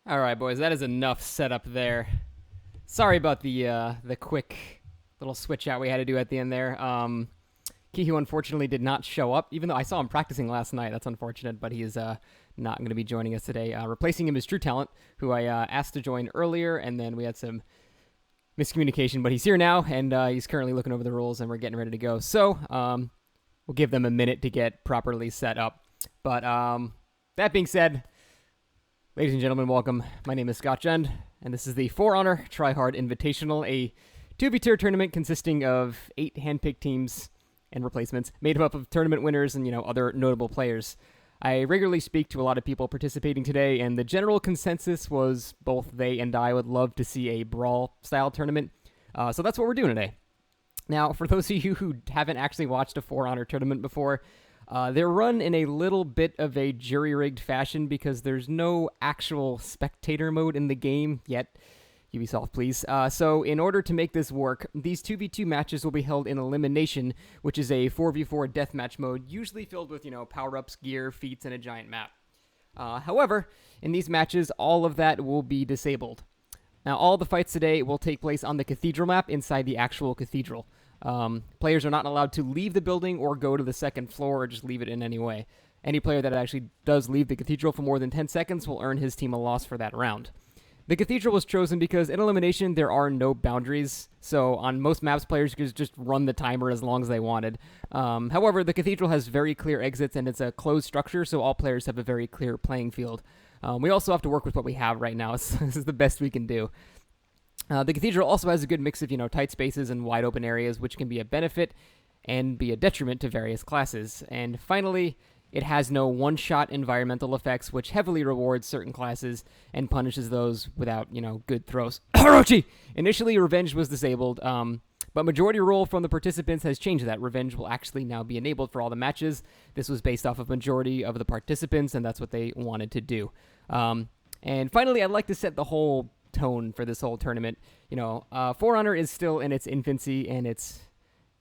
All right, boys, that is enough setup there. Sorry about the quick little switch out we had to do at the end there. Keehu unfortunately did not show up, even though I saw him practicing last night. That's unfortunate, but he is not going to be joining us today. Replacing him is True Talent, who I asked to join earlier, and then we had some miscommunication, but he's here now, and he's currently looking over the rules, and we're getting ready to go. So we'll give them a minute to get properly set up. But that being said, ladies and gentlemen, welcome. My name is Scott Jend, and this is the For Honor Tryhard Invitational, a 2v2 tournament consisting of 8 handpicked teams and replacements, made up of tournament winners and, other notable players. I regularly speak to a lot of people participating today, and the general consensus was both they and I would love to see a brawl-style tournament. So that's what we're doing today. Now, for those of you who haven't actually watched a For Honor tournament before, they're run in a little bit of a jury-rigged fashion because there's no actual spectator mode in the game yet. Ubisoft, please. So in order to make this work, these 2v2 matches will be held in Elimination, which is a 4v4 deathmatch mode, usually filled with, power-ups, gear, feats, and a giant map. However, in these matches, all of that will be disabled. Now, all the fights today will take place on the Cathedral map inside the actual Cathedral. Players are not allowed to leave the building or go to the second floor or just leave it in any way. Any player that actually does leave the Cathedral for more than 10 seconds will earn his team a loss for that round. The Cathedral was chosen because in Elimination there are no boundaries, so on most maps players could just run the timer as long as they wanted. However, the Cathedral has very clear exits and it's a closed structure, so all players have a very clear playing field. We also have to work with what we have right now. This is the best we can do. The Cathedral also has a good mix of, tight spaces and wide open areas, which can be a benefit and be a detriment to various classes. And finally, it has no one-shot environmental effects, which heavily rewards certain classes and punishes those without, good throws. Orochi! Initially, Revenge was disabled, but majority rule from the participants has changed that. Revenge will actually now be enabled for all the matches. This was based off of majority of the participants, and that's what they wanted to do. And finally, I'd like to set the whole tone for this whole tournament. For Honor is still in its infancy, and it's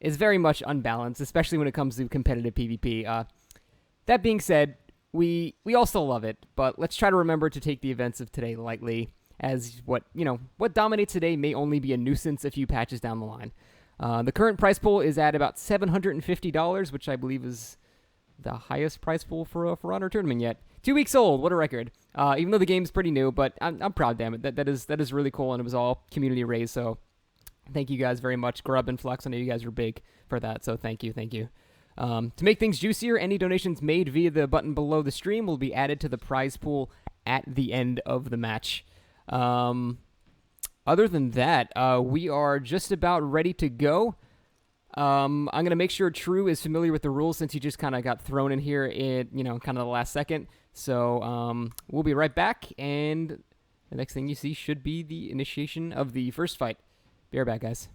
very much unbalanced, especially when it comes to competitive PvP. That being said, we all still love it, but let's try to remember to take the events of today lightly, as what dominates today may only be a nuisance a few patches down the line. The current prize pool is at about $750, which I believe is the highest prize pool for a For Honor tournament yet. 2 weeks old, what a record. Even though the game's pretty new, but I'm proud, damn it. That is really cool, and it was all community raised, so thank you guys very much. Grub and Flux, I know you guys were big for that, so thank you. To make things juicier, any donations made via the button below the stream will be added to the prize pool at the end of the match. Other than that, we are just about ready to go. I'm going to make sure True is familiar with the rules since he just kind of got thrown in here in, kind of the last second. So we'll be right back, and the next thing you see should be the initiation of the first fight. Be right back, guys.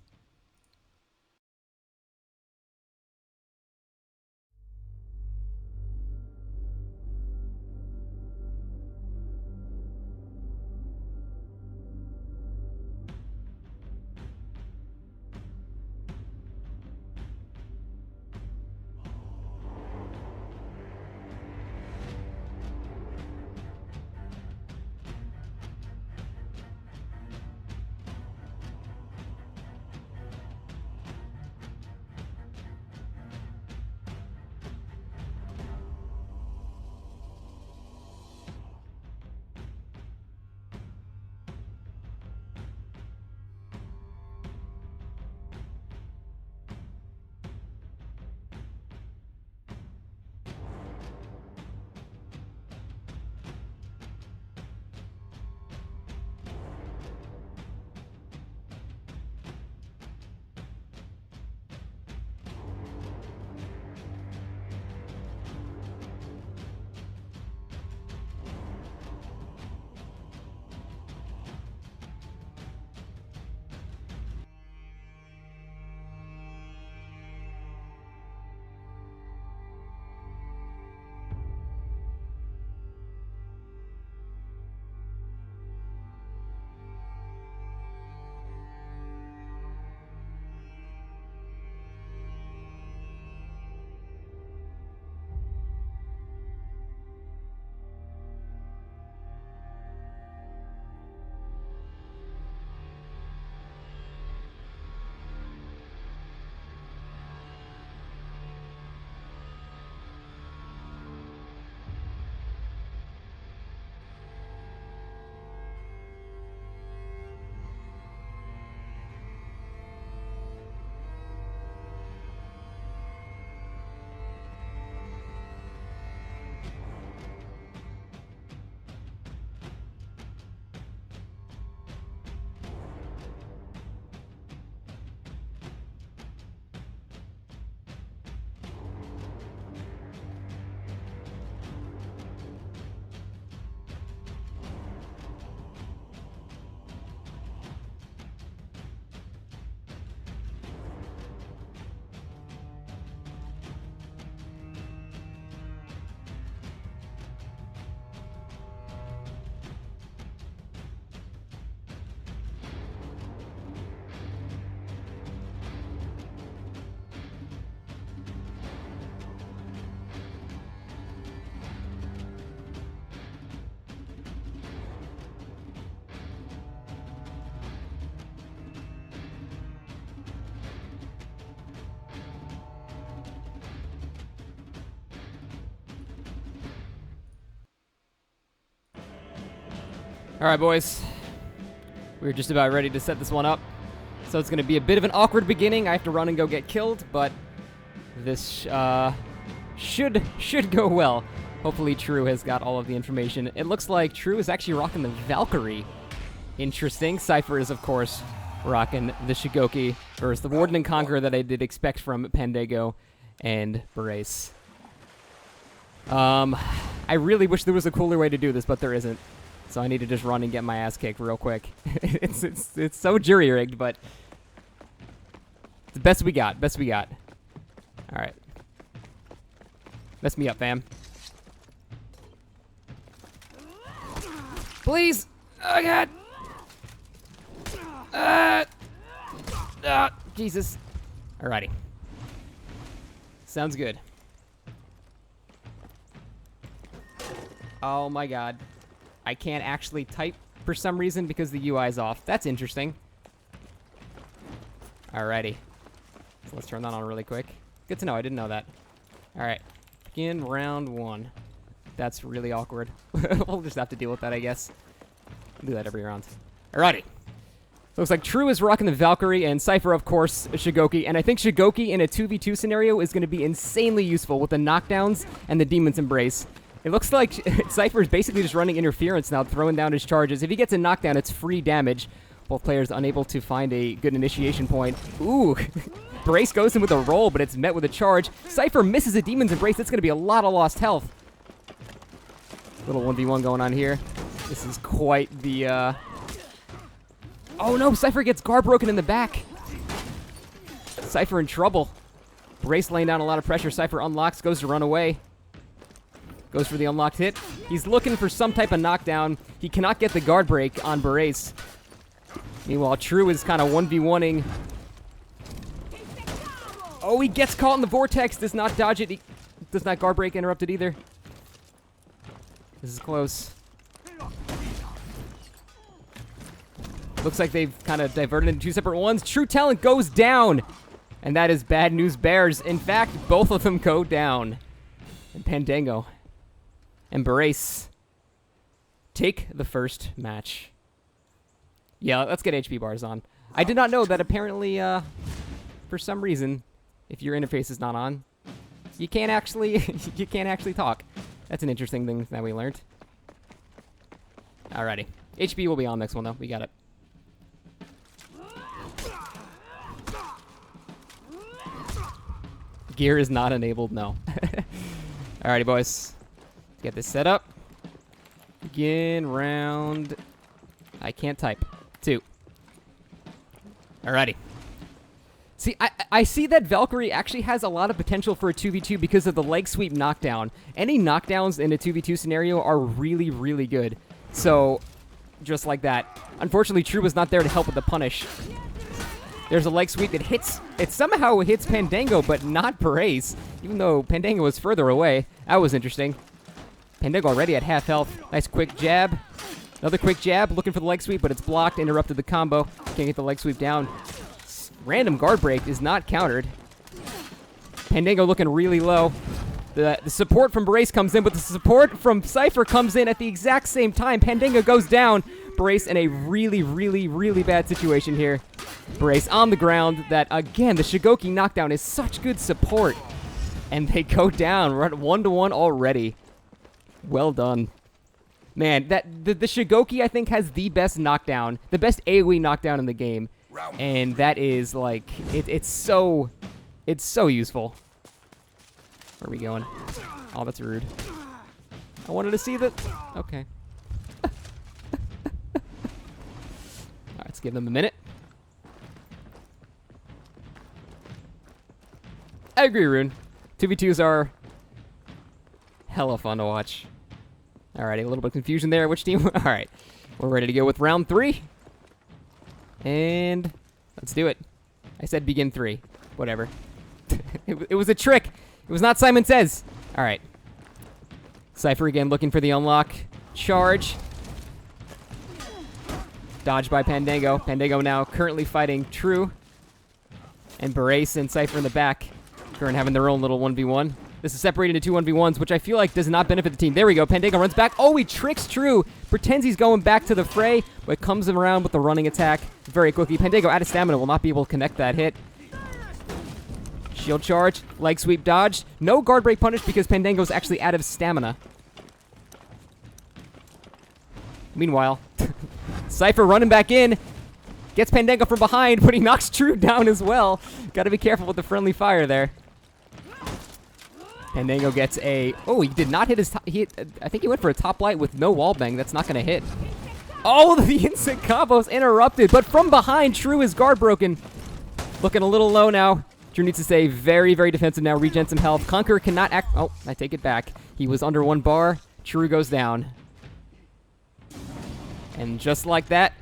All right, boys. We're just about ready to set this one up. So it's going to be a bit of an awkward beginning. I have to run and go get killed, but this should go well. Hopefully True has got all of the information. It looks like True is actually rocking the Valkyrie. Interesting. Sypher is, of course, rocking the Shigoki versus the Warden and Conqueror that I did expect from Pandaego and Barace. I really wish there was a cooler way to do this, but there isn't. So I need to just run and get my ass kicked real quick. it's so jury-rigged, but it's the best we got. Best we got. All right. Mess me up, fam. Please. Oh, God. Jesus. Alrighty. Sounds good. Oh, my God. I can't actually type for some reason because the UI is off. That's interesting. Alrighty. So let's turn that on really quick. Good to know. I didn't know that. Alright. Begin round 1. That's really awkward. We'll just have to deal with that, I guess. I'll do that every round. Alrighty. Looks like True is rocking the Valkyrie, and Sypher, of course, Shigoki. And I think Shigoki in a 2v2 scenario is going to be insanely useful with the knockdowns and the Demon's Embrace. It looks like Sypher is basically just running interference now, throwing down his charges. If he gets a knockdown, it's free damage. Both players unable to find a good initiation point. Ooh, Barace goes in with a roll, but it's met with a charge. Sypher misses a Demon's Embrace. That's going to be a lot of lost health. Little 1v1 going on here. This is quite the... Oh no, Sypher gets guard broken in the back. Sypher in trouble. Barace laying down a lot of pressure. Sypher unlocks, goes to run away. Goes for the unlocked hit. He's looking for some type of knockdown. He cannot get the guard break on Barace. Meanwhile, True is kind of 1v1ing. Oh, he gets caught in the vortex. Does not dodge it. He does not guard break interrupt it either. This is close. Looks like they've kind of diverted into two separate ones. True Talent goes down. And that is bad news bears. In fact, both of them go down. And Pandaego and Barace take the first match. Yeah, let's get HP bars on. I did not know that apparently, for some reason, if your interface is not on, you can't actually talk. That's an interesting thing that we learned. Alrighty. HP will be on next one, though. We got it. Gear is not enabled, no. Alrighty, boys. Get this set up. Begin round... I can't type. 2. Alrighty. See, I see that Valkyrie actually has a lot of potential for a 2v2 because of the leg sweep knockdown. Any knockdowns in a 2v2 scenario are really, really good. So, just like that. Unfortunately, True was not there to help with the punish. There's a leg sweep that hits... It somehow hits Pandaego, but not Barace. Even though Pandaego was further away. That was interesting. Pandaego already at half health. Nice quick jab. Another quick jab. Looking for the leg sweep, but it's blocked. Interrupted the combo. Can't get the leg sweep down. Random guard break is not countered. Pandaego looking really low. The support from Barace comes in, but the support from Sypher comes in at the exact same time. Pandaego goes down. Barace in a really, really, really bad situation here. Barace on the ground. That, again, the Shigoki knockdown is such good support. And they go down. We're at 1-1 already. Well done. Man, the Shigoki, I think, has the best knockdown. The best AoE knockdown in the game. And that is, like, it's so useful. Where are we going? Oh, that's rude. I wanted to see that. Okay. All right, let's give them a minute. I agree, Rune. 2v2s are hella fun to watch. Alrighty, a little bit of confusion there. Which team? Alright. We're ready to go with round 3. And let's do it. I said begin 3. Whatever. It was a trick. It was not Simon Says. Alright. Sypher again looking for the unlock. Charge. Dodged by Pandaego. Pandaego now currently fighting True. And Barace and Sypher in the back. Current having their own little 1v1. This is separated into 2-1v1s, which I feel like does not benefit the team. There we go. Pandaego runs back. Oh, he tricks True. Pretends he's going back to the fray, but comes around with the running attack very quickly. Pandaego out of stamina will not be able to connect that hit. Shield charge. Leg sweep dodge. No guard break punish because Pandaego's actually out of stamina. Meanwhile, Sypher running back in. Gets Pandaego from behind, but he knocks True down as well. Got to be careful with the friendly fire there. Pandaego gets a... Oh, he did not hit his... I think he went for a top light with no wall bang. That's not going to hit. Oh, the instant combo's interrupted, but from behind, True is guard broken. Looking a little low now. True needs to stay very, very defensive now. Regen some health. Conqueror cannot act... Oh, I take it back. He was under one bar. True goes down. And just like that,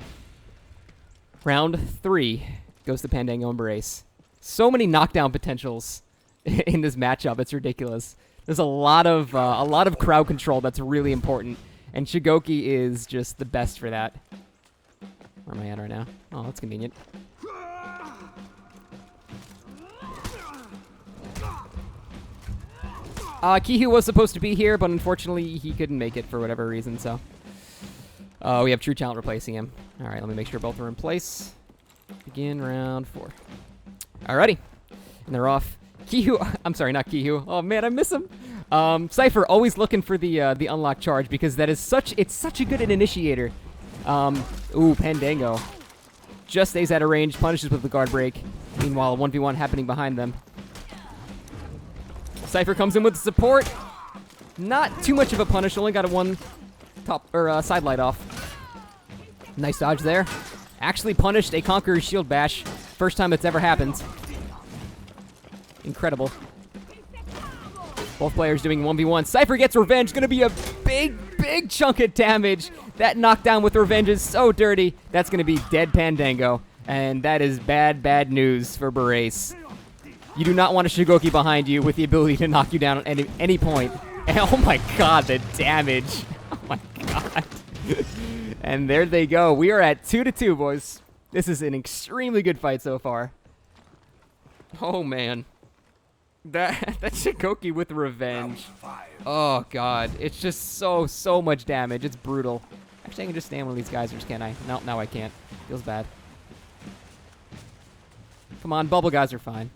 round 3 goes to Pandaego and Barace. So many knockdown potentials in this matchup. It's ridiculous. There's a lot of crowd control that's really important, and Shigoki is just the best for that. Where am I at right now? Oh, that's convenient. Keehu was supposed to be here, but unfortunately he couldn't make it for whatever reason, so... we have True Talent replacing him. Alright, let me make sure both are in place. Begin round 4. Alrighty. And they're off. Keehu, I'm sorry, not Keehu. Oh man, I miss him. Sypher always looking for the unlock charge because that is it's such a good an initiator. Ooh, Pandaego just stays out of range, punishes with the guard break. Meanwhile, a 1v1 happening behind them. Sypher comes in with the support. Not too much of a punish, only got a one top or side light off. Nice dodge there. Actually punished a Conqueror's shield bash. First time it's ever happened. Incredible. Both players doing 1v1. Sypher gets revenge. Gonna be a big chunk of damage. That knockdown with revenge is so dirty. That's gonna be dead Pandaego. And that is bad news for Barace. You do not want a Shigoki behind you with the ability to knock you down at any point. And oh my god, the damage. Oh my god. And there they go. We are at 2-2, boys. This is an extremely good fight so far. Oh man. That Shigoki with revenge. Oh god. It's just so much damage. It's brutal. Actually, I can just stand one of these geysers, can't I? No, now I can't. Feels bad. Come on, bubble guys are fine.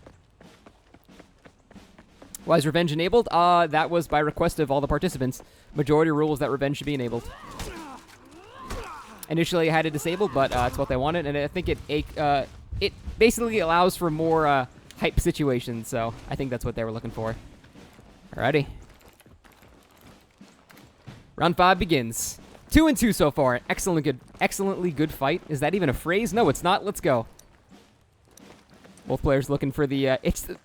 Why is revenge enabled? That was by request of all the participants. Majority rule is that revenge should be enabled. Initially, I had it disabled, but it's what they wanted, and I think it basically allows for more hype situations. So I think that's what they were looking for. Alrighty. Round 5 begins. 2-2 so far. Excellently good fight. Is that even a phrase? No, it's not. Let's go. Both players looking for the...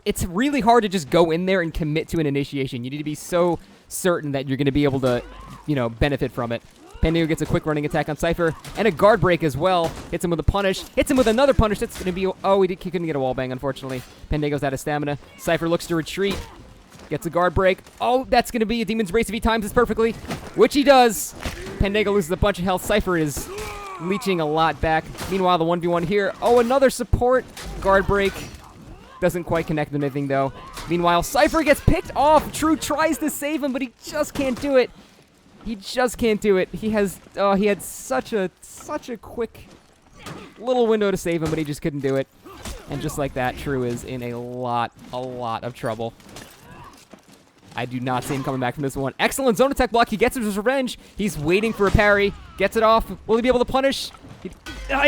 It's really hard to just go in there and commit to an initiation. You need to be so certain that you're going to be able to, benefit from it. Pandaego gets a quick running attack on Sypher, and a guard break as well. Hits him with a punish. Hits him with another punish. That's going to be... Oh, he couldn't get a wall bang, unfortunately. Pandaego's out of stamina. Sypher looks to retreat. Gets a guard break. Oh, that's going to be a Demon's Brace if he times this perfectly, which he does. Pandaego loses a bunch of health. Sypher is leeching a lot back. Meanwhile, the 1v1 here. Oh, another support. Guard break. Doesn't quite connect with anything, though. Meanwhile, Sypher gets picked off. True tries to save him, but he just can't do it. He just can't do it. He had such a quick little window to save him, but he just couldn't do it. And just like that, True is in a lot of trouble. I do not see him coming back from this one. Excellent zone attack block. He gets his revenge. He's waiting for a parry. Gets it off. Will he be able to punish? He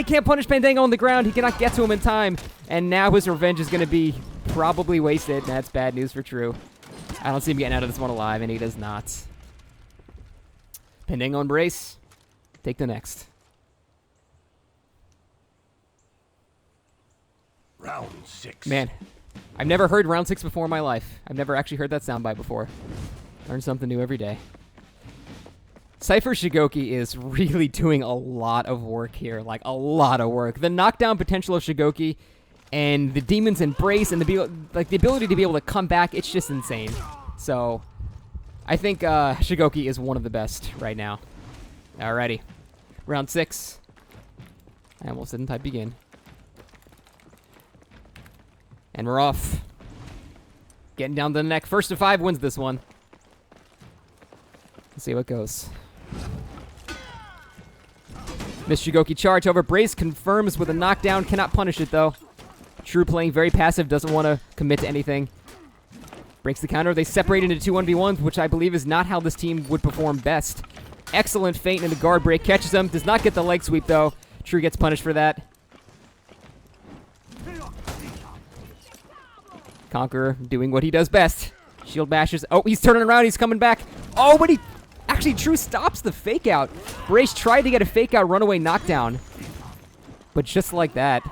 can't punish Pandaego on the ground. He cannot get to him in time. And now his revenge is going to be probably wasted. That's bad news for True. I don't see him getting out of this one alive, and he does not. Pandaego and Barace. Take the next. Round 6. Man, I've never heard round 6 before in my life. I've never actually heard that soundbite before. Learn something new every day. Sypher Shigoki is really doing a lot of work here. Like, a lot of work. The knockdown potential of Shigoki and the Demon's Embrace and the ability to be able to come back, it's just insane. So, I think Shigoki is one of the best right now. Alrighty. Round 6. I almost didn't type begin. And we're off. Getting down to the neck. First to 5 wins this one. Let's see how it goes. Missed Shigoki charge. However, Barace confirms with a knockdown. Cannot punish it, though. True playing very passive. Doesn't want to commit to anything. Breaks the counter. They separate into 2 1v1s, which I believe is not how this team would perform best. Excellent feint in the guard break. Catches him. Does not get the leg sweep, though. True gets punished for that. Conqueror doing what he does best. Shield bashes. Oh, he's turning around. He's coming back. Oh, but he... Actually, True stops the fake out. Barace tried to get a fake out runaway knockdown. But just like that,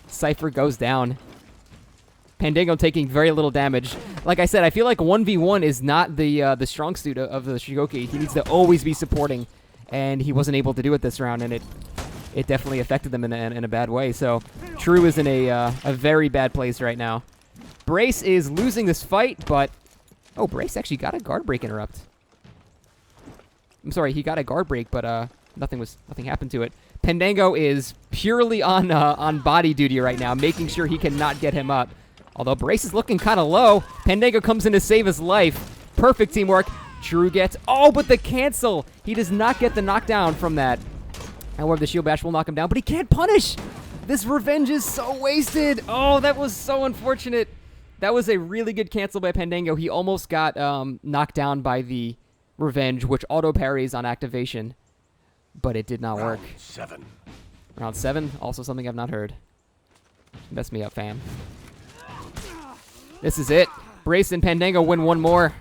Sypher goes down. Pandaego taking very little damage. Like I said, I feel like 1v1 is not the strong suit of the Shigoki. He needs to always be supporting, and he wasn't able to do it this round, and it definitely affected them in a bad way. So True is in a very bad place right now. Barace is losing this fight, but... Oh, Barace actually got a guard break interrupt. I'm sorry, he got a guard break, but nothing happened to it. Pandaego is purely on body duty right now, making sure he cannot get him up. Although Barace is looking kind of low. Pandaego comes in to save his life. Perfect teamwork. True gets... Oh, but the cancel! He does not get the knockdown from that. However, the shield bash will knock him down, but he can't punish! This revenge is so wasted! Oh, that was so unfortunate. That was a really good cancel by Pandaego. He almost got knocked down by the revenge, which auto parries on activation. But it did not work. Round 7, also something I've not heard. Mess me up, fam. This is it. Barace and Pandaego win one more.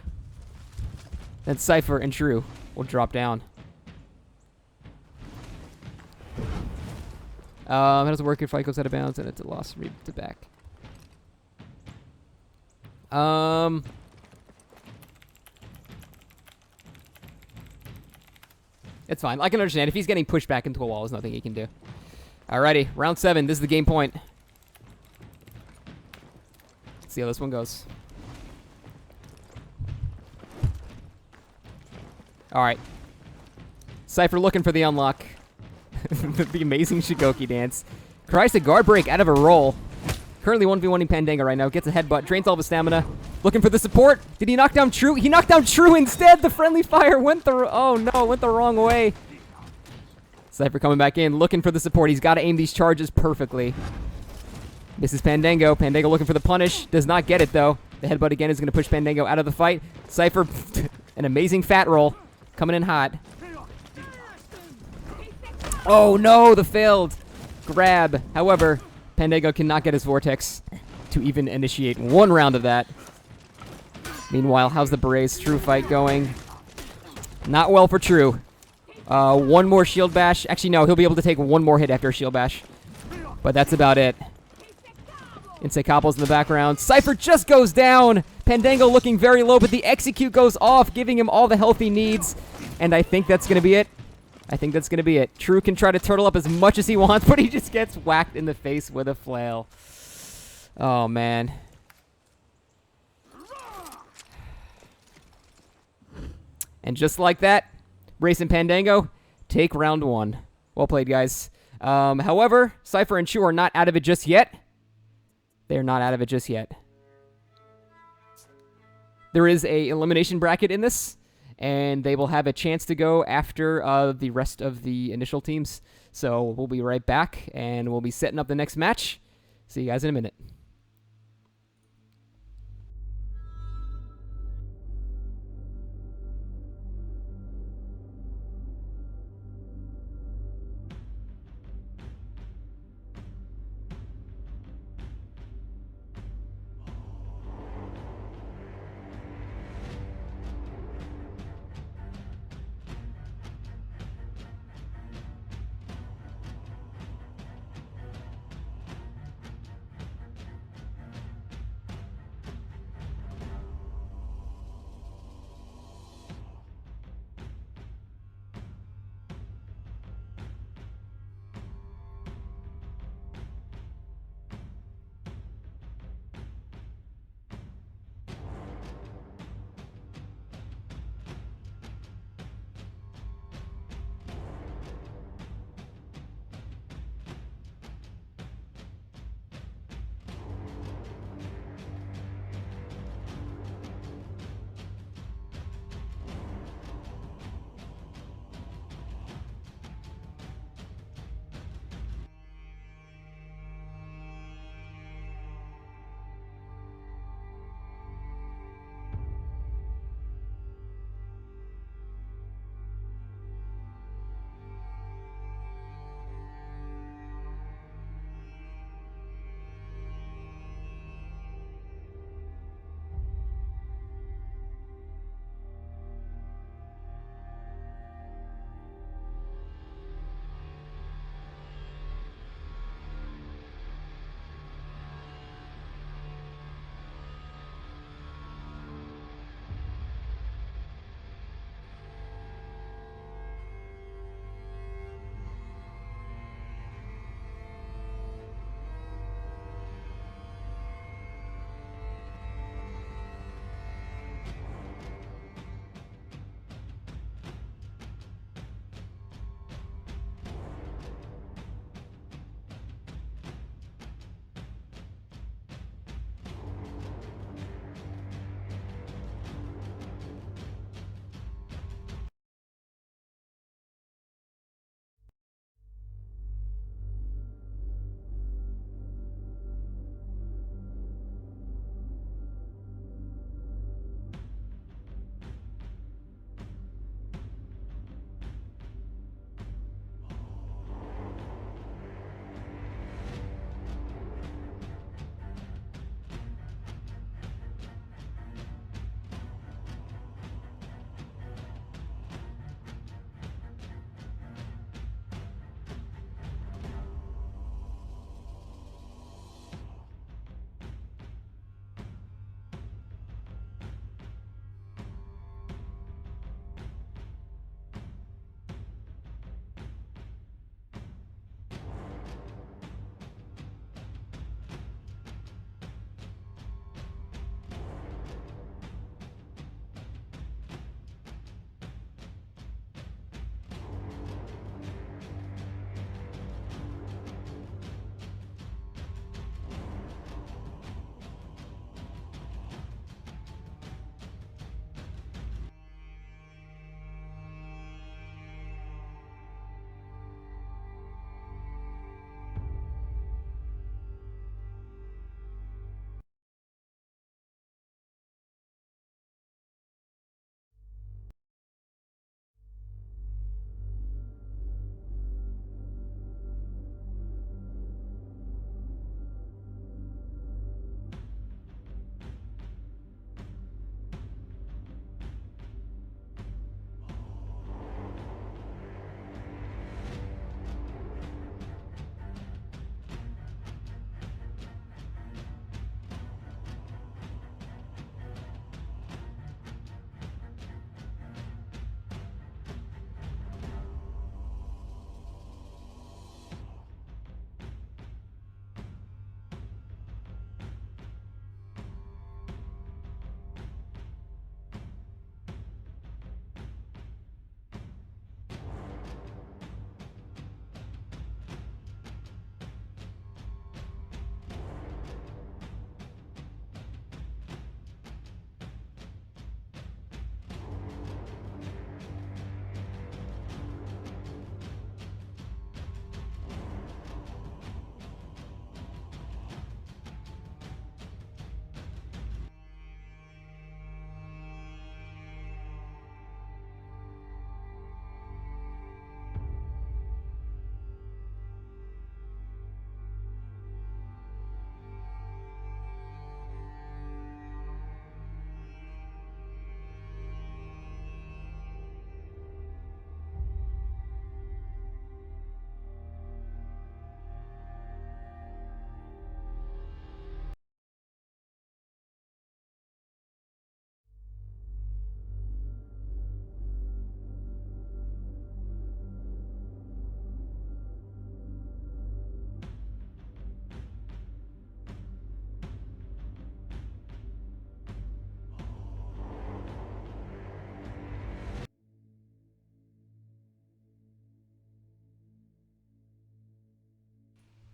Then Sypher and True will drop down. How does it work if fight goes out of bounds and it's a loss? Read to back. It's fine. I can understand. If he's getting pushed back into a wall, there's nothing he can do. Alrighty, round 7. This is the game point. Let's see how this one goes. Alright. Sypher looking for the unlock. The amazing Shigoki dance. Tries to guard break out of a roll. Currently 1v1ing Pandaego right now. Gets a headbutt. Drains all of his stamina. Looking for the support. Did he knock down True? He knocked down True instead. The friendly fire went the... Oh no, went the wrong way. Sypher coming back in. Looking for the support. He's got to aim these charges perfectly. This is Pandaego. Pandaego looking for the punish. Does not get it though. The headbutt again is going to push Pandaego out of the fight. Sypher, an amazing fat roll. Coming in hot. Oh no, the failed grab. However, Pandaego cannot get his Vortex to even initiate one round of that. Meanwhile, how's the Barace True fight going? Not well for True. One more shield bash. Actually, no, he'll be able to take one more hit after a shield bash. But that's about it. Insect couples in the background. Sypher just goes down. Pandaego looking very low, but the execute goes off, giving him all the health he needs. And I think that's going to be it. I think that's going to be it. True can try to turtle up as much as he wants, but he just gets whacked in the face with a flail. Oh, man. And just like that, Barace and Pandaego take round 1. Well played, guys. However, Sypher and True are not out of it just yet. They're not out of it just yet. There is a elimination bracket in this, and they will have a chance to go after the rest of the initial teams. So we'll be right back, and we'll be setting up the next match. See you guys in a minute.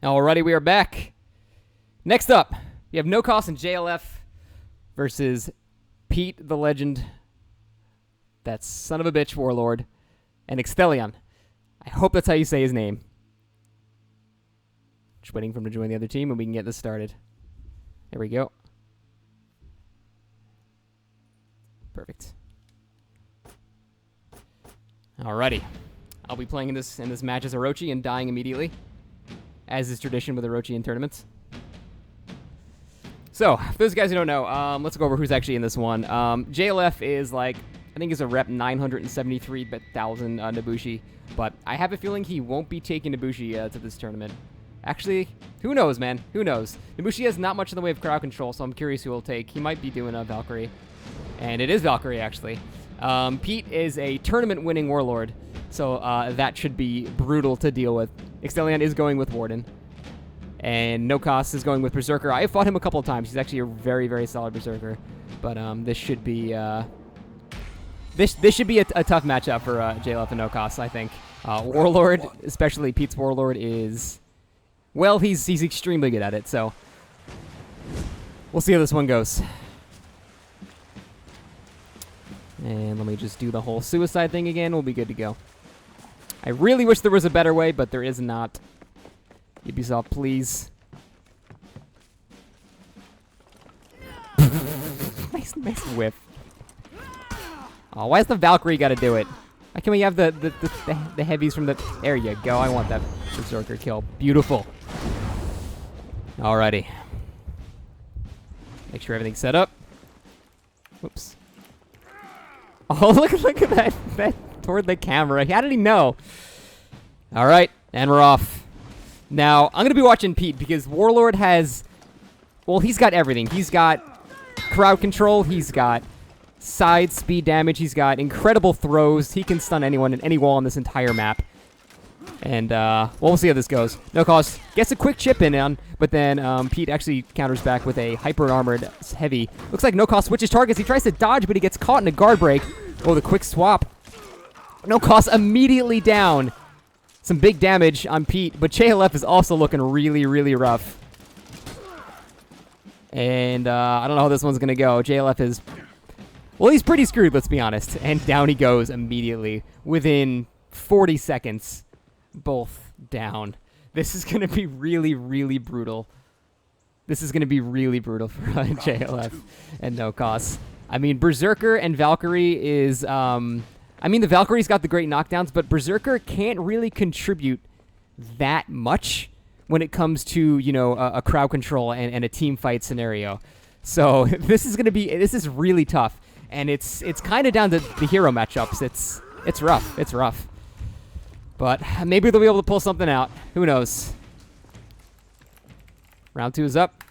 Alrighty, we are back. Next up, we have NoCos and JLF versus Pete the Legend. That son of a bitch warlord. And Extheleon. I hope that's how you say his name. Just waiting for him to join the other team and we can get this started. There we go. Perfect. Alrighty. I'll be playing in this match as Orochi and dying immediately, as is tradition with Orochi in tournaments. So, for those guys who don't know, let's go over who's actually in this one. JLF is like, I think he's a rep 973,000 Nobushi, but I have a feeling he won't be taking Nobushi to this tournament. Actually, who knows, man? Who knows? Nobushi has not much in the way of crowd control, so I'm curious who he'll take. He might be doing a Valkyrie. And it is Valkyrie, actually. Pete is a tournament-winning warlord, so that should be brutal to deal with. Extheleon is going with Warden. And NoCos is going with Berserker. I have fought him a couple of times. He's actually a very, very solid Berserker. But this should be this should be a tough matchup for JLF and NoCos, I think. Warlord, especially Pete's Warlord, is... Well, he's extremely good at it, so... We'll see how this one goes. And let me just do the whole suicide thing again. We'll be good to go. I really wish there was a better way, but there is not. Ubisoft, please. nice whiff. Oh, why has the Valkyrie got to do it? Why can't we have the heavies from the... There you go. I want that Berserker kill. Beautiful. Alrighty. Make sure everything's set up. Whoops. Oh, look at that toward the camera. How did he know? All right, and we're off. Now, I'm going to be watching Pete because Warlord has... Well, he's got everything. He's got crowd control. He's got side speed damage. He's got incredible throws. He can stun anyone in any wall on this entire map. And, well, we'll see how this goes. NoCos gets a quick chip in on, but then Pete actually counters back with a hyper-armored heavy. Looks like NoCos switches targets. He tries to dodge, but he gets caught in a guard break. Oh, the quick swap. NoCos immediately down. Some big damage on Pete, but JLF is also looking really, really rough. And I don't know how this one's going to go. JLF is... Well, he's pretty screwed, let's be honest. And down he goes immediately. Within 40 seconds. Both down. This is going to be really, really brutal. This is going to be really brutal for JLF and NoCos. I mean, Berserker and Valkyrie is... I mean, the Valkyrie's got the great knockdowns, but Berserker can't really contribute that much when it comes to, you know, a crowd control and a team fight scenario. So this is going to be... This is really tough. And it's kind of down to the hero matchups. It's rough. It's rough. But maybe they'll be able to pull something out. Who knows? Round 2 is up.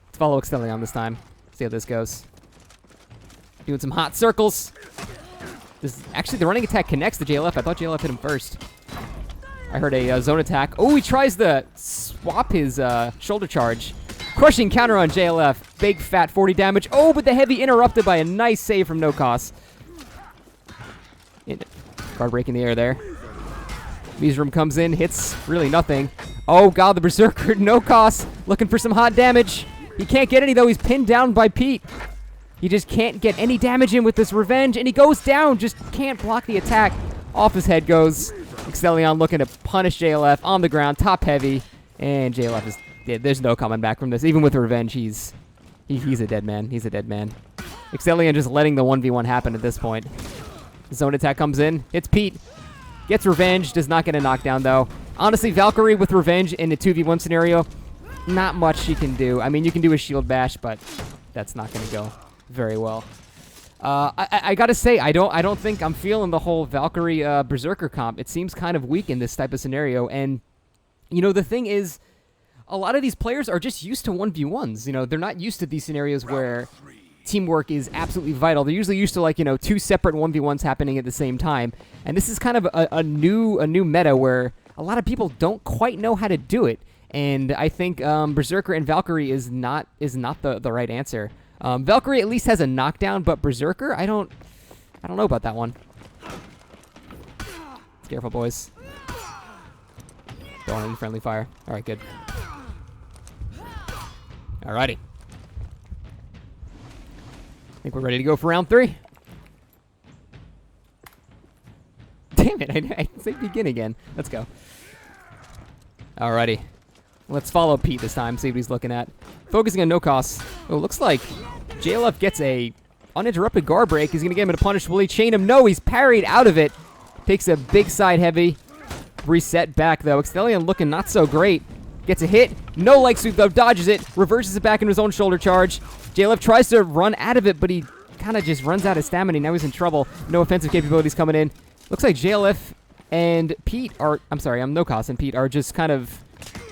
Let's follow Extheleon this time. See how this goes. Doing some hot circles. Actually, the running attack connects to JLF. I thought JLF hit him first. I heard a zone attack. Oh, he tries to swap his shoulder charge. Crushing counter on JLF. Big fat 40 damage. Oh, but the heavy interrupted by a nice save from NoCos. Guard break in the air there. Beesroom comes in, hits really nothing. Oh god, the Berserker, NoCos, looking for some hot damage. He can't get any though, he's pinned down by Pete. He just can't get any damage in with this revenge, and he goes down, just can't block the attack. Off his head goes. Extheleon looking to punish JLF on the ground, top heavy, and JLF is... Yeah, there's no coming back from this. Even with revenge, he's a dead man. He's a dead man. Extheleon just letting the 1v1 happen at this point. Zone attack comes in. Hits Pete. Gets revenge. Does not get a knockdown, though. Honestly, Valkyrie with revenge in a 2v1 scenario, not much she can do. I mean, you can do a shield bash, but that's not going to go very well. I got to say, I don't think I'm feeling the whole Valkyrie Berserker comp. It seems kind of weak in this type of scenario. And, you know, the thing is, a lot of these players are just used to 1v1s. You know, they're not used to these scenarios where teamwork is absolutely vital. They're usually used to, like, you know, 2 separate 1v1s happening at the same time. And this is kind of a new meta where a lot of people don't quite know how to do it. And I think Berserker and Valkyrie is not the right answer. Valkyrie at least has a knockdown, but Berserker, I don't know about that one. Careful, boys. going into friendly fire. All right, good. Alrighty. I think we're ready to go for round 3. Damn it, I didn't say begin again. Let's go. Alrighty. Let's follow Pete this time, see what he's looking at. Focusing on NoCos. Oh, looks like JLF gets a uninterrupted guard break. He's going to get him to punish. Will he chain him? No, he's parried out of it. Takes a big side heavy. Reset back, though. Extheleon looking not so great. Gets a hit. No leg sweep, though. Dodges it. Reverses it back into his own shoulder charge. JLF tries to run out of it, but he kind of just runs out of stamina. Now he's in trouble. No offensive capabilities coming in. Looks like JLF and Pete are... I'm sorry, NoCos and Pete are just kind of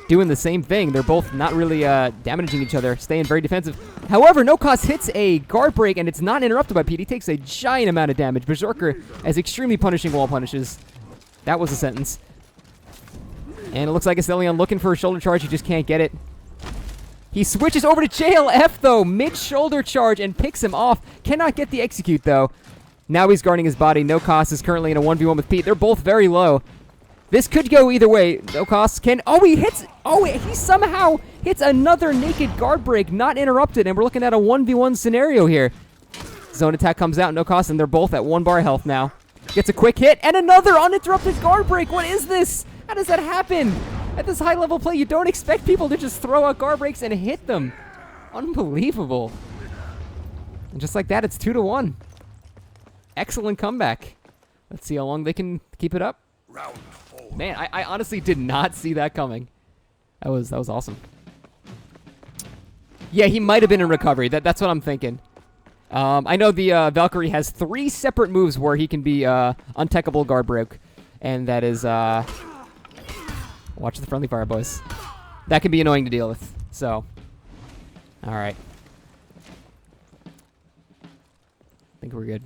doing the same thing. They're both not really damaging each other, staying very defensive. However, NoCos hits a guard break, and it's not interrupted by Pete. He takes a giant amount of damage. Berserker has extremely punishing wall punishes. That was a sentence. And it looks like Extheleon looking for a shoulder charge. He just can't get it. He switches over to JLF, though, mid-shoulder charge, and picks him off. Cannot get the execute, though. Now he's guarding his body. NoCos is currently in a 1v1 with Pete. They're both very low. This could go either way. NoCos can... Oh, he hits... Oh, he somehow hits another naked guard break, not interrupted, and we're looking at a 1v1 scenario here. Zone attack comes out, NoCos, and they're both at 1 bar health now. Gets a quick hit, and another uninterrupted guard break. What is this? How does that happen? At this high-level play, you don't expect people to just throw out guard breaks and hit them. Unbelievable. And just like that, it's 2-1. Excellent comeback. Let's see how long they can keep it up. Man, I honestly did not see that coming. That was awesome. Yeah, he might have been in recovery. That's what I'm thinking. I know the Valkyrie has 3 separate moves where he can be untechable guard break. And that is... Watch the friendly fire, boys. That can be annoying to deal with. So, all right. I think we're good.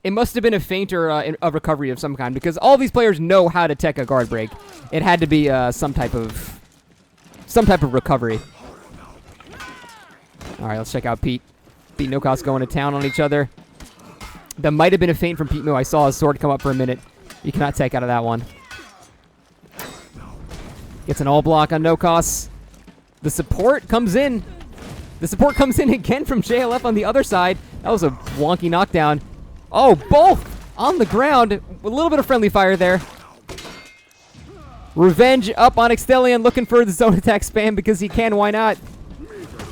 It must have been a feint or a recovery of some kind because all these players know how to tech a guard break. It had to be some type of recovery. All right, let's check out Pete. Pete and NoCos going to town on each other. That might have been a feint from Petemoo. I saw his sword come up for a minute. You cannot tech out of that one. Gets an all block on NoCos. The support comes in. The support comes in again from JLF on the other side. That was a wonky knockdown. Oh, both on the ground. A little bit of friendly fire there. Revenge up on Extheleon, looking for the zone attack spam because he can. Why not?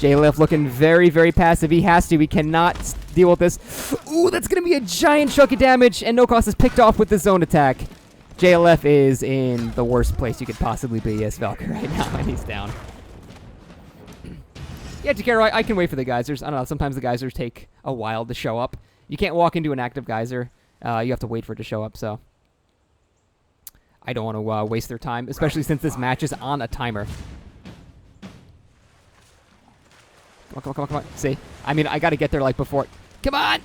JLF looking very, very passive. He has to. He cannot deal with this. Ooh, that's going to be a giant chunk of damage, and NoCos is picked off with the zone attack. JLF is in the worst place you could possibly be as Valkyrie right now, and he's down. Yeah, Takero, I can wait for the geysers. I don't know, sometimes the geysers take a while to show up. You can't walk into an active geyser. You have to wait for it to show up, so... I don't want to waste their time, especially since this match is on a timer. Come on, come on, come on, come on. See? I mean, I gotta get there like before. Come on!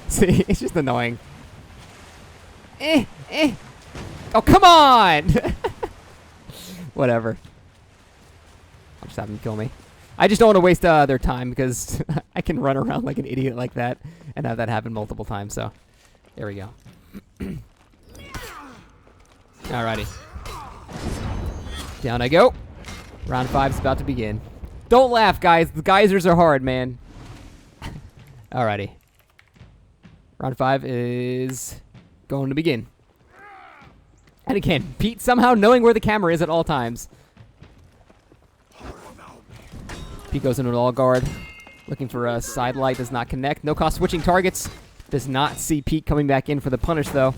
See, it's just annoying. Oh, come on! Whatever. I'll just have them kill me. I just don't want to waste their time because I can run around like an idiot like that and have that happen multiple times, so there we go. Alrighty. Down I go. Round 5 is about to begin. Don't laugh, guys. The geysers are hard, man. Alrighty. Round 5 is going to begin. And again, Pete somehow knowing where the camera is at all times. Pete goes into an all guard. Looking for a side light. Does not connect. NoCos switching targets. Does not see Pete coming back in for the punish, though.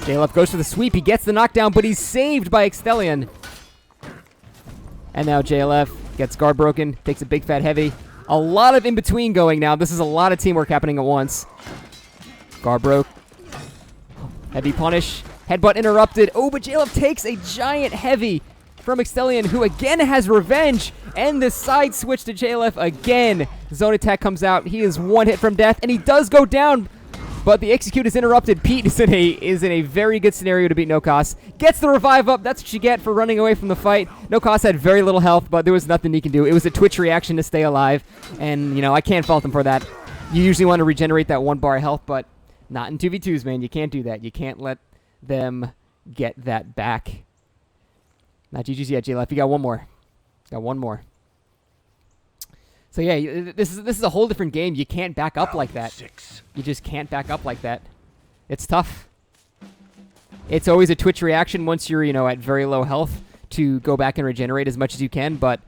JLF goes for the sweep. He gets the knockdown, but he's saved by Extheleon. And now JLF gets guard broken. Takes a big fat heavy. A lot of in-between going now. This is a lot of teamwork happening at once. Guard broke. Heavy punish. Headbutt interrupted. Oh, but JLF takes a giant heavy from Extheleon, who again has revenge. And the side switch to JLF again. Zone attack comes out. He is one hit from death, and he does go down. But the execute is interrupted. Pete is in a very good scenario to beat NoCos. Gets the revive up. That's what you get for running away from the fight. NoCos had very little health, but there was nothing he can do. It was a Twitch reaction to stay alive. And, you know, I can't fault him for that. You usually want to regenerate that 1 bar health, but not in 2v2s, man. You can't do that. You can't let them get that back. Not GG's yet, JLF. You got one more. Got one more. So yeah, this is a whole different game. You can't back up like that. You just can't back up like that. It's tough. It's always a twitch reaction once you're, at very low health to go back and regenerate as much as you can. But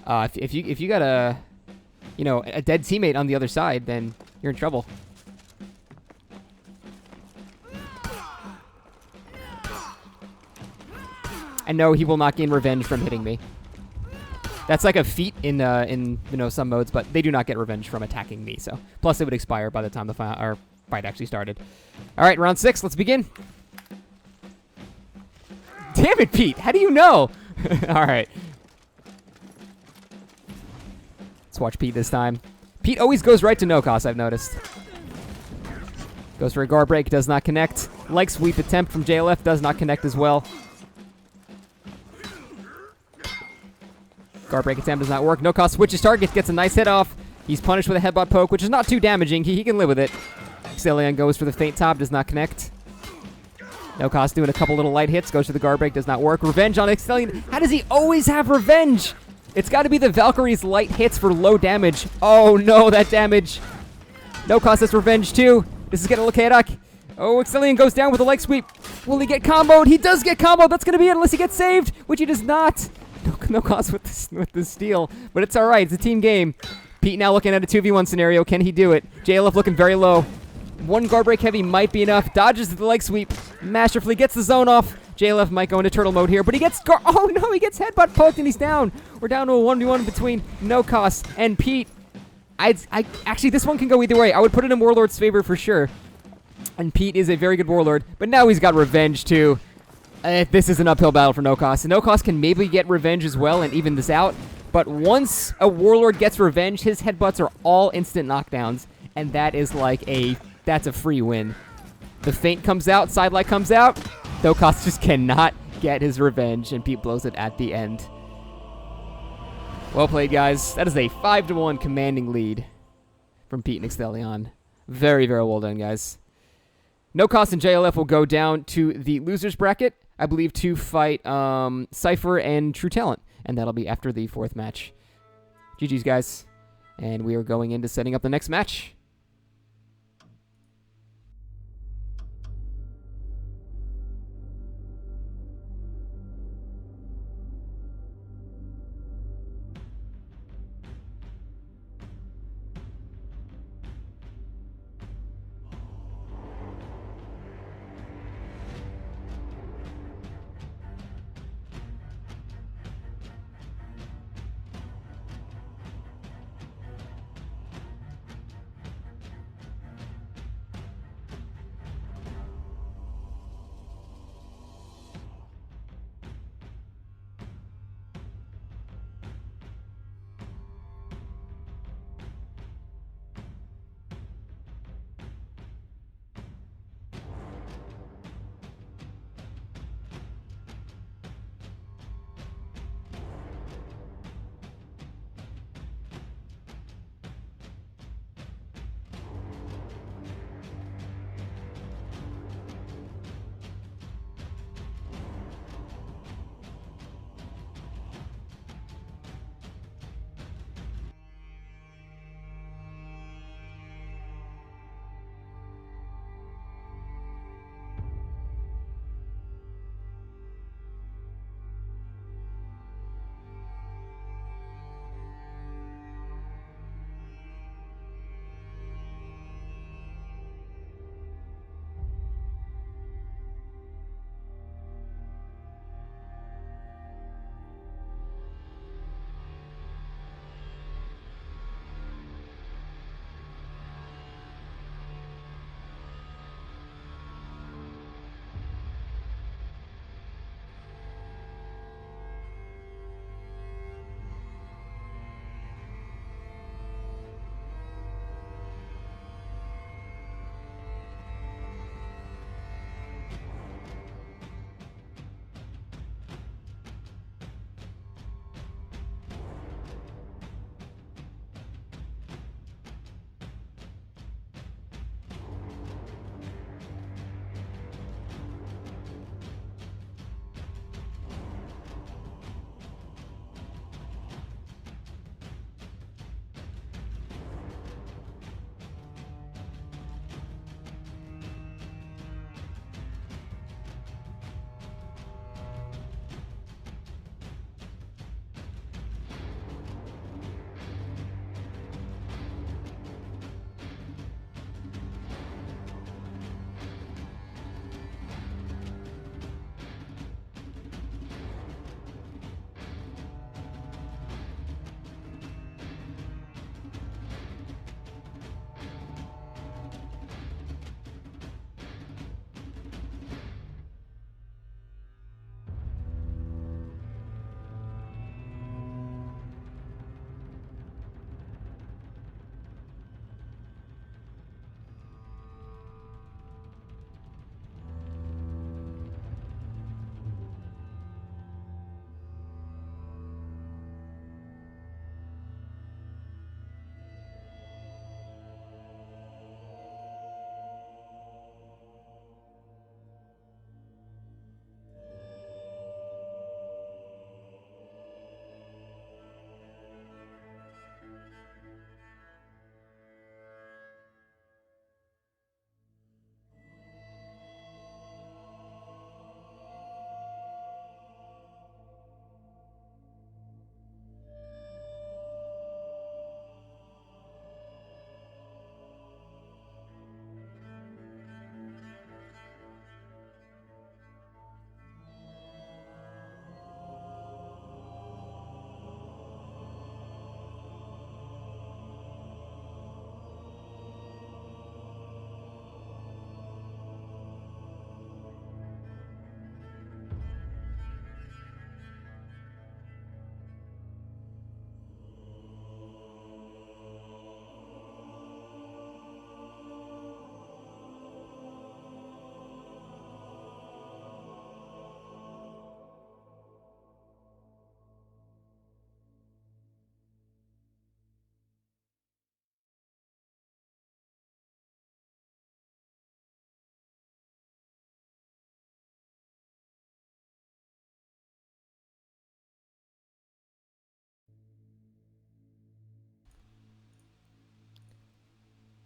if you got a dead teammate on the other side, then you're in trouble. And no, he will not gain revenge from hitting me. That's like a feat in some modes, but they do not get revenge from attacking me. So plus it would expire by the time the fight actually started. All right, round 6. Let's begin. Damn it, Pete! How do you know? All right. Let's watch Pete this time. Pete always goes right to NoCos, I've noticed. Goes for a guard break, does not connect. Like sweep attempt from JLF, does not connect as well. Guard break attempt does not work. NoCos switches target, gets a nice hit off. He's punished with a headbutt poke, which is not too damaging. He can live with it. Extheleon goes for the feint top, does not connect. NoCos doing a couple little light hits, goes for the guard break, does not work. Revenge on Extheleon. How does he always have revenge? It's got to be the Valkyrie's light hits for low damage. Oh no, that damage. NoCos has revenge too. This is going to look chaotic. Oh, Extheleon goes down with a leg sweep. Will he get comboed? He does get comboed. That's going to be it unless he gets saved, which he does not. NoCos with the steal, but it's all right. It's a team game. Pete now looking at a 2v1 scenario. Can he do it? JLF looking very low. One guard break heavy might be enough. Dodges the leg sweep. Masterfully gets the zone off. JLF might go into turtle mode here, but he gets oh no, he gets headbutt poked and he's down. We're down to a 1v1 between NoCos and Pete. Actually, this one can go either way. I would put it in Warlord's favor for sure. And Pete is a very good Warlord, but now he's got revenge too. This is an uphill battle for NoCos. NoCos can maybe get revenge as well and even this out, but once a Warlord gets revenge, his headbutts are all instant knockdowns, and that is that's a free win. The feint comes out, sidelight comes out, NoCos just cannot get his revenge, and Pete blows it at the end. Well played, guys. That is a 5-1 commanding lead from Pete and Extheleon. Very, very well done, guys. NoCos and JLF will go down to the losers bracket, I believe, to fight Sypher and True Talent, and that'll be after the 4th match. GG's, guys. And we are going into setting up the next match.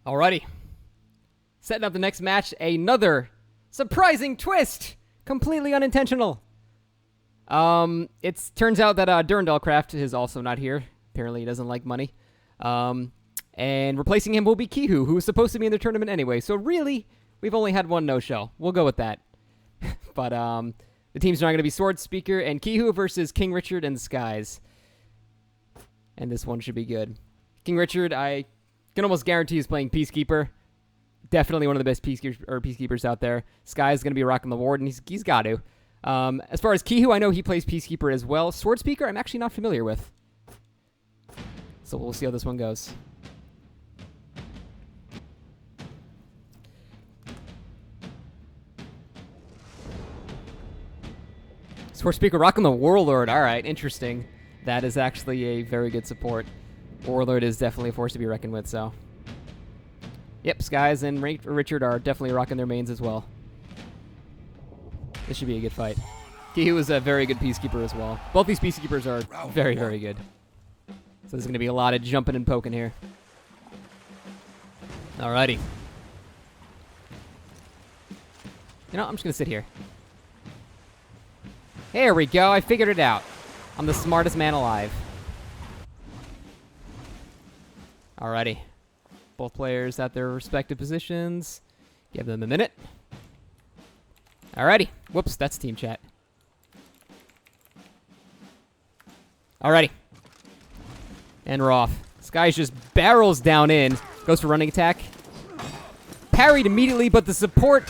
Alrighty. Setting up the next match, another surprising twist! Completely unintentional. It turns out that Durandalcraft is also not here. Apparently he doesn't like money. And replacing him will be Keehu, who was supposed to be in the tournament anyway. So really, we've only had one no-show. We'll go with that. But the teams are not going to be Swordspeaker and Keehu versus KingRichard and iSkys. And this one should be good. KingRichard, I can almost guarantee is playing Peacekeeper. Definitely one of the best Peacekeepers out there. iSkys is going to be rocking the ward, and he's got to. As far as Keehu, I know he plays Peacekeeper as well. Swordspeaker, I'm actually not familiar with. So we'll see how this one goes. Swordspeaker rocking the Warlord. All right, interesting. That is actually a very good support. Warlord is definitely a force to be reckoned with, so. Yep, iSkys and Richard are definitely rocking their mains as well. This should be a good fight. Keehu is a very good Peacekeeper as well. Both these Peacekeepers are very, very good. So there's going to be a lot of jumping and poking here. Alrighty. You know, I'm just going to sit here. There we go. I figured it out. I'm the smartest man alive. Alrighty. Both players at their respective positions. Give them a minute. Alrighty. Whoops, that's team chat. Alrighty. And we're off. This guy just barrels down in. Goes for running attack. Parried immediately, but the support...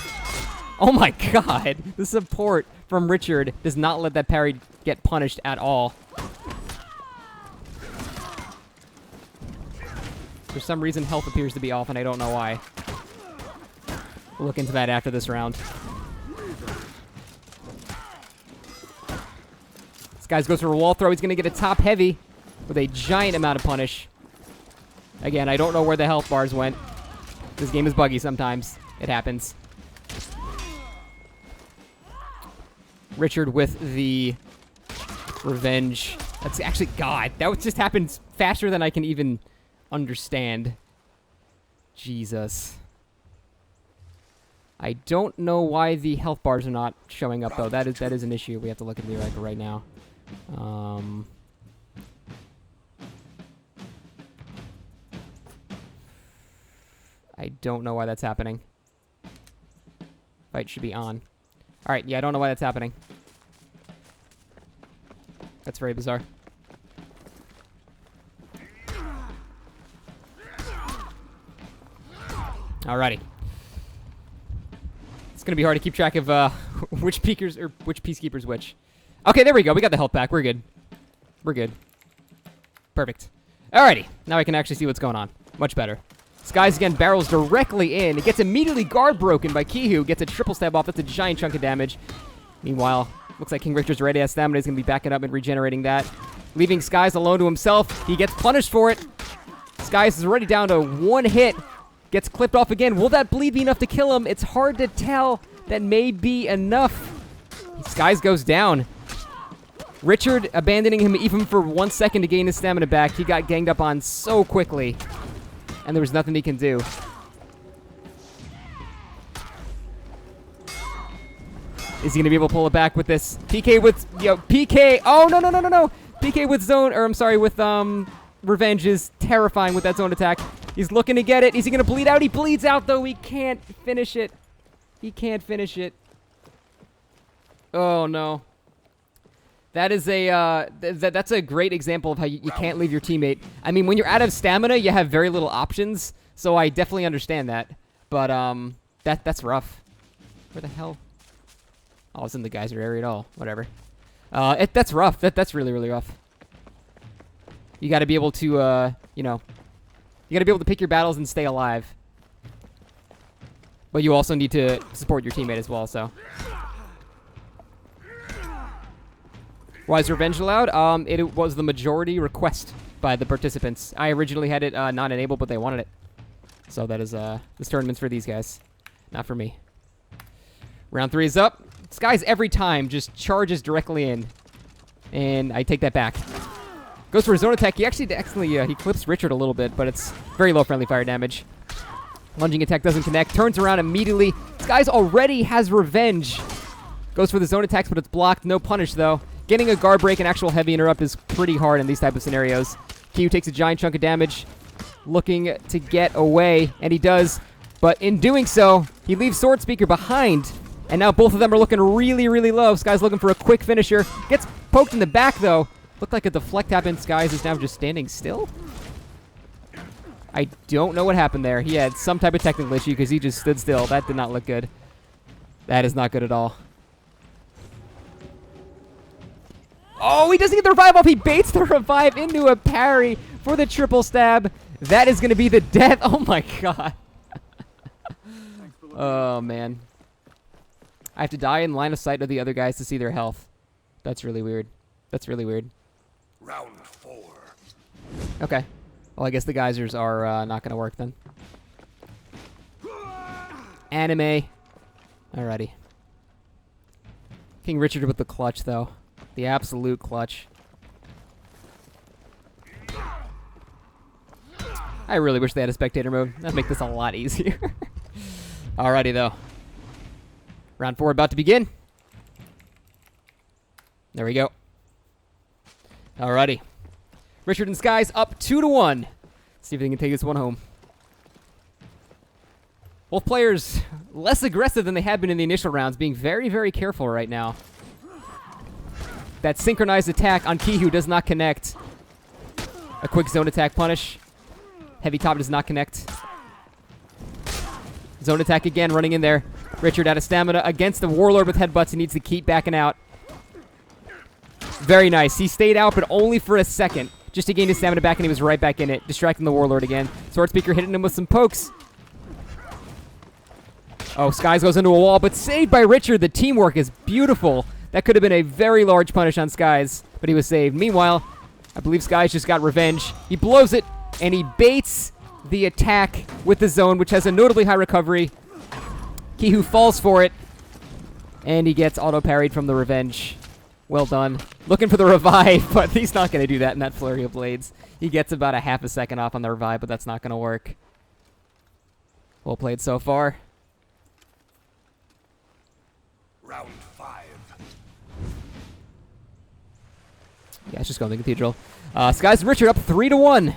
Oh my god. The support from Richard does not let that parry get punished at all. For some reason, health appears to be off, and I don't know why. We'll look into that after this round. This guy goes for a wall throw. He's going to get a top heavy with a giant amount of punish. Again, I don't know where the health bars went. This game is buggy sometimes. It happens. Richard with the revenge. That's actually, God, that just happened faster than I can even understand. Jesus. I don't know why the health bars are not showing up, though. That is an issue we have to look into right now. I don't know why that's happening. Fight should be on. Alright, yeah, I don't know why that's happening. That's very bizarre. Alrighty. It's gonna be hard to keep track of which Peacekeeper's which. Okay, there we go. We got the health back. We're good. We're good. Perfect. Alrighty. Now I can actually see what's going on. Much better. iSkys again barrels directly in. It gets immediately guard broken by Keehu. Gets a triple stab off. That's a giant chunk of damage. Meanwhile, looks like KingRichard's ready as stamina. He's going to be backing up and regenerating that. Leaving iSkys alone to himself. He gets punished for it. iSkys is already down to one hit. Gets clipped off again. Will that bleed be enough to kill him? It's hard to tell. That may be enough. iSkys goes down. Richard abandoning him even for 1 second to gain his stamina back. He got ganged up on so quickly. And there was nothing he can do. Is he going to be able to pull it back with this? PK with, PK. Oh, no. PK with zone, or I'm sorry, with revenge is terrifying with that zone attack. He's looking to get it. Is he going to bleed out? He bleeds out, though. He can't finish it. He can't finish it. Oh, no. That is a that's a great example of how you can't leave your teammate. I mean, when you're out of stamina, you have very little options. So I definitely understand that. But that's rough. Where the hell? Oh, it's in the geyser area at all. Whatever. That's rough. That's really, really rough. You got to be able to you got to be able to pick your battles and stay alive. But you also need to support your teammate as well. So. Why is revenge allowed? It was the majority request by the participants. I originally had it not enabled, but they wanted it. So that is this tournament's for these guys, not for me. Round 3 is up. iSkys every time just charges directly in, and I take that back. Goes for his own attack. He actually he clips Richard a little bit, but it's very low friendly fire damage. Lunging attack doesn't connect. Turns around immediately. Skys already has revenge. Goes for the zone attacks, but it's blocked. No punish, though. Getting a guard break and actual heavy interrupt is pretty hard in these type of scenarios. keehu takes a giant chunk of damage, looking to get away, and he does. But in doing so, he leaves Swordspeaker behind, and now both of them are looking really, really low. Skys looking for a quick finisher. Gets poked in the back, though. Looked like a deflect happened. Skys is now just standing still. I don't know what happened there. He had some type of technical issue because he just stood still. That did not look good. That is not good at all. Oh, he doesn't get the revive off. He baits the revive into a parry for the triple stab. That is going to be the death. Oh, my God. Oh, man. I have to die in line of sight of the other guys to see their health. That's really weird. That's really weird. Round 4. Okay. Well, I guess the geysers are not going to work then. Anime. Alrighty. KingRichard with the clutch, though. The absolute clutch. I really wish they had a spectator mode. That'd make this a lot easier. Alrighty, though. Round 4 about to begin. There we go. Alrighty. Richard and Skys up 2-1. See if they can take this one home. Both players less aggressive than they had been in the initial rounds, being very, very careful right now. That synchronized attack on keehu does not connect. A quick zone attack punish. Heavy top does not connect. Zone attack again, running in there. Richard out of stamina against the Warlord with headbutts. He needs to keep backing out. Very nice. He stayed out, but only for a second. Just to gain his stamina back, and he was right back in it, distracting the Warlord again. Swordspeaker hitting him with some pokes. Oh, Skys goes into a wall, but saved by Richard. The teamwork is beautiful. That could have been a very large punish on Skys, but he was saved. Meanwhile, I believe Skys just got revenge. He blows it, and he baits the attack with the zone, which has a notably high recovery. keehu falls for it, and he gets auto-parried from the revenge. Well done. Looking for the revive, but he's not going to do that in that flurry of blades. He gets about a half a second off on the revive, but that's not going to work. Well played so far. Round 5. Yeah, it's just going to the Cathedral. Skys and Richard up 3-1.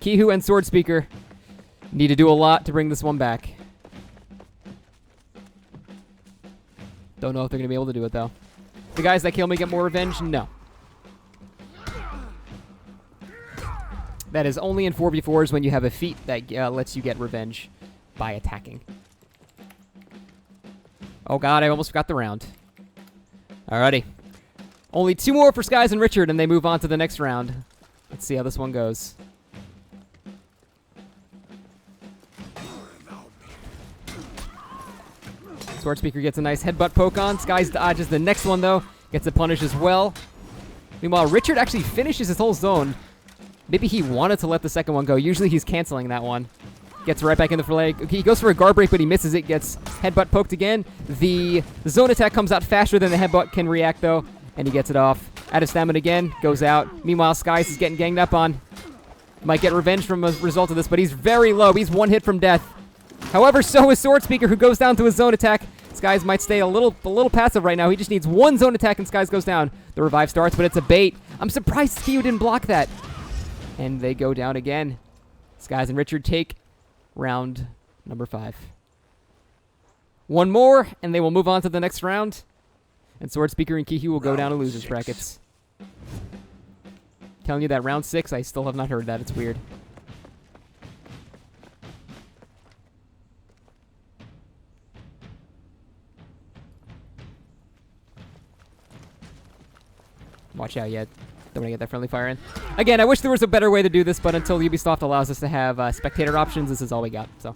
keehu and Swordspeaker need to do a lot to bring this one back. Don't know if they're going to be able to do it, though. The guys that kill me get more revenge? No. That is only in 4v4s when you have a feat that lets you get revenge by attacking. Oh god, I almost forgot the round. Alrighty. Only 2 more for Skys and Richard, and they move on to the next round. Let's see how this one goes. Swordspeaker gets a nice headbutt poke on. Skys dodges the next one, though. Gets a punish as well. Meanwhile, Richard actually finishes his whole zone. Maybe he wanted to let the second one go. Usually he's canceling that one. Gets right back in the fray. He goes for a guard break, but he misses it. Gets headbutt poked again. The zone attack comes out faster than the headbutt can react, though. And he gets it off. Out of stamina again. Goes out. Meanwhile, Skys is getting ganged up on. Might get revenge from a result of this, but he's very low. He's 1 hit from death. However, so is Swordspeaker, who goes down to his zone attack. Skys might stay a little passive right now. He just needs 1 zone attack and Skys goes down. The revive starts, but it's a bait. I'm surprised keehu didn't block that. And they go down again. Skys and Richard take round number 5. 1 more, and they will move on to the next round. And Swordspeaker and keehu will go down to losers brackets. Telling you that round 6, I still have not heard that. It's weird. Watch out yet. Don't want to get that friendly fire in. Again, I wish there was a better way to do this, but until Ubisoft allows us to have spectator options, this is all we got. So,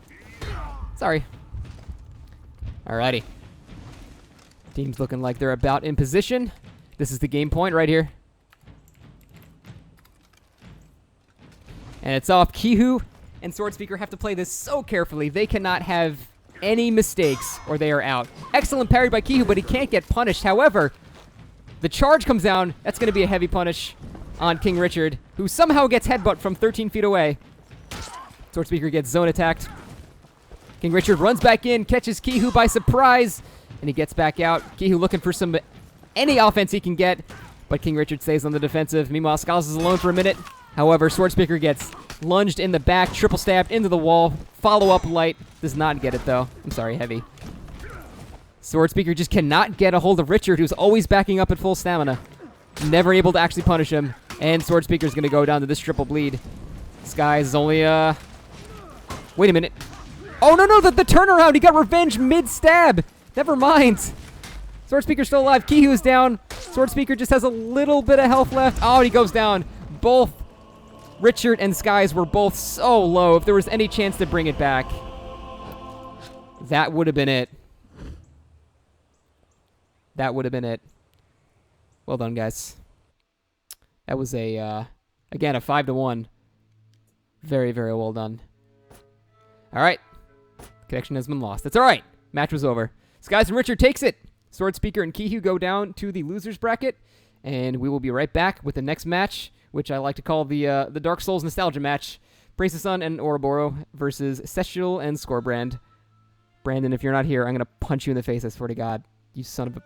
sorry. Alrighty. Team's looking like they're about in position. This is the game point right here. And it's off. keehu and Swordspeaker have to play this so carefully. They cannot have any mistakes or they are out. Excellent parry by keehu, but he can't get punished. However, the charge comes down. That's going to be a heavy punish on KingRichard, who somehow gets headbutt from 13 feet away. Swordspeaker gets zone attacked. KingRichard runs back in, catches keehu by surprise, and he gets back out. keehu looking for any offense he can get, but KingRichard stays on the defensive. Meanwhile, Skiles is alone for a minute. However, Swordspeaker gets lunged in the back, triple stabbed into the wall. Follow-up light. Does not get it, though. I'm sorry, heavy. Swordspeaker just cannot get a hold of Richard, who's always backing up at full stamina. Never able to actually punish him. And Swordspeaker's going to go down to this triple bleed. Skies is only, Wait a minute. Oh, no, the turnaround! He got revenge mid-stab! Never mind. Swordspeaker's still alive. keehu is down. Swordspeaker just has a little bit of health left. Oh, and he goes down. Both Richard and Skies were both so low. If there was any chance to bring it back, that would have been it. That would have been it. Well done, guys. That was again, a 5-1. Very, very well done. All right. Connection has been lost. That's all right. Match was over. Skies and Richard takes it. Swordspeaker and keehu go down to the losers bracket, and we will be right back with the next match, which I like to call the Dark Souls nostalgia match. PraisetheSun and Ouroboros versus Cestial and Skorbrand. Brandon, if you're not here, I'm gonna punch you in the face. I swear to God, you son of a.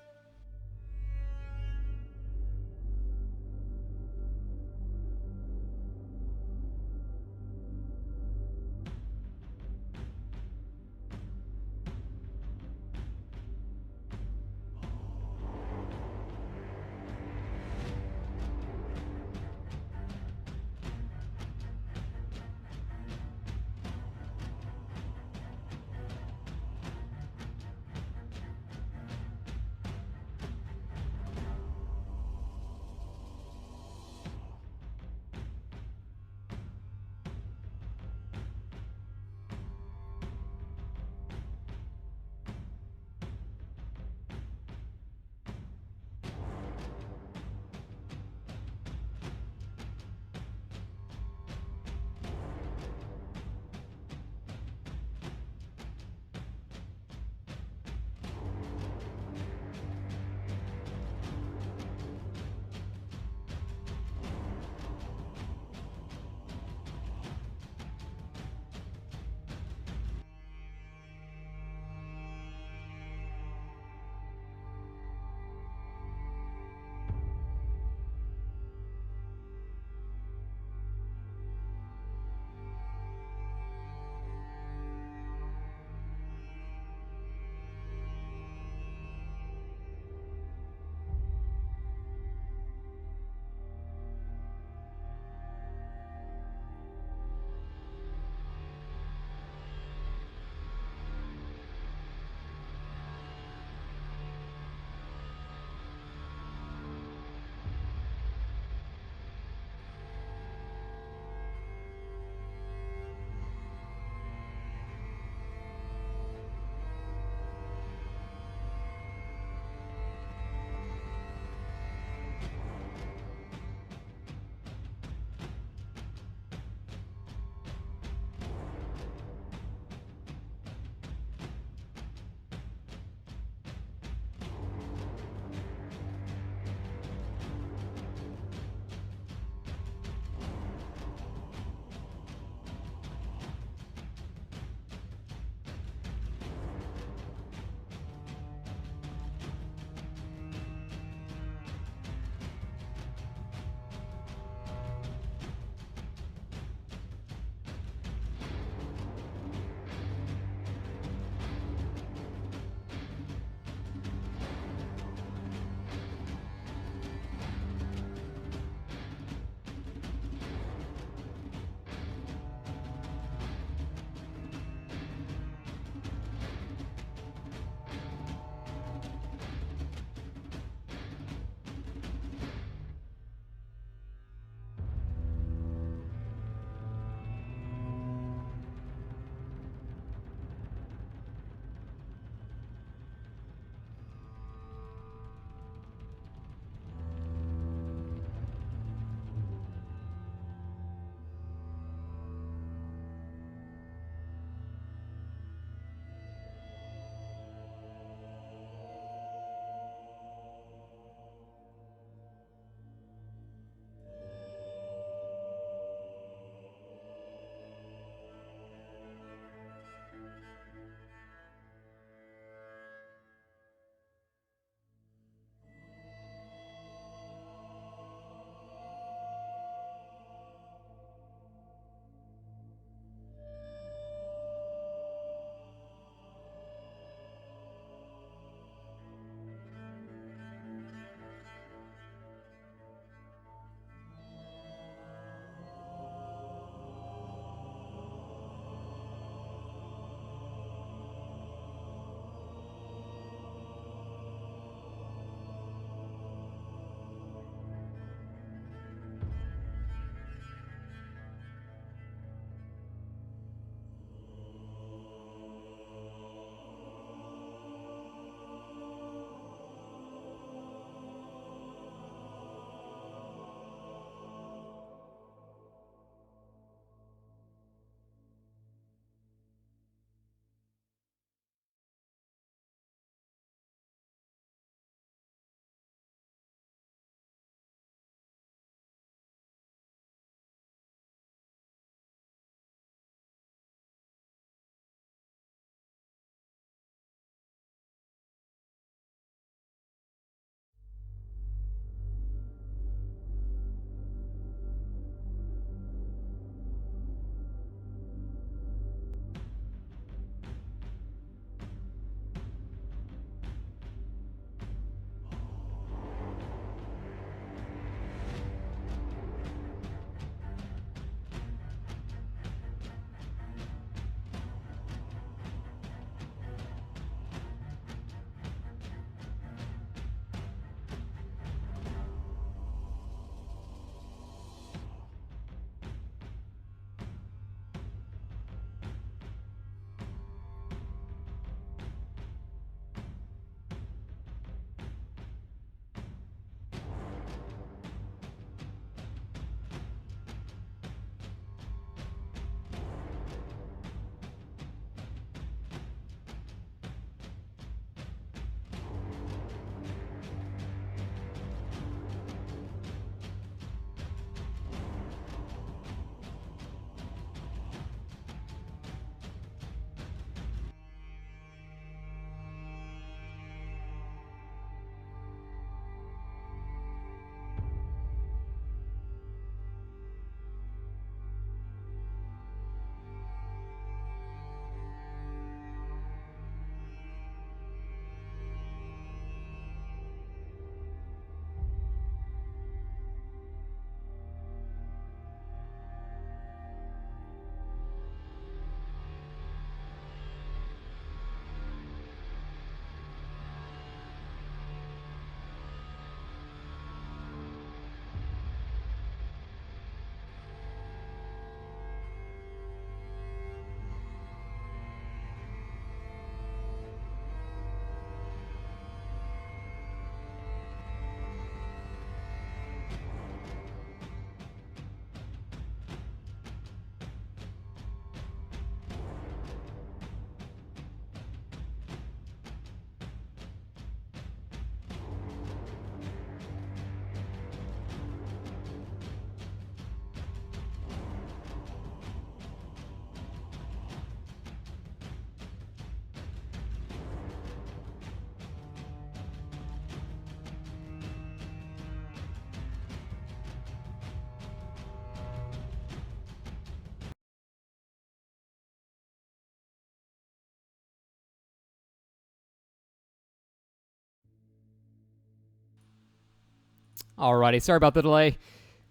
Alrighty, sorry about the delay.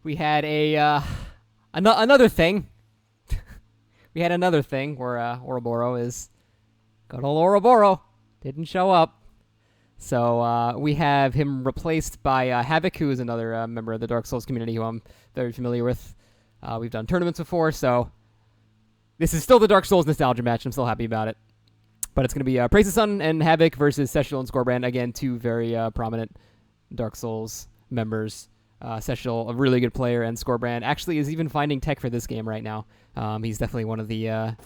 We had a another thing. We had another thing where Ouroboros is good old Ouroboros didn't show up. So we have him replaced by Havok, who is another member of the Dark Souls community who I'm very familiar with. We've done tournaments before, so this is still the Dark Souls nostalgia match. I'm still happy about it. But it's going to be PraisetheSun and Havok versus Cestial and Skorbrand. Again, two very prominent Dark Souls members. Cestial, a really good player, and Skorbrand actually is even finding tech for this game right now. He's definitely one of the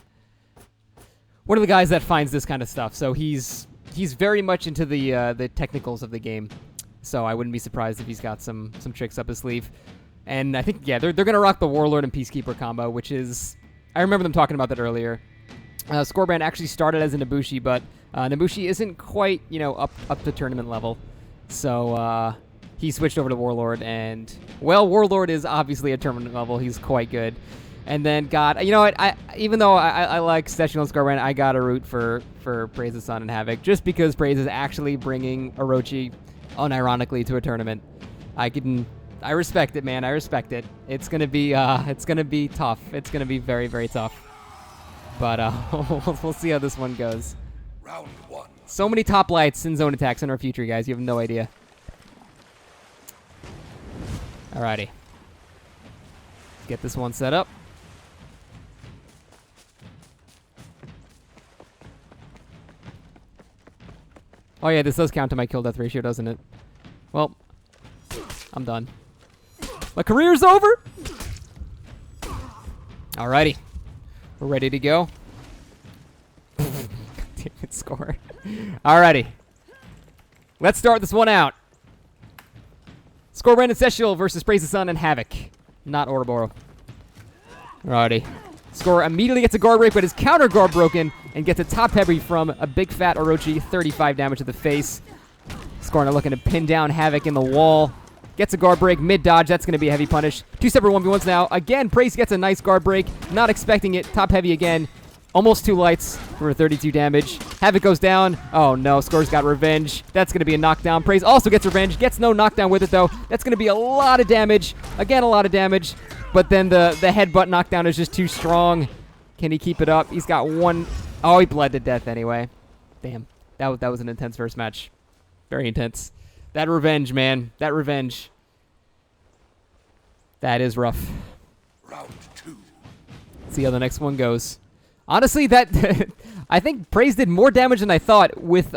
guys that finds this kind of stuff. So he's very much into the technicals of the game. So I wouldn't be surprised if he's got some tricks up his sleeve. And I think, yeah, they're going to rock the Warlord and Peacekeeper combo, which is... I remember them talking about that earlier. Skorbrand actually started as a Nobushi, but Nobushi isn't quite, up to tournament level. So he switched over to Warlord, and, well, Warlord is obviously at tournament level. He's quite good. And then got, you know what, even though I like Cestial and Skorbrand, I got to root for PraisetheSun and Havok, just because Praise is actually bringing Orochi, unironically, to a tournament. I respect it, man. I respect it. It's gonna be tough. It's gonna be very, very tough. But we'll see how this one goes. Round 1. So many top lights and zone attacks in our future, guys. You have no idea. Alrighty. Get this one set up. Oh yeah, this does count to my kill death ratio, doesn't it? Well, I'm done. My career's over! Alrighty. We're ready to go. Damn it, score. Alrighty. Let's start this one out. Skorbrand and Cestial versus PraisetheSun and Havok. Not Ouroboros. Alrighty. Skor immediately gets a guard break, but his counter guard broken and gets a top heavy from a big fat Orochi. 35 damage to the face. Skor now looking to pin down Havok in the wall. Gets a guard break, mid-dodge. That's going to be a heavy punish. Two separate 1v1s now. Again, Praise gets a nice guard break. Not expecting it. Top heavy again. Almost 2 lights for 32 damage. Havok goes down. Oh, no. Skor's got revenge. That's going to be a knockdown. Praise also gets revenge. Gets no knockdown with it, though. That's going to be a lot of damage. Again, a lot of damage. But then the headbutt knockdown is just too strong. Can he keep it up? He's got one. Oh, he bled to death anyway. Damn. That was an intense first match. Very intense. That revenge, man. That revenge. That is rough. Round 2. See how the next one goes. Honestly, that I think Praise did more damage than I thought with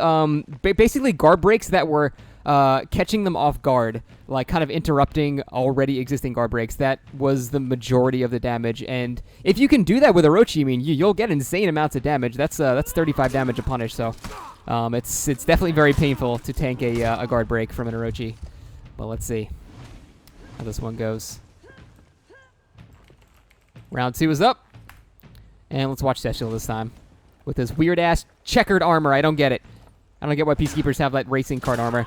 basically guard breaks that were catching them off guard, like kind of interrupting already existing guard breaks. That was the majority of the damage, and if you can do that with Orochi, I mean, you'll get insane amounts of damage. That's 35 damage a punish, so it's definitely very painful to tank a guard break from an Orochi. But let's see how this one goes. Round 2 is up. And let's watch Cestial this time. With his weird-ass checkered armor. I don't get it. I don't get why Peacekeepers have that racing card armor.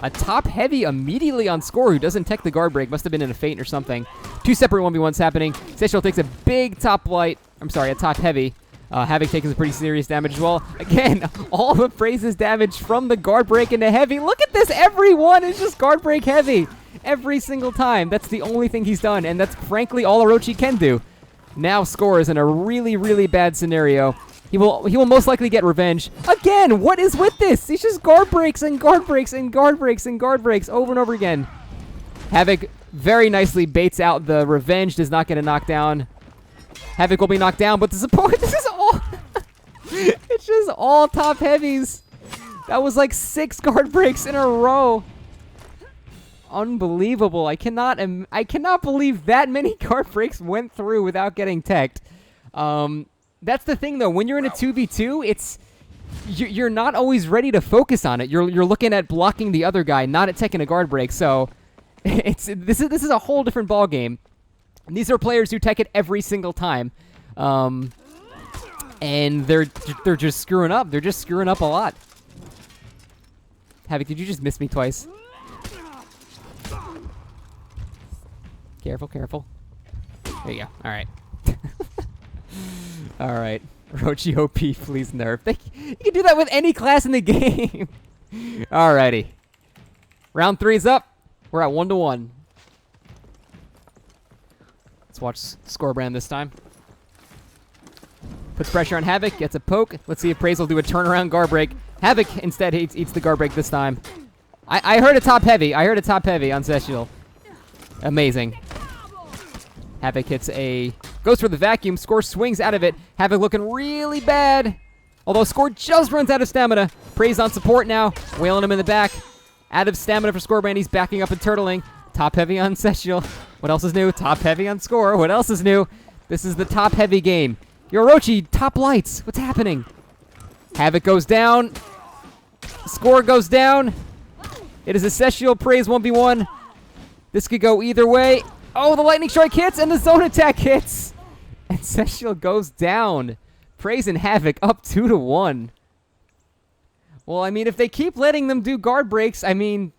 A top heavy immediately on Skor, who doesn't tech the guard break. Must have been in a feint or something. Two separate 1v1s happening. Cestial takes a big top light. I'm sorry, a top heavy. Havok taking some pretty serious damage as well. Again, all the Praise's damage from the guard break into heavy. Look at this. Every one is just guard break heavy. Every single time. That's the only thing he's done. And that's frankly all Orochi can do. Now Skor is in a really, really bad scenario. He will most likely get revenge. Again, what is with this? He's just guard breaks and guard breaks and guard breaks and guard breaks over and over again. Havok very nicely baits out the revenge. Does not get a knockdown. Havok will be knocked down, but the support, this is all... it's just all top heavies. That was like 6 guard breaks in a row. Unbelievable. I cannot believe that many guard breaks went through without getting teched. That's the thing, though. When you're in a 2v2, you're not always ready to focus on it. You're looking at blocking the other guy, not at teching a guard break. So this is a whole different ball game. And these are players who tech it every single time, and they're just screwing up. They're just screwing up a lot. Havok, did you just miss me twice? Careful, careful. There you go. All right. All right. Orochi OP, please nerf. You can do that with any class in the game. Alrighty. Round 3 is up. We're at 1-1. Let's watch Skorbrand this time. Puts pressure on Havok, gets a poke. Let's see if Praise will do a turnaround guard break. Havok instead eats the guard break this time. I heard a top heavy. I heard a top heavy on Cestial. Amazing. Havok hits goes for the vacuum. Skor swings out of it. Havok looking really bad. Although Skor just runs out of stamina. Praise on support now. Wailing him in the back. Out of stamina for Skorbrand. He's backing up and turtling. Top heavy on Cestial. What else is new? Top heavy on Skor. What else is new? This is the top heavy game. Orochi, top lights. What's happening? Havok goes down. Skor goes down. It is a Cestial Praise 1v1. This could go either way. Oh, the lightning strike hits and the zone attack hits. And Cestial goes down. Praise and Havok up 2-1. Well, I mean, if they keep letting them do guard breaks, I mean,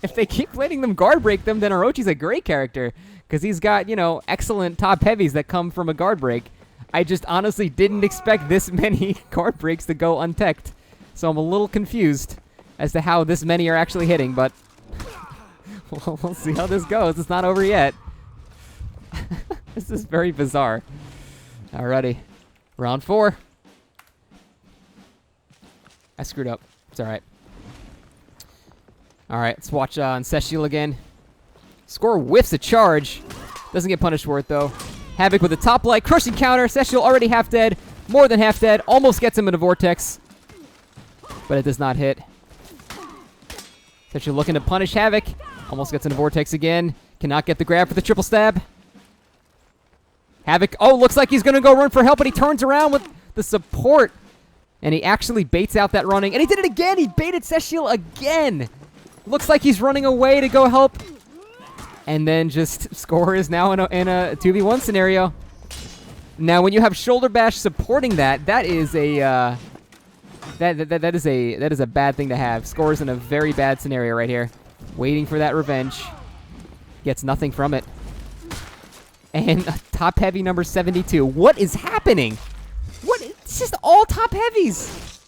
if they keep letting them guard break them, then Orochi's a great character. Because he's got, you know, excellent top heavies that come from a guard break. I just honestly didn't expect this many guard breaks to go untech'd. So I'm a little confused as to how this many are actually hitting, but we'll see how this goes. It's not over yet. This is very bizarre. Alrighty. Round 4. I screwed up. It's alright. Alright, let's watch on Cestial again. Skor whiffs a charge. Doesn't get punished for it, though. Havok with a top light. Crushing counter. Cestial already half dead. More than half dead. Almost gets him in a vortex. But it does not hit. Cestial looking to punish Havok. Almost gets in a vortex again. Cannot get the grab for the triple stab. Havok. Oh, looks like he's going to go run for help, but he turns around with the support. And he actually baits out that running. And he did it again. He baited Cestial again. Looks like he's running away to go help. And then just Skor is now in a 2v1 scenario. Now, when you have shoulder bash supporting that, that is a that is a bad thing to have. Skor is in a very bad scenario right here, waiting for that revenge. Gets nothing from it. And top heavy number 72. What is happening? What? It's just all top heavies.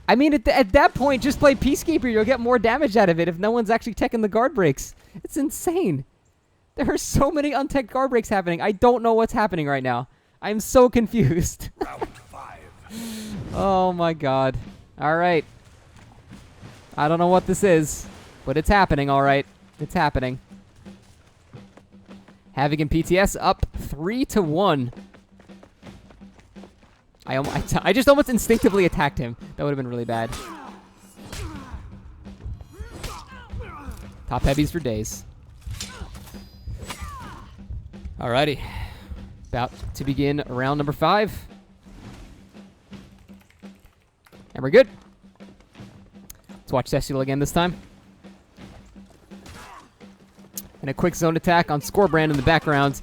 I mean, at that point, just play Peacekeeper. You'll get more damage out of it if no one's actually teching the guard breaks. It's insane. There are so many untech guard breaks happening. I don't know what's happening right now. I'm so confused. Round 5. Oh my god. Alright. I don't know what this is, but it's happening, alright. It's happening. Havok and PTS up 3-1. I just almost instinctively attacked him. That would have been really bad. Top heavies for days. Alrighty. About to begin round number 5. And we're good. Let's watch Cestial again this time. And a quick zone attack on Skorbrand in the background.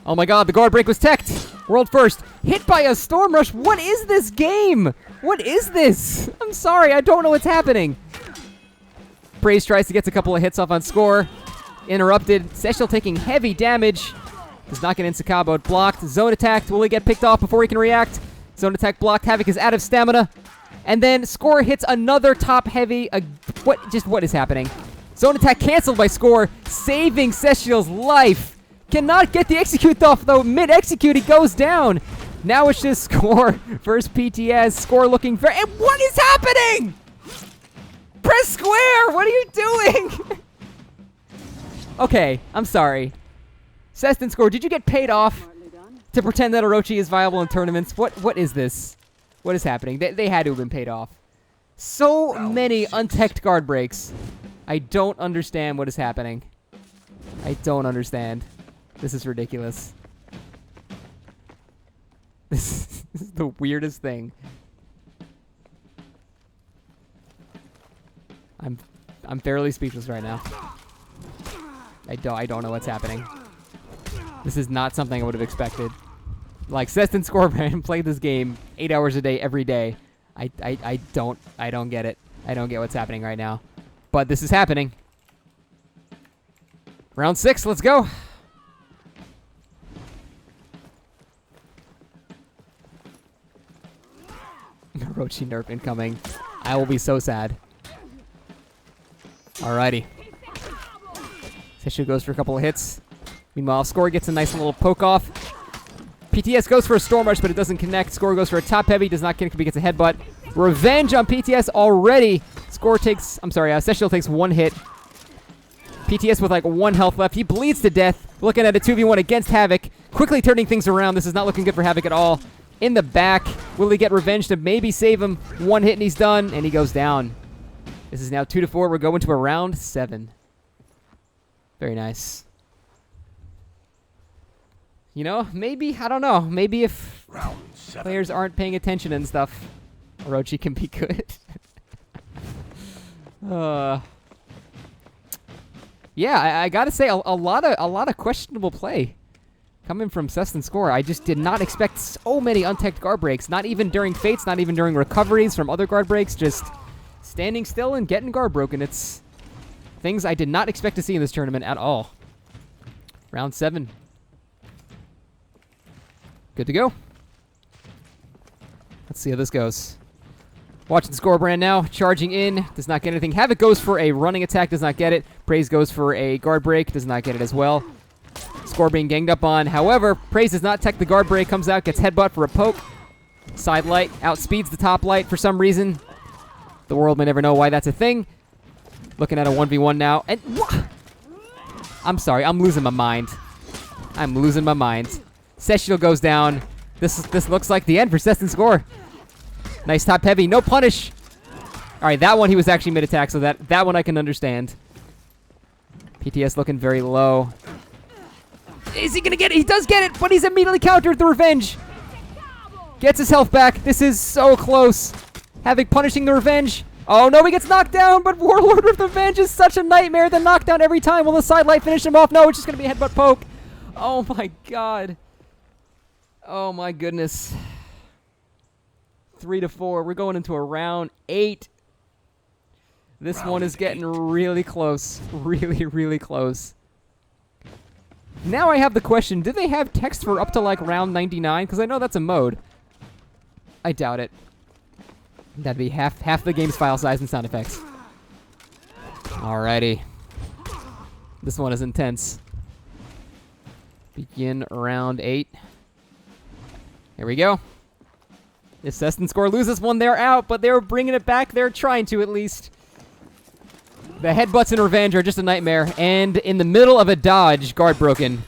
Oh my god, the guard break was teched! World first. Hit by a Storm Rush. What is this game? What is this? I'm sorry, I don't know what's happening. Praise tries to get a couple of hits off on Skor. Interrupted. Cestial taking heavy damage. Does not get Insakaboed. Blocked. Zone attacked. Will he get picked off before he can react? Zone attack blocked. Havok is out of stamina. And then Skor hits another top heavy. What is happening? Zone attack canceled by Skor, saving Cestial's life. Cannot get the execute off, though. Mid-execute, he goes down. Now it's just Skor versus PTS. Skor looking for... And what is happening? Press square! What are you doing? Okay, I'm sorry. Cest and Skor, did you get paid off to pretend that Orochi is viable in tournaments? What is this? What is happening? They had to have been paid off. So many untech'd guard breaks. I don't understand what is happening. I don't understand. This is ridiculous. This is the weirdest thing. I'm fairly speechless right now. I don't know what's happening. This is not something I would have expected. Like, Cest and Skorbrand play this game 8 hours a day every day. I don't get it. I don't get what's happening right now. But this is happening. Round 6, let's go. Orochi nerf incoming. I will be so sad. Alrighty. Cestial goes for a couple of hits. Meanwhile, Skor gets a nice little poke off. PTS goes for a Storm Rush, but it doesn't connect. Skor goes for a top heavy, does not connect, but gets a headbutt. Revenge on PTS already. Cestial takes one hit. PTS with like 1 health left. He bleeds to death. Looking at a 2v1 against Havok. Quickly turning things around. This is not looking good for Havok at all. In the back. Will he get revenge to maybe save him? 1 hit and he's done, and he goes down. This is now 2-4. We're going to a round 7. Very nice. You know, maybe, I don't know. Maybe if players aren't paying attention and stuff, Orochi can be good. Yeah, I gotta say, a lot of questionable play coming from Cest and Skor. I just did not expect so many untech guard breaks. Not even during fates, not even during recoveries from other guard breaks. Just standing still and getting guard broken. It's things I did not expect to see in this tournament at all. Round 7. Good to go. Let's see how this goes. Watching Skorbrand now, charging in, does not get anything. Havok goes for a running attack, does not get it. Praise goes for a guard break, does not get it as well. Skor being ganged up on. However, Praise does not tech the guard break, comes out, gets headbutt for a poke. Side light outspeeds the top light for some reason. The world may never know why that's a thing. Looking at a 1v1 now. And I'm sorry, I'm losing my mind. I'm losing my mind. Cestial goes down. This looks like the end for Cest and Skor. Nice top heavy, no punish. All right, that one he was actually mid-attack, so that one I can understand. PTS looking very low. Is he gonna get it? He does get it, but he's immediately countered the revenge. Gets his health back. This is so close. Havok punishing the revenge. Oh no, he gets knocked down, but Warlord with revenge is such a nightmare. The knockdown every time. Will the side light finish him off? No, it's just gonna be a headbutt poke. Oh my god. Oh my goodness. 3-4. We're going into a round 8. This one is getting really close. Really, really close. Now I have the question, do they have text for up to like round 99? Because I know that's a mode. I doubt it. That'd be half the game's file size and sound effects. Alrighty. This one is intense. Begin round 8. Here we go. If Cest and Skor loses one, they're out, but they're bringing it back. They're trying to, at least. The headbutts and revenge are just a nightmare. And in the middle of a dodge, guard broken.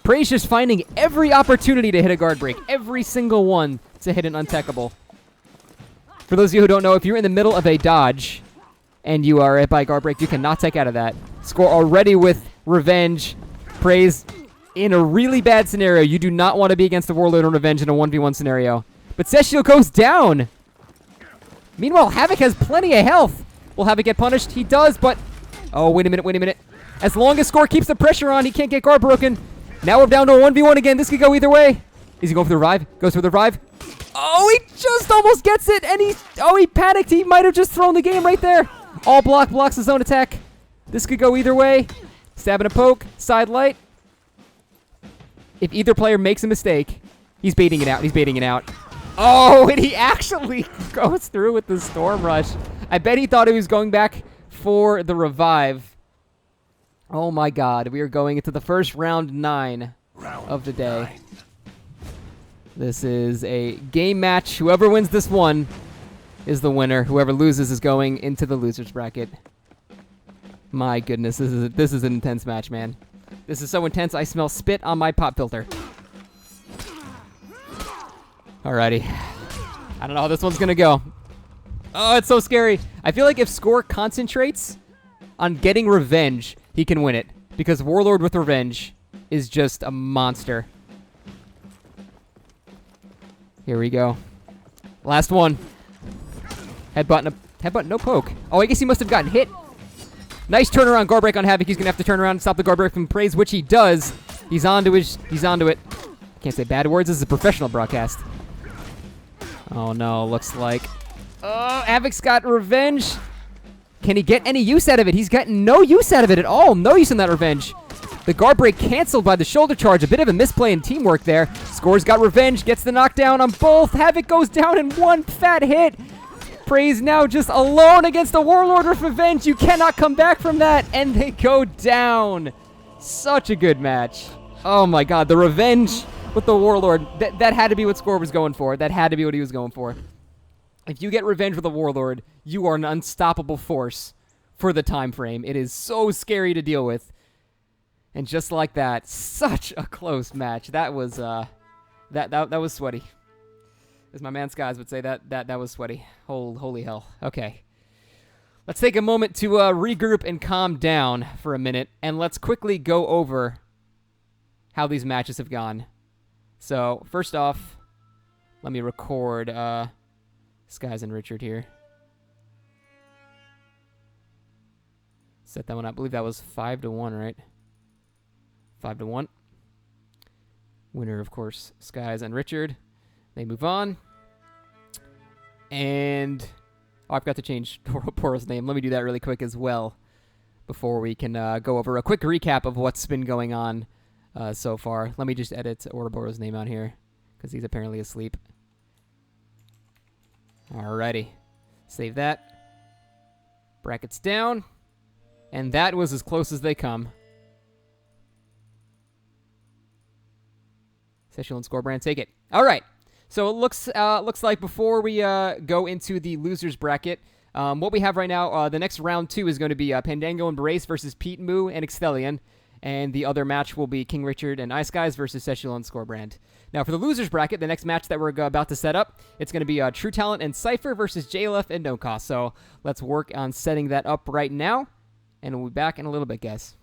Praise just finding every opportunity to hit a guard break. Every single one to hit an untechable. For those of you who don't know, if you're in the middle of a dodge and you are hit by a guard break, you cannot take out of that. Skor already with revenge. Praise in a really bad scenario. You do not want to be against the Warlord on revenge in a 1v1 scenario. But Cestial goes down. Meanwhile, Havok has plenty of health. Will Havok get punished? He does, but... Oh, wait a minute. As long as Skor keeps the pressure on, he can't get guard broken. Now we're down to a 1v1 again. This could go either way. Is he going for the revive? Goes for the revive. Oh, he just almost gets it, and he panicked. He might have just thrown the game right there. All blocks his own attack. This could go either way. Stab and a poke. Side light. If either player makes a mistake, he's baiting it out. Oh, and he actually goes through with the Storm Rush. I bet he thought he was going back for the revive. Oh my god, we are going into the first round 9 of the day. This is a game match. Whoever wins this one is the winner. Whoever loses is going into the loser's bracket. My goodness, this is an intense match, man. This is so intense, I smell spit on my pop filter. Alrighty. I don't know how this one's gonna go. Oh, it's so scary. I feel like if Skor concentrates on getting revenge, he can win it. Because Warlord with revenge is just a monster. Here we go. Last one. Headbutt, no poke. Oh, I guess he must have gotten hit. Nice turnaround guard break on Havok. He's gonna have to turn around and stop the guard break from Praise, which he does. He's onto it. Can't say bad words. This is a professional broadcast. Oh no, looks like... Oh, Havok's got revenge. Can he get any use out of it? He's gotten no use out of it at all. No use in that revenge. The guard break canceled by the shoulder charge. A bit of a misplay in teamwork there. Skor's got revenge, gets the knockdown on both. Havok goes down in one fat hit. Praise now just alone against the Warlord with Revenge. You cannot come back from that. And they go down. Such a good match. Oh my god, the Revenge with the Warlord. That had to be what Skorb was going for. That had to be what he was going for. If you get Revenge with the Warlord, you are an unstoppable force for the time frame. It is so scary to deal with. And just like that, such a close match. That was that was sweaty. As my man Skies would say, that was sweaty. Holy hell. Okay. Let's take a moment to regroup and calm down for a minute, and let's quickly go over how these matches have gone. So, first off, let me record Skies and Richard here. Set that one up. I believe that was 5-1, right? 5-1. Winner, of course, Skies and Richard. They move on. And I forgot to change Poro's name. Let me do that really quick as well before we can go over a quick recap of what's been going on so far. Let me just edit Ouroboros' name out here because he's apparently asleep. Alrighty. Save that. Brackets down. And that was as close as they come. Cestial and Skorbrand take it. All right. So it looks like before we go into the losers bracket, what we have right now, the next round 2 is going to be Pandaego and Barace versus Petemoo and Extheleon, and the other match will be KingRichard and iSkys versus Cestial and Skorbrand. Now for the losers bracket, the next match that we're about to set up, it's going to be True Talent and Sypher versus JLF and NoCos. So let's work on setting that up right now, and we'll be back in a little bit, guys.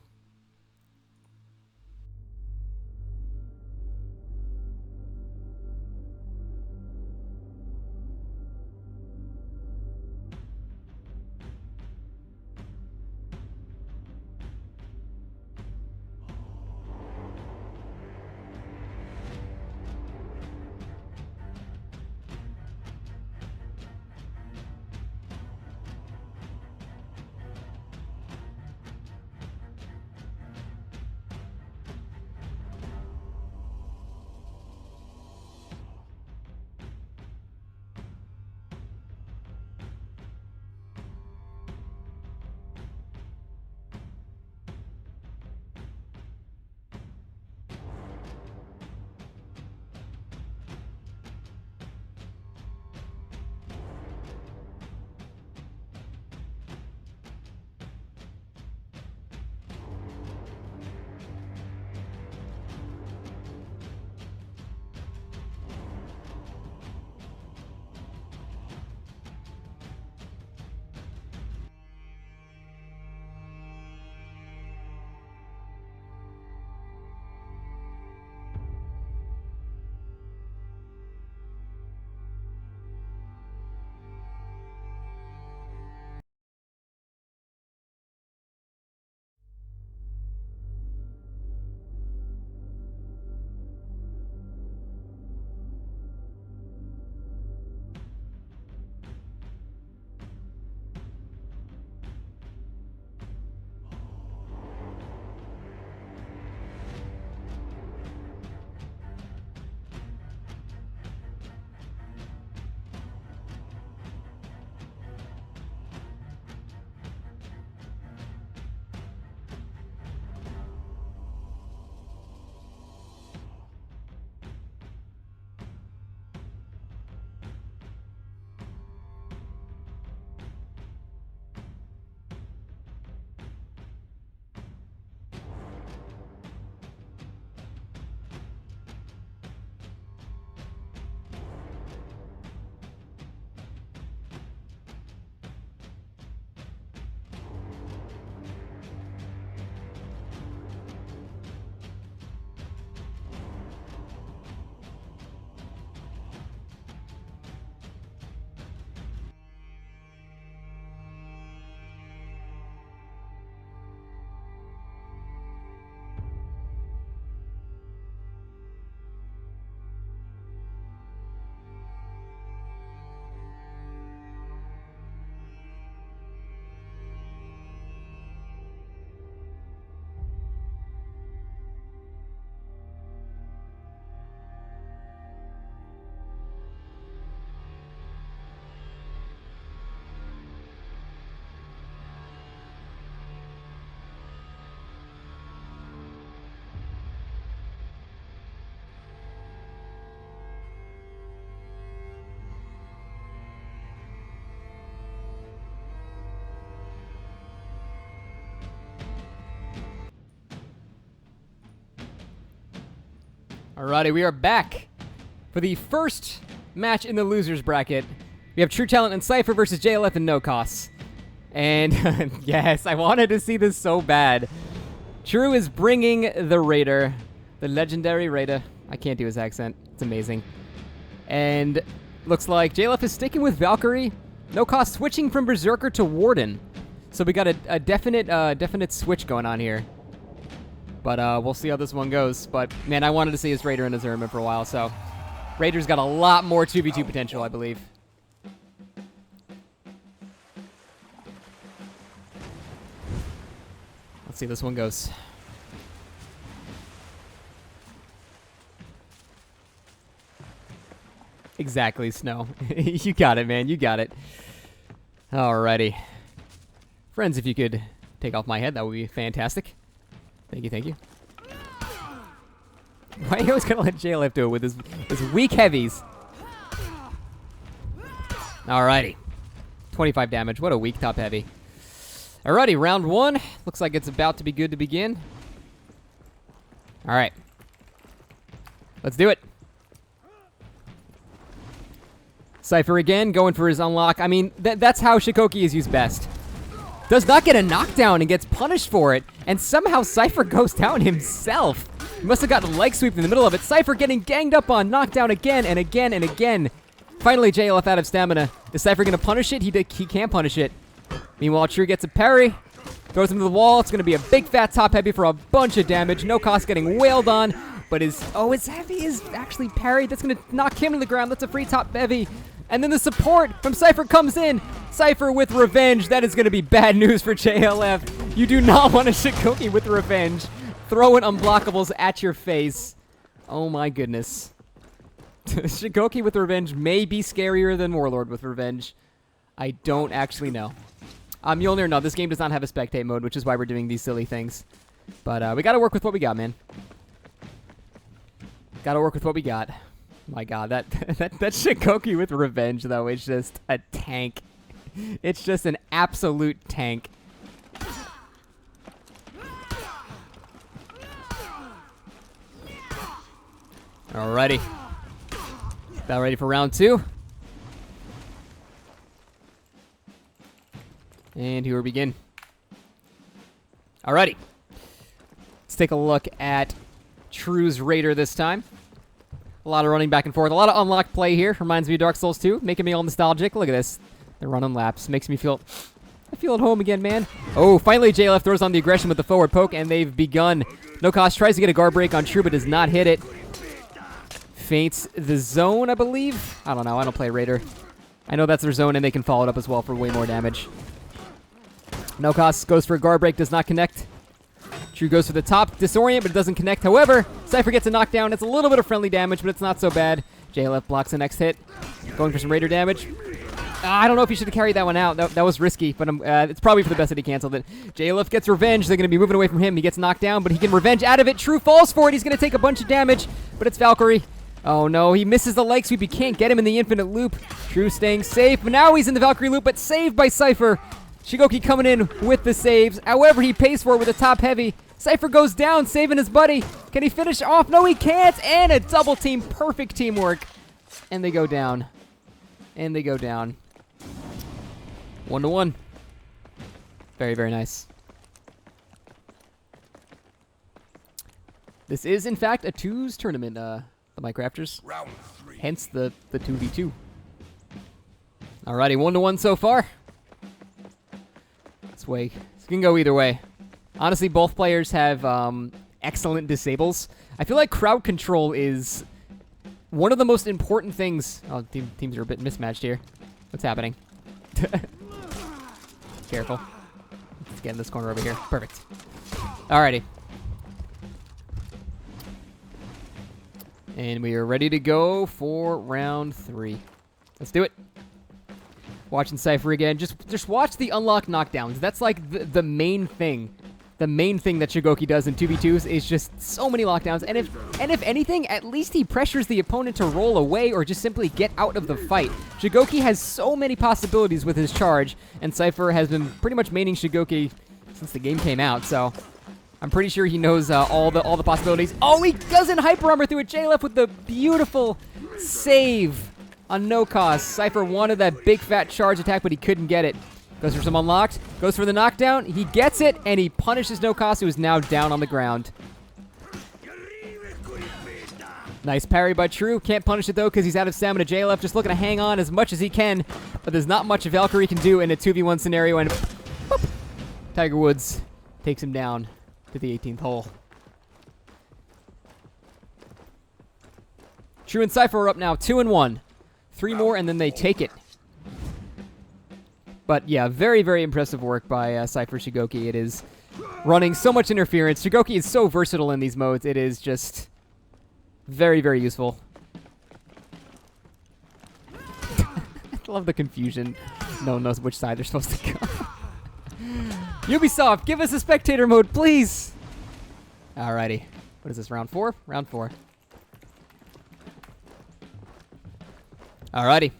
Alrighty, we are back for the first match in the losers bracket. We have True Talent and Sypher versus JLF and NoCos. And yes, I wanted to see this so bad. True is bringing the Raider, the legendary Raider. I can't do his accent. It's amazing. And looks like JLF is sticking with Valkyrie. NoCos switching from Berserker to Warden. So we got a definite switch going on here. But we'll see how this one goes. But man, I wanted to see his Raider and his Ermin for a while. So Raider's got a lot more 2v2 potential, I believe. Let's see how this one goes. Exactly, Snow. You got it, man. You got it. Alrighty. Friends, if you could take off my head, that would be fantastic. Thank you, thank you. Why are you always going to let JLF do it with his weak heavies? Alrighty. 25 damage. What a weak top heavy. Alrighty, round one. Looks like it's about to be good to begin. Alright. Let's do it. Sypher again, going for his unlock. I mean, that's how Shikoki is used best. Does not get a knockdown and gets punished for it. And somehow Sypher goes down himself. He must have gotten a leg sweep in the middle of it. Sypher getting ganged up on, knocked down again and again and again. Finally, JLF out of stamina. Is Sypher going to punish it? He can't punish it. Meanwhile, True gets a parry. Throws him to the wall. It's going to be a big fat top heavy for a bunch of damage. NoCos getting wailed on. But his heavy is actually parried. That's going to knock him to the ground. That's a free top heavy. And then the support from Sypher comes in. Sypher with revenge. That is going to be bad news for JLF. You do not want a Shikoki with revenge. Throwing unblockables at your face. Oh my goodness. Shikoki with revenge may be scarier than Warlord with revenge. I don't actually know. Mjolnir, no, this game does not have a spectate mode, which is why we're doing these silly things. But we got to work with what we got, man. Got to work with what we got. My god, that Shikoki with revenge, though, is just a tank. It's just an absolute tank. Alrighty. About ready for round two. And here we begin. Alrighty. Let's take a look at True's Raider this time. A lot of running back and forth. A lot of unlocked play here. Reminds me of Dark Souls 2. Making me all nostalgic. Look at this. They're running laps. Makes me feel... I feel at home again, man. Oh, finally JLF throws on the aggression with the forward poke, and they've begun. NoCos tries to get a guard break on True, but does not hit it. Feints the zone, I believe. I don't know. I don't play Raider. I know that's their zone, and they can follow it up as well for way more damage. NoCos goes for a guard break. Does not connect. True goes for the top, disorient, but it doesn't connect. However, Sypher gets a knockdown. It's a little bit of friendly damage, but it's not so bad. JLF blocks the next hit. Going for some Raider damage. I don't know if he should have carried that one out. That was risky, but it's probably for the best that he canceled it. JLF gets revenge. They're going to be moving away from him. He gets knocked down, but he can revenge out of it. True falls for it. He's going to take a bunch of damage, but it's Valkyrie. Oh no, he misses the leg sweep. He can't get him in the infinite loop. True staying safe, but now he's in the Valkyrie loop, but saved by Sypher. Shikoki coming in with the saves. However, he pays for it with a top heavy. Sypher goes down, saving his buddy. Can he finish off? No, he can't. And a double team. Perfect teamwork. And they go down. And they go down. 1-1. Very, very nice. This is, in fact, a twos tournament, the Minecrafters. Hence the 2v2. Alrighty, 1-1 so far. This way. This can go either way. Honestly, both players have excellent disables. I feel like crowd control is one of the most important things. Oh, teams are a bit mismatched here. What's happening? Careful. Let's get in this corner over here. Perfect. Alrighty. And we are ready to go for round 3. Let's do it. Watching Sypher again. Just watch the unlock knockdowns. That's like the main thing. The main thing that Shikoki does in 2v2s is just so many lockdowns. And if anything, at least he pressures the opponent to roll away or just simply get out of the fight. Shikoki has so many possibilities with his charge, and Sypher has been pretty much maining Shikoki since the game came out, so... I'm pretty sure he knows all the possibilities. Oh, he doesn't hyper armor through it. JLF with the beautiful save on NoCos. Sypher wanted that big fat charge attack, but he couldn't get it. Goes for some unlocked. Goes for the knockdown. He gets it, and he punishes NoCos, who is now down on the ground. Nice parry by True. Can't punish it, though, because he's out of stamina. JLF just looking to hang on as much as he can, but there's not much Valkyrie can do in a 2v1 scenario, and boop, Tiger Woods takes him down to the 18th hole. True and Sypher are up now 2-1. 3 more, and then they take it. But yeah, very, very impressive work by Sypher Shigoki. It is running so much interference. Shigoki is so versatile in these modes. It is just very, very useful. I love the confusion. No one knows which side they're supposed to go. Ubisoft, give us a spectator mode, please! Alrighty. What is this, round 4? Round 4. Alrighty.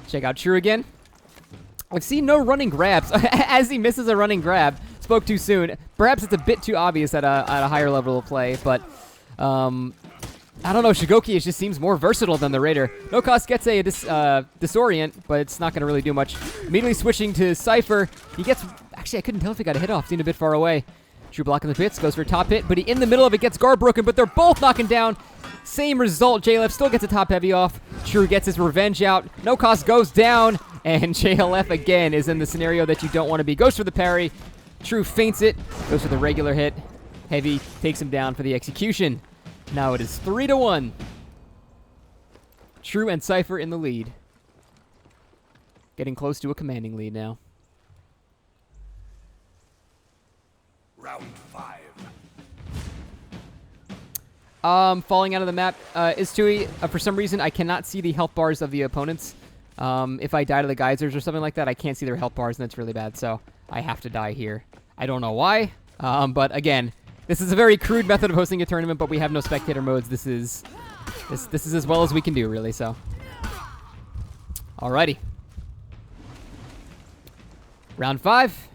Check out True again. I've seen no running grabs. As he misses a running grab. Spoke too soon. Perhaps it's a bit too obvious at a higher level of play, but I don't know. Shigoki just seems more versatile than the Raider. NoCos gets a disorient, but it's not going to really do much. Immediately switching to Sypher. He gets... Actually, I couldn't tell if he got a hit off. Seemed a bit far away. True blocking the pits. Goes for a top hit, but he in the middle of it gets guard broken, but they're both knocking down. Same result. JLF still gets a top heavy off. True gets his revenge out. NoCos goes down, and JLF again is in the scenario that you don't want to be. Goes for the parry. True feints it. Goes for the regular hit. Heavy takes him down for the execution. Now it is 3-1. True and Sypher in the lead. Getting close to a commanding lead now. Round 5. Falling out of the map is Tui. For some reason, I cannot see the health bars of the opponents. If I die to the geysers or something like that, I can't see their health bars, and that's really bad. So I have to die here. I don't know why. But again, this is a very crude method of hosting a tournament, but we have no spectator modes. This is as well as we can do, really. So, alrighty. Round 5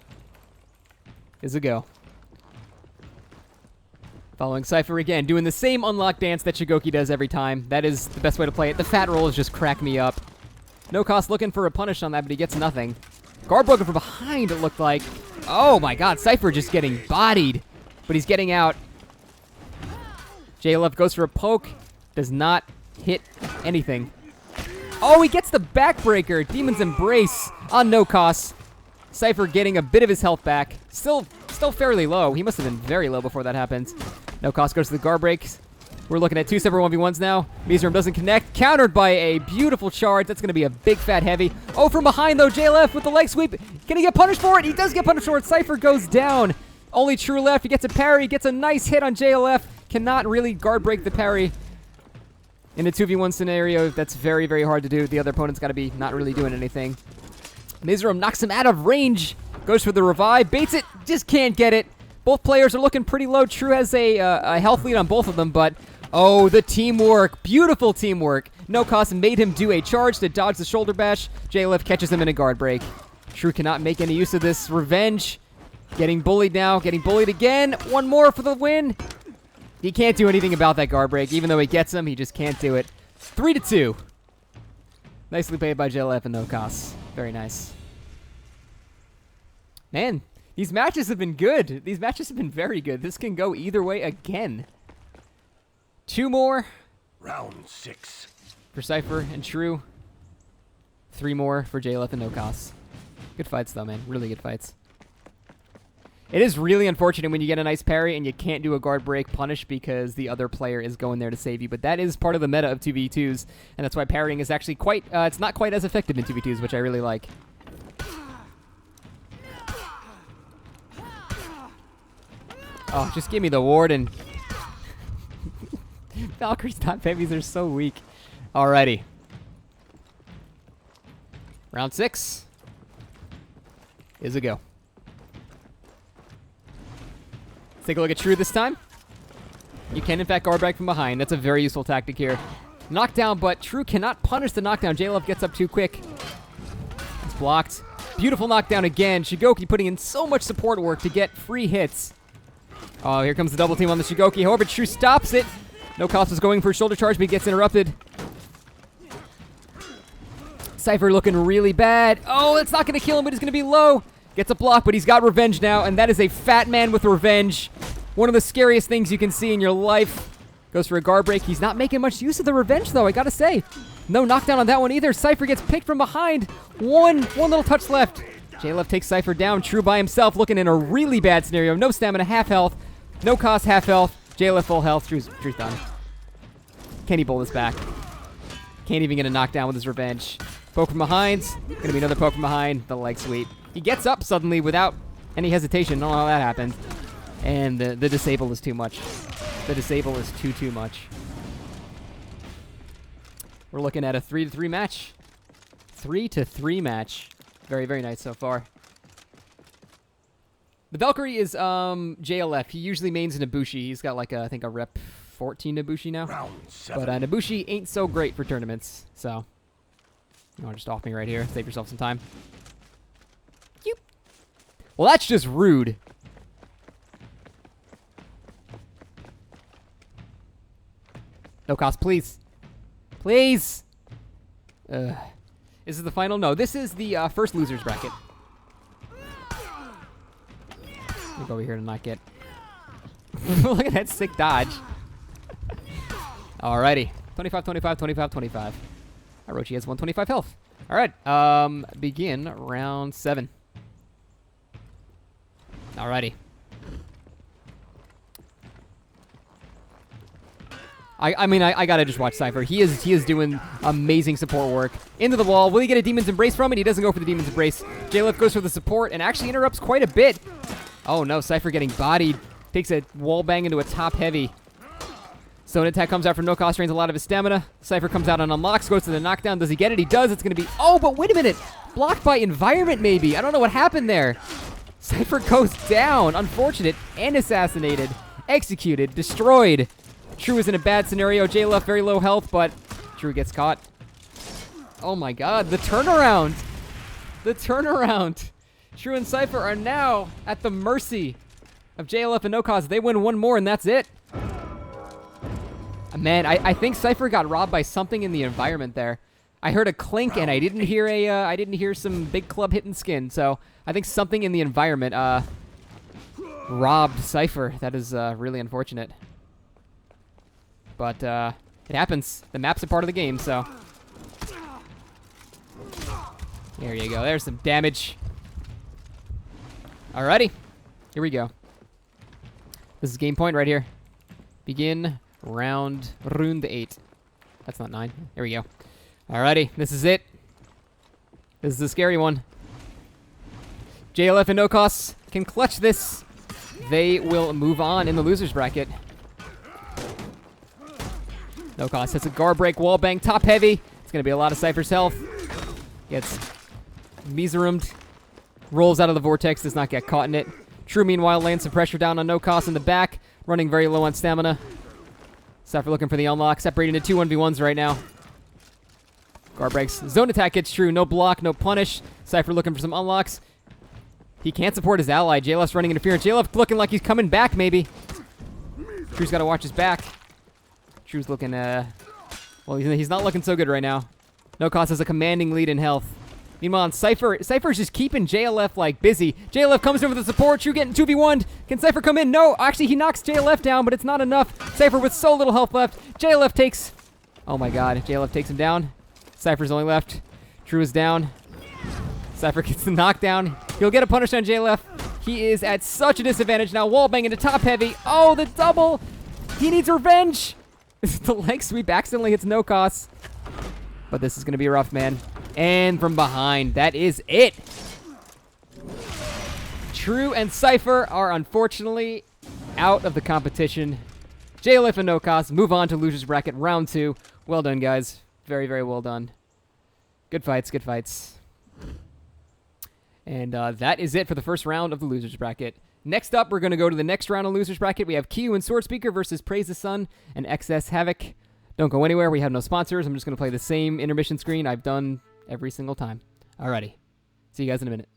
is a go. Following Sypher again, doing the same unlock dance that Shigoki does every time. That is the best way to play it. The fat rolls just crack me up. NoCos looking for a punish on that, but he gets nothing. Guard broken from behind, it looked like. Oh my god, Sypher just getting bodied. But he's getting out. JLF goes for a poke. Does not hit anything. Oh, he gets the backbreaker. Demon's Embrace on NoCos. Sypher getting a bit of his health back. Still fairly low. He must have been very low before that happens. NoCos goes to the guard breaks. We're looking at 2 separate 1v1s now. Miserum doesn't connect. Countered by a beautiful charge. That's going to be a big fat heavy. Oh, from behind though, JLF with the leg sweep. Can he get punished for it? He does get punished for it. Sypher goes down. Only True left. He gets a parry. Gets a nice hit on JLF. Cannot really guard break the parry. In a 2v1 scenario, that's very, very hard to do. The other opponent's got to be not really doing anything. Miserum knocks him out of range. Goes for the revive. Baits it. Just can't get it. Both players are looking pretty low. True has a health lead on both of them, but... Oh, the teamwork. Beautiful teamwork. NoCos made him do a charge to dodge the shoulder bash. JLF catches him in a guard break. True cannot make any use of this revenge. Getting bullied now. Getting bullied again. One more for the win. He can't do anything about that guard break. Even though he gets him, he just can't do it. 3-2. Nicely played by JLF and NoCos. Very nice. Man, these matches have been good. These matches have been very good. This can go either way again. 2 more. Round 6. For Sypher and True. 3 more for JLF and NoCos. Good fights, though, man. Really good fights. It is really unfortunate when you get a nice parry and you can't do a guard break punish because the other player is going there to save you. But that is part of the meta of 2v2s, and that's why parrying is actually quite... it's not quite as effective in 2v2s, which I really like. Oh, just give me the ward and... Valkyrie's top heavies are so weak. Alrighty. Round 6 is a go. Let's take a look at True this time. You can, in fact, guard back from behind. That's a very useful tactic here. Knockdown, but True cannot punish the knockdown. JLF gets up too quick. It's blocked. Beautiful knockdown again. Shigoki putting in so much support work to get free hits. Oh, here comes the double team on the Shigoki. However, True stops it. NoCos was going for a shoulder charge, but he gets interrupted. Sypher looking really bad. Oh, it's not going to kill him, but he's going to be low. Gets a block, but he's got revenge now, and that is a fat man with revenge. One of the scariest things you can see in your life. Goes for a guard break. He's not making much use of the revenge, though, I gotta say. No knockdown on that one either. Sypher gets picked from behind. One little touch left. JLF takes Sypher down. True by himself, looking in a really bad scenario. No stamina, half health. NoCos, half health. JLF full health. True's done. Can he pull this back? Can't even get a knockdown with his revenge. Poke from behind. Gonna be another poke from behind. The leg sweep. He gets up suddenly without any hesitation. Don't know how that happened. And the disable is too much. The disable is too much. We're looking at a 3-3 match. 3-3 match. Very, very nice so far. The Valkyrie is JLF. He usually mains Nabushi. He's got like I think a rep 14 Nabushi now. Round 7. But Nabushi ain't so great for tournaments. So, you want to just off me right here. Save yourself some time. Yoop. Well, that's just rude. NoCos, please. Please. Is this the final? No, this is the first loser's bracket. Let me go over here to not get... Look at that sick dodge. Alrighty. 25, 25, 25, 25. Orochi has 125 health. Alright, begin round 7. Alrighty. I mean, I gotta just watch Sypher. He is doing amazing support work. Into the wall. Will he get a Demon's Embrace from it? He doesn't go for the Demon's Embrace. JLF goes for the support and actually interrupts quite a bit. Oh no, Sypher getting bodied. Takes a wall bang into a top heavy. Zone attack comes out from NoCos, drains a lot of his stamina. Sypher comes out and unlocks, goes to the knockdown. Does he get it? He does. It's gonna be... Oh, but wait a minute. Blocked by environment maybe. I don't know what happened there. Sypher goes down. Unfortunate. And assassinated. Executed. Destroyed. True is in a bad scenario. JLF very low health, but True gets caught. Oh my god, the turnaround! The turnaround! True and Sypher are now at the mercy of JLF and NoCos. They win one more and that's it. Man, I think Sypher got robbed by something in the environment there. I heard a clink and I didn't hear some big club hitting skin, so I think something in the environment robbed Sypher. That is really unfortunate. But it happens. The map's a part of the game, so. There you go. There's some damage. Alrighty. Here we go. This is game point right here. Begin round 8. That's not 9. There we go. Alrighty. This is it. This is the scary one. JLF and NoCos can clutch this. They will move on in the loser's bracket. NoCos hits a guard break, wall bang, top heavy. It's going to be a lot of Sypher's health. Gets miserumed. Rolls out of the vortex, does not get caught in it. True, meanwhile, lands some pressure down on NoCos in the back. Running very low on stamina. Sypher looking for the unlock. Separating into 2 1v1s right now. Guard breaks. Zone attack gets True. No block, no punish. Sypher looking for some unlocks. He can't support his ally. JLF's running interference. JLF looking like he's coming back, maybe. True's got to watch his back. True's looking, well, he's not looking so good right now. NoCos has a commanding lead in health. Meanwhile, Sypher's just keeping JLF, like, busy. JLF comes in with the support. True getting 2v1'd. Can Sypher come in? No. Actually, he knocks JLF down, but it's not enough. Sypher with so little health left. JLF takes... Oh, my God. JLF takes him down. Sypher's only left. True is down. Sypher gets the knockdown. He'll get a punish on JLF. He is at such a disadvantage now. Wall bang into top heavy. Oh, the double. He needs revenge. The leg sweep accidentally hits NoCos. But this is going to be rough, man. And from behind, that is it. True and Sypher are unfortunately out of the competition. JLF and NoCos move on to loser's bracket round 2. Well done, guys. Very, very well done. Good fights, good fights. And that is it for the first round of the loser's bracket. Next up, we're going to go to the next round of loser's bracket. We have keehu and Swordspeaker versus PraisetheSun and XS Havok. Don't go anywhere. We have no sponsors. I'm just going to play the same intermission screen I've done every single time. Alrighty. See you guys in a minute.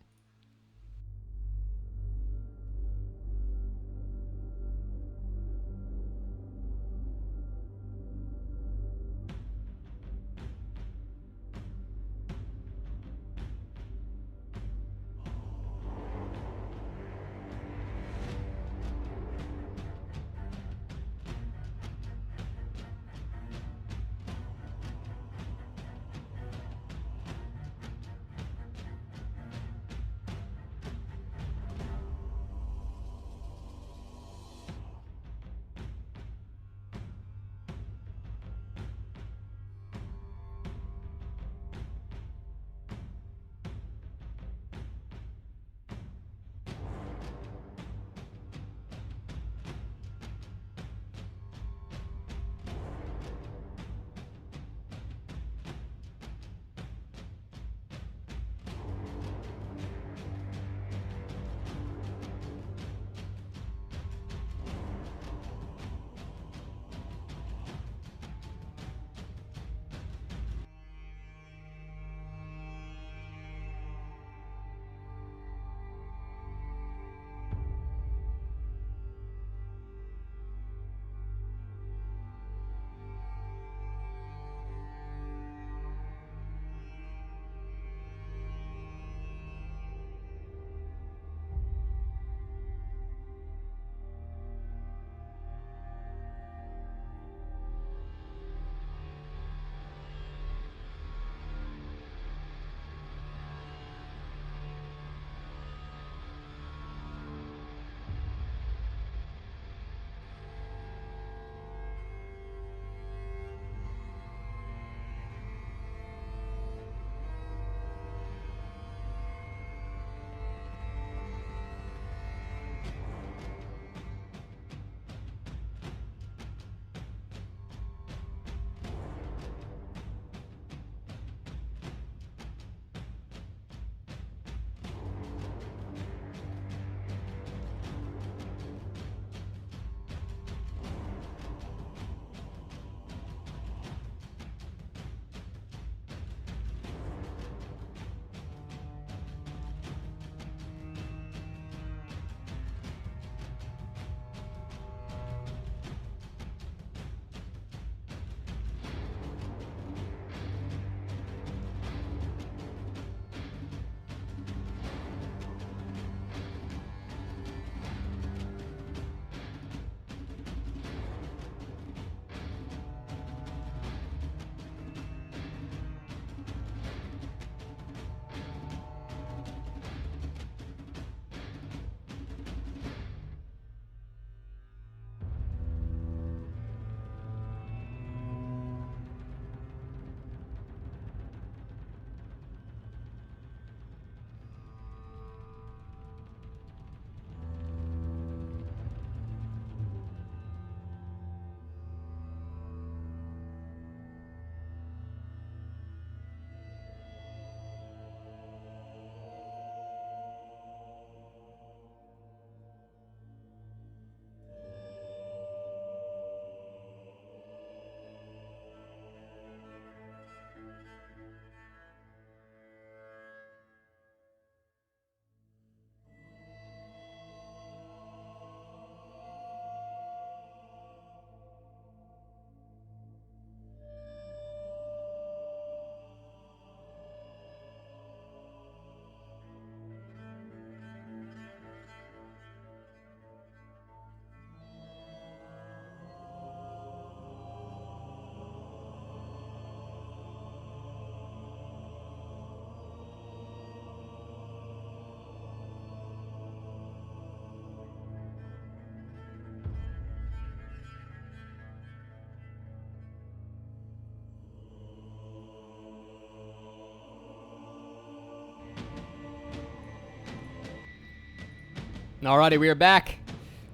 Alrighty, we are back.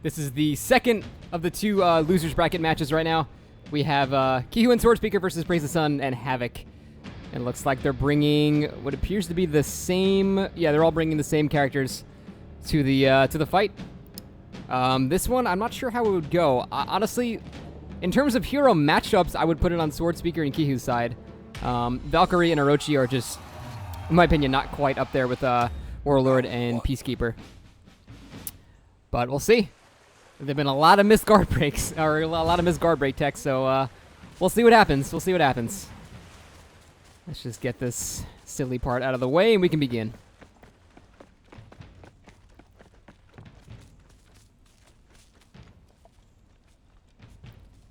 This is the second of the two losers bracket matches right now. We have keehu and Swordspeaker versus PraisetheSun and Havok. And it looks like they're bringing what appears to be the same. Yeah, they're all bringing the same characters to the fight. This one, I'm not sure how it would go. Honestly, in terms of hero matchups, I would put it on Swordspeaker and keehu's side. Valkyrie and Orochi are just In my opinion, not quite up there with Warlord and Peacekeeper. But we'll see. There've been a lot of missed guard breaks, or a lot of missed guard break tech, so we'll see what happens. We'll see what happens. Let's just get this silly part out of the way, and we can begin.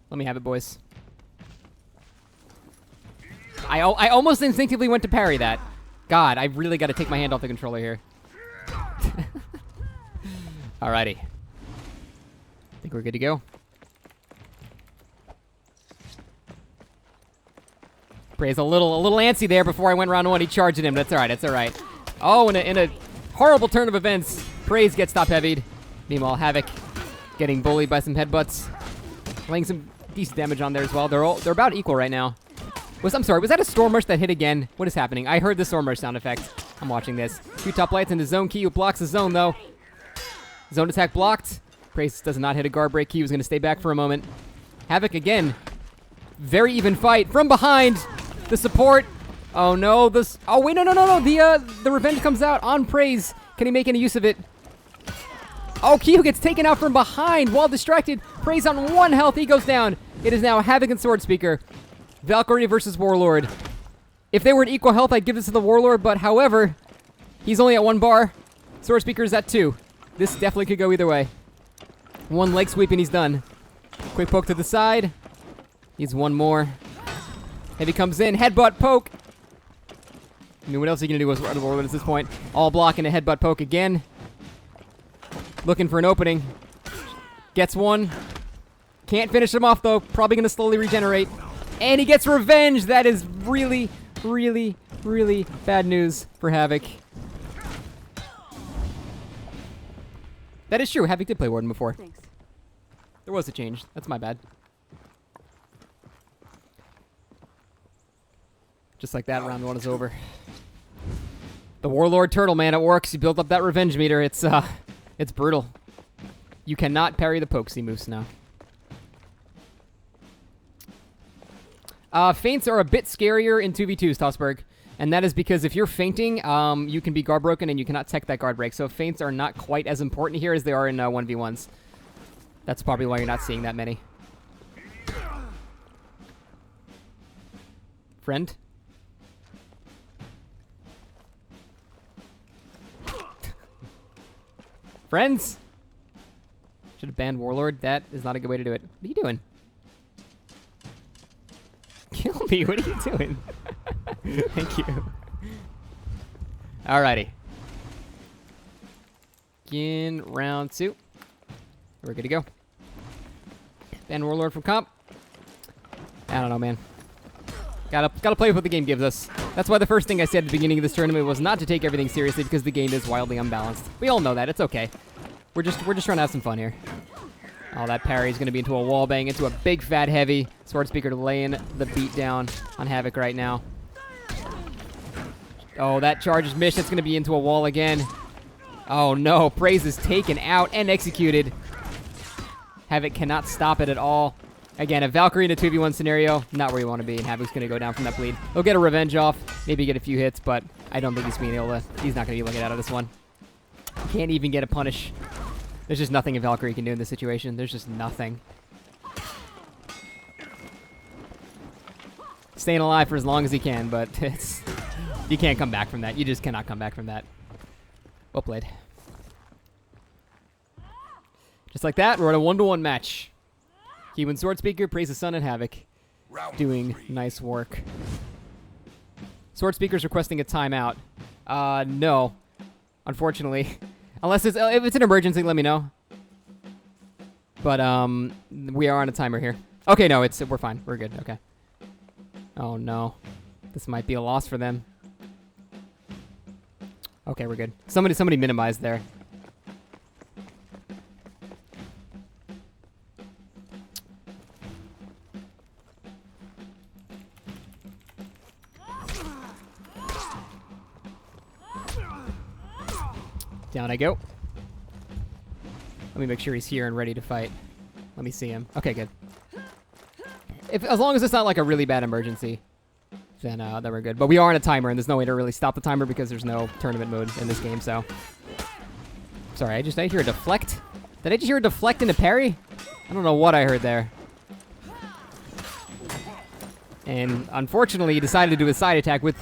Let me have it, boys. I almost instinctively went to parry that. God, I really got to take my hand off the controller here. Alrighty. I think we're good to go. Praise a little antsy there before I went round one. He charged him. That's alright. That's alright. Oh, in a horrible turn of events, Praise gets top heavied. Meanwhile, Havok getting bullied by some headbutts, laying some decent damage on there as well. They're about equal right now. I'm sorry, was that a Storm Rush that hit again? What is happening? I heard the Storm Rush sound effect. I'm watching this. 2 top lights into zone. keehu blocks the zone though. Zone attack blocked. Praise does not hit a guard break. keehu's gonna stay back for a moment. Havok again. Very even fight from behind. The support. Oh no, oh wait, no. The revenge comes out on Praise. Can he make any use of it? Oh, keehu gets taken out from behind while distracted. Praise on 1 health. He goes down. It is now Havok and Swordspeaker. Valkyrie versus Warlord. If they were at equal health, I'd give this to the Warlord, but however, he's only at 1 bar. Swordspeaker is at 2. This definitely could go either way. 1 leg sweep and he's done. Quick poke to the side. Needs 1 more. Heavy comes in. Headbutt poke. I mean, what else are you going to do with Warlord at this point? All block and a headbutt poke again. Looking for an opening. Gets 1. Can't finish him off, though. Probably going to slowly regenerate. And he gets revenge. That is really, really, really bad news for Havok. That is true. Havok did play Warden before. Thanks. There was a change. That's my bad. Just like that, round 1 is over. The Warlord Turtle, man, it works. You built up that revenge meter. It's brutal. You cannot parry the Pokesy Moose now. Feints are a bit scarier in 2v2s, Tossberg. And that is because if you're fainting, you can be guard broken and you cannot tech that guard break. So feints are not quite as important here as they are in 1v1s. That's probably why you're not seeing that many. Friend? Friends? Should have banned Warlord. That is not a good way to do it. What are you doing? Kill me. What are you doing? Thank you. Alrighty. In round 2. We're good to go. Ban Warlord from comp. I don't know, man. Gotta play with what the game gives us. That's why the first thing I said at the beginning of this tournament was not to take everything seriously because the game is wildly unbalanced. We all know that. It's okay. We're just trying to have some fun here. Oh, that parry is going to be into a wall bang, into a big fat heavy. Swordspeaker laying the beat down on Havok right now. Oh, that charge is missed. It's going to be into a wall again. Oh no, Praise is taken out and executed. Havok cannot stop it at all. Again, a Valkyrie in a 2v1 scenario, not where you want to be, and Havok's going to go down from that bleed. He'll get a revenge off, maybe get a few hits, but I don't think he's not going to be able to get out of this one. Can't even get a punish. There's just nothing a Valkyrie can do in this situation. There's just nothing. Staying alive for as long as he can, but you can't come back from that. You just cannot come back from that. Well played. Just like that, we're at a 1-to-1 match. keehu and Swordspeaker, PraisetheSun, and Havok doing nice work. Swordspeaker's requesting a timeout. No. Unfortunately. Unless if it's an emergency, let me know. But we are on a timer here. Okay, no, we're fine. We're good. Okay. Oh no. This might be a loss for them. Okay, we're good. Somebody minimized there. Down I go. Let me make sure he's here and ready to fight. Let me see him. Okay, good. As long as it's not like a really bad emergency. then we're good. But we are in a timer, and there's no way to really stop the timer because there's no tournament mode in this game, so. Sorry, did I hear a deflect? Did I just hear a deflect into parry? I don't know what I heard there. And unfortunately, he decided to do a side attack with,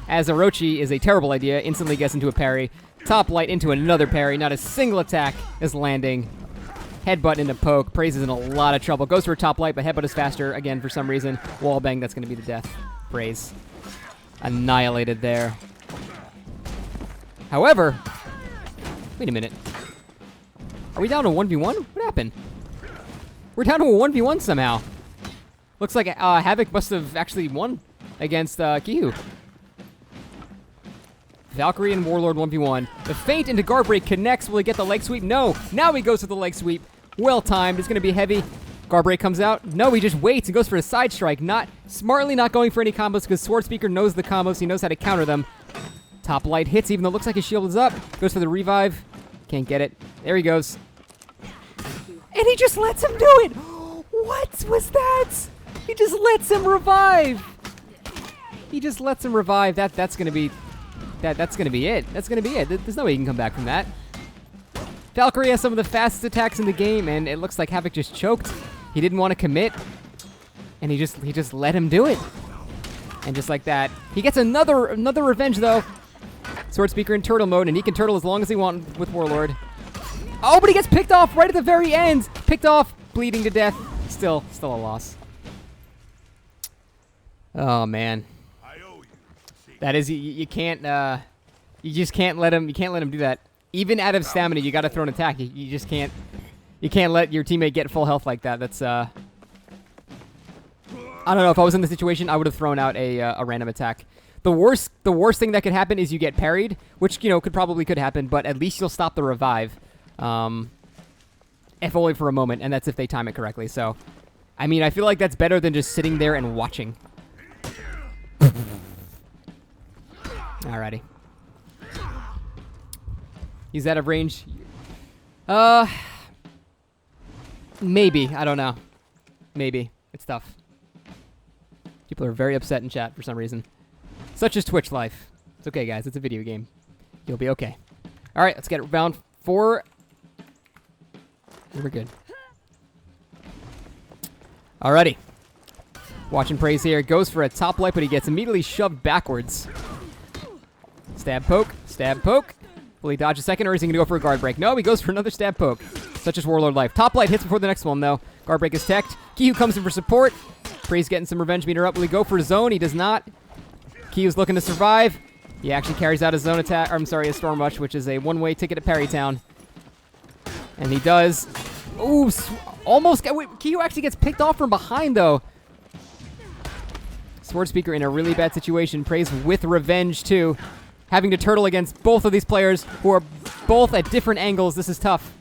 as Orochi is a terrible idea, instantly gets into a parry. Top light into another parry. Not a single attack is landing. Headbutt into poke. Praise is in a lot of trouble. Goes for a top light, but headbutt is faster. Again, for some reason. Wallbang, that's going to be the death. Praise. Annihilated there. However, wait a minute. Are we down to 1v1? What happened? We're down to a 1v1 somehow. Looks like Havok must have actually won against keehu. Valkyrie and Warlord 1v1. The feint into guard break connects. Will he get the leg sweep? No. Now he goes for the leg sweep. Well timed. It's going to be heavy. Guard break comes out. No, he just waits and goes for a side strike. Smartly not going for any combos because Swordspeaker knows the combos. He knows how to counter them. Top light hits even though it looks like his shield is up. Goes for the revive. Can't get it. There he goes. And he just lets him do it. What was that? He just lets him revive. He just lets him revive. That's gonna be it. That's gonna be it. There's no way he can come back from that. Valkyrie has some of the fastest attacks in the game, and it looks like Havok just choked. He didn't want to commit, and he just let him do it. And just like that, he gets another revenge though. Swordspeaker in turtle mode, and he can turtle as long as he wants with Warlord. Oh, but he gets picked off right at the very end. Picked off, bleeding to death. Still a loss. Oh man, that is you can't you just can't let him do that. Even out of stamina, you got to throw an attack. You just can't let your teammate get full health like that. That's I don't know, if I was in the situation, I would have thrown out a random attack. The worst thing that could happen is you get parried, which could happen, but at least you'll stop the revive, if only for a moment, and that's if they time it correctly. So, I mean, I feel like that's better than just sitting there and watching. Alrighty. He's out of range. Maybe. I don't know. Maybe. It's tough. People are very upset in chat for some reason. Such is Twitch life. It's okay, guys. It's a video game. You'll be okay. Alright, let's get round 4. We're good. Alrighty. Watching Praise here. Goes for a top light, but he gets immediately shoved backwards. Stab poke. Stab poke. Will he dodge a second, or is he going to go for a guard break? No, he goes for another stab poke. Such as Warlord life. Top light hits before the next one, though. Guard break is teched. keehu comes in for support. Praise getting some revenge meter up. Will he go for a zone? He does not. keehu's looking to survive. He actually carries out a zone attack. Or, I'm sorry, a storm rush, which is a one-way ticket to Parry Town. And he does. Ooh, almost. keehu actually gets picked off from behind, though. Swordspeaker in a really bad situation. Praise with revenge, too. Having to turtle against both of these players who are both at different angles. This is tough.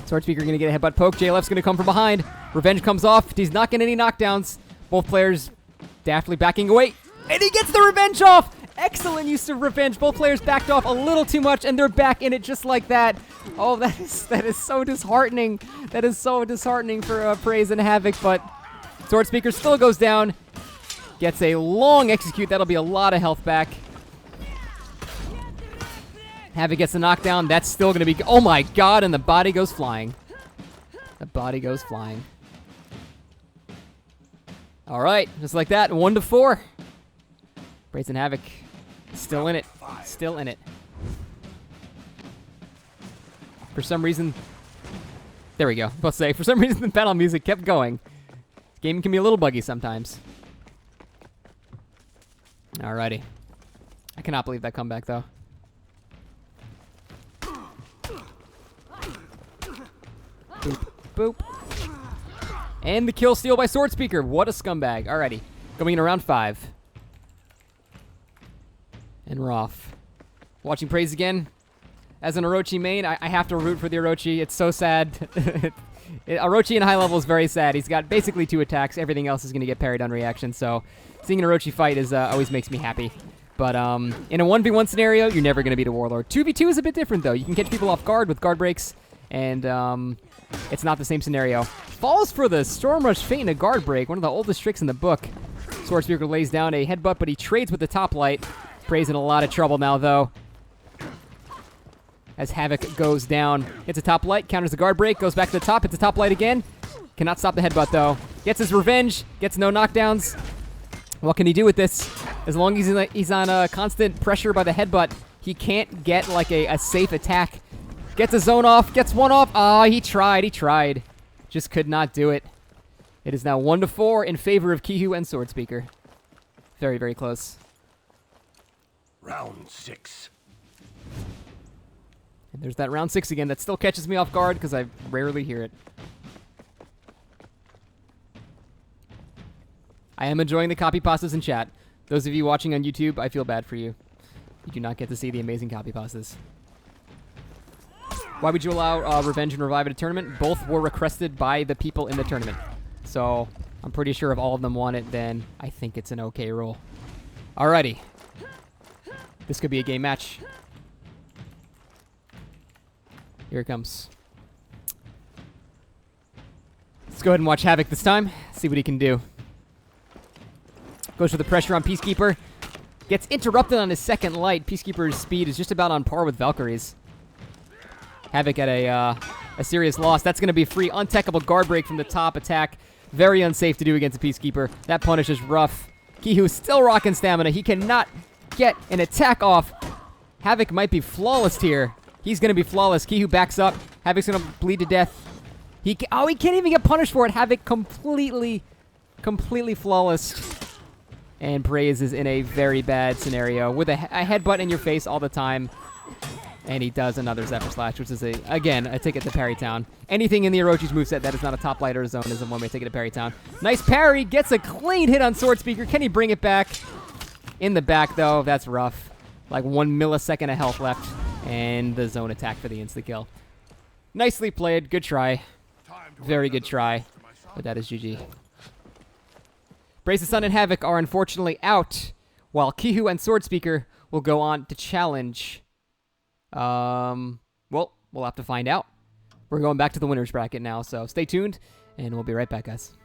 Swordspeaker going to get a headbutt poke. JLF's going to come from behind. Revenge comes off. He's not getting any knockdowns. Both players daftly backing away. And he gets the revenge off! Excellent use of revenge. Both players backed off a little too much, and they're back in it just like that. Oh, that is so disheartening. That is so disheartening for Praise and Havok, but Swordspeaker still goes down. Gets a long execute. That'll be a lot of health back. Havok gets the knockdown. That's still going to be... Oh my god, and the body goes flying. The body goes flying. Alright, just like that. 1-4. Praise and Havok. Still in it. Still in it. For some reason... There we go. Let's say, for some reason the battle music kept going. This game can be a little buggy sometimes. Alrighty. I cannot believe that comeback, though. Boop, boop. And the kill steal by Swordspeaker. What a scumbag. Alrighty. Going in around 5. And we're off. Watching Praise again. As an Orochi main, I have to root for the Orochi. It's so sad. Orochi in high level is very sad. He's got basically 2 attacks. Everything else is going to get parried on reaction. So seeing an Orochi fight is always makes me happy. But in a 1v1 scenario, you're never going to beat a Warlord. 2v2 is a bit different, though. You can catch people off guard with guard breaks. And it's not the same scenario. Falls for the Storm Rush feint and a guard break. One of the oldest tricks in the book. Swordspeaker lays down a headbutt, but he trades with the top light. Praise in a lot of trouble now, though. As Havok goes down. Hits a top light, counters the guard break, goes back to the top, hits the top light again. Cannot stop the headbutt, though. Gets his revenge, gets no knockdowns. What can he do with this? As long as he's on constant pressure by the headbutt, he can't get like a safe attack. Gets a zone off, gets one off. Ah, he tried. Just could not do it. It is now 1-4 in favor of keehu and Swordspeaker. Very, very close. Round 6. And there's that round 6 again. That still catches me off guard because I rarely hear it. I am enjoying the copy pastas in chat. Those of you watching on YouTube, I feel bad for you. You do not get to see the amazing copy pastas. Why would you allow Revenge and Revive at a tournament? Both were requested by the people in the tournament. So I'm pretty sure if all of them want it, then I think it's an okay rule. Alrighty. This could be a game match. Here it comes. Let's go ahead and watch Havok this time. See what he can do. Goes for the pressure on Peacekeeper. Gets interrupted on his second light. Peacekeeper's speed is just about on par with Valkyrie's. Havok at a serious loss. That's going to be free. Untechable guard break from the top attack. Very unsafe to do against a Peacekeeper. That punish is rough. keehu still rocking stamina. He cannot get an attack off. Havok might be flawless here. He's going to be flawless. keehu backs up. Havok's going to bleed to death. He can't even get punished for it. Havok completely flawless. And Praise is in a very bad scenario with a headbutt in your face all the time. And he does another Zephyr Slash, which is, again, a ticket to Parry Town. Anything in the Orochi's moveset that is not a top light or a zone is a one-way ticket to Parry Town. Nice parry. Gets a clean hit on Swordspeaker. Can he bring it back? In the back, though. That's rough. Like 1 millisecond of health left. And the zone attack for the insta-kill. Nicely played. Good try. Very good try. But that is GG. PraisetheSun and Havok are unfortunately out, while keehu and Swordspeaker will go on to challenge. Well, we'll have to find out. We're going back to the winner's bracket now, so stay tuned, and we'll be right back, guys.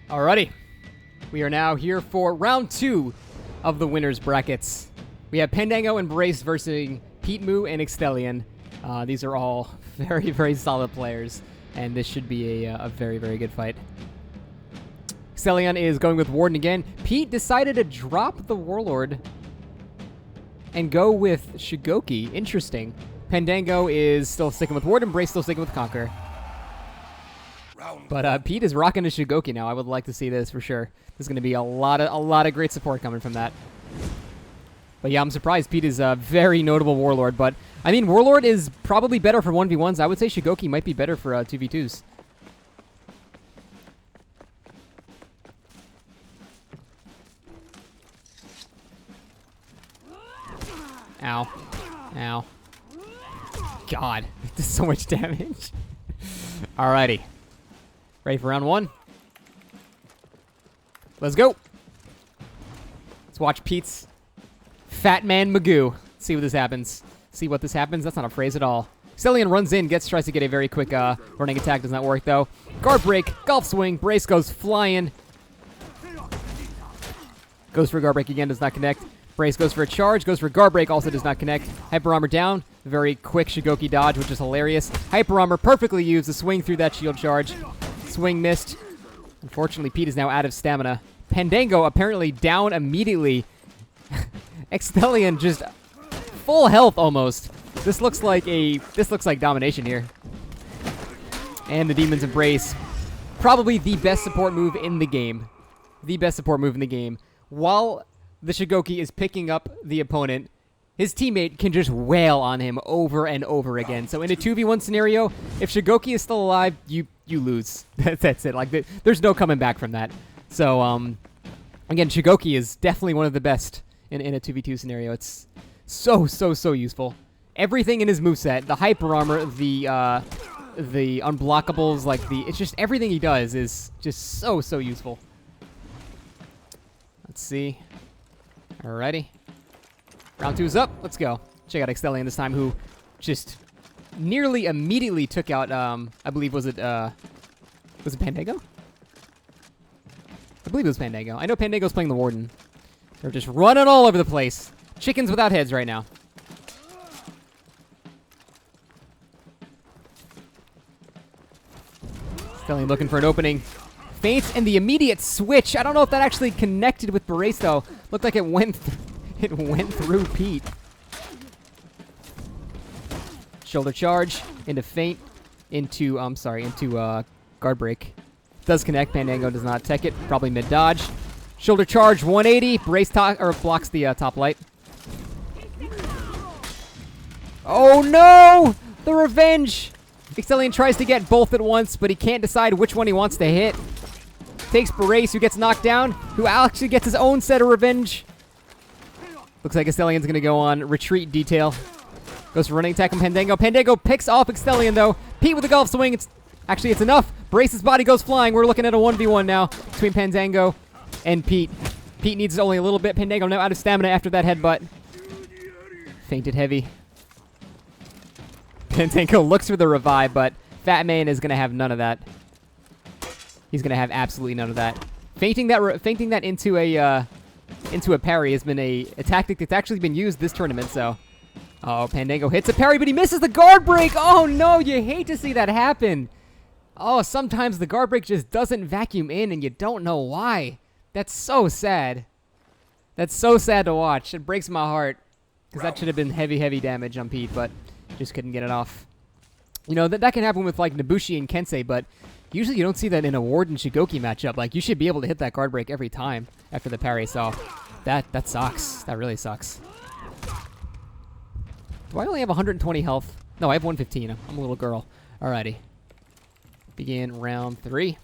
Alrighty. We are now here for round 2 of the winners brackets. We have Pandaego and Barace versus Petemoo and Extheleon. These are all very, very solid players, and this should be a very, very good fight. Extheleon is going with Warden again. Pete decided to drop the Warlord and go with Shigoki. Interesting. Pandaego is still sticking with Warden, Barace still sticking with Conquer. But Pete is rocking a Shigoki now. I would like to see this for sure. There's going to be a lot of great support coming from that. But yeah, I'm surprised. Pete is a very notable Warlord. But I mean, Warlord is probably better for 1v1s. I would say Shigoki might be better for 2v2s. Ow. Ow. God, it does so much damage. Alrighty. Ready for round 1? Let's go. Let's watch Pete's Fat Man Magoo. See what this happens. See what this happens. That's not a phrase at all. Extheleon runs in, tries to get a very quick running attack. Does not work though. Guard break, golf swing. Barace goes flying. Goes for guard break again. Does not connect. Barace goes for a charge. Goes for guard break. Also does not connect. Hyper armor down. Very quick Shigoki dodge, which is hilarious. Hyper armor perfectly used to swing through that shield charge. Swing missed. Unfortunately, Pete is now out of stamina. Pandaego apparently down immediately. Extheleon just full health almost. This looks like domination here. And the Demons Embrace. Probably the best support move in the game. The best support move in the game. While the Shigoki is picking up the opponent, his teammate can just wail on him over and over again. So in a 2v1 scenario, if Shigoki is still alive, you lose. That's it. Like there's no coming back from that. So again, Shigoki is definitely one of the best in a 2v2 scenario. It's so useful. Everything in his moveset, the hyper armor, the unblockables, it's just everything he does is just so useful. Let's see. Alrighty. Round 2 is up. Let's go. Check out Extheleon this time, who just nearly immediately took out, I believe, was it Pandaego? I believe it was Pandaego. I know Pandaego's playing the Warden. They're just running all over the place. Chickens without heads right now. Extheleon looking for an opening. Feints and the immediate switch. I don't know if that actually connected with Barace, though. Looked like it went through Pete. Shoulder charge into feint into guard break. Does connect. Pandaego does not tech it. Probably mid dodge. Shoulder charge 180. Barace blocks the top light. Oh no! The revenge. Extheleon tries to get both at once, but he can't decide which one he wants to hit. Takes Barace, who gets knocked down, who actually gets his own set of revenge. Looks like Exthelion's going to go on retreat detail. Goes for running attack on Pandaego. Pandaego picks off Extheleon, though. Pete with the golf swing. It's enough. Barace's body goes flying. We're looking at a 1v1 now between Pandaego and Pete. Pete needs only a little bit. Pandaego now out of stamina after that headbutt. Fainted heavy. Pandaego looks for the revive, but Fat Man is going to have none of that. He's going to have absolutely none of that. Fainting that into a parry has been a tactic that's actually been used this tournament, so... Oh, Pandaego hits a parry, but he misses the guard break! Oh no, you hate to see that happen! Oh, sometimes the guard break just doesn't vacuum in, and you don't know why. That's so sad. That's so sad to watch. It breaks my heart. Because that should have been heavy damage on Pete, but just couldn't get it off. You know, that can happen with, like, Nabushi and Kensei, but usually you don't see that in a Warden Shigoki matchup. Like, you should be able to hit that guard break every time after the parry, so that sucks. That really sucks. Do I only have 120 health? No, I have 115. I'm a little girl. Alrighty. Begin round 3.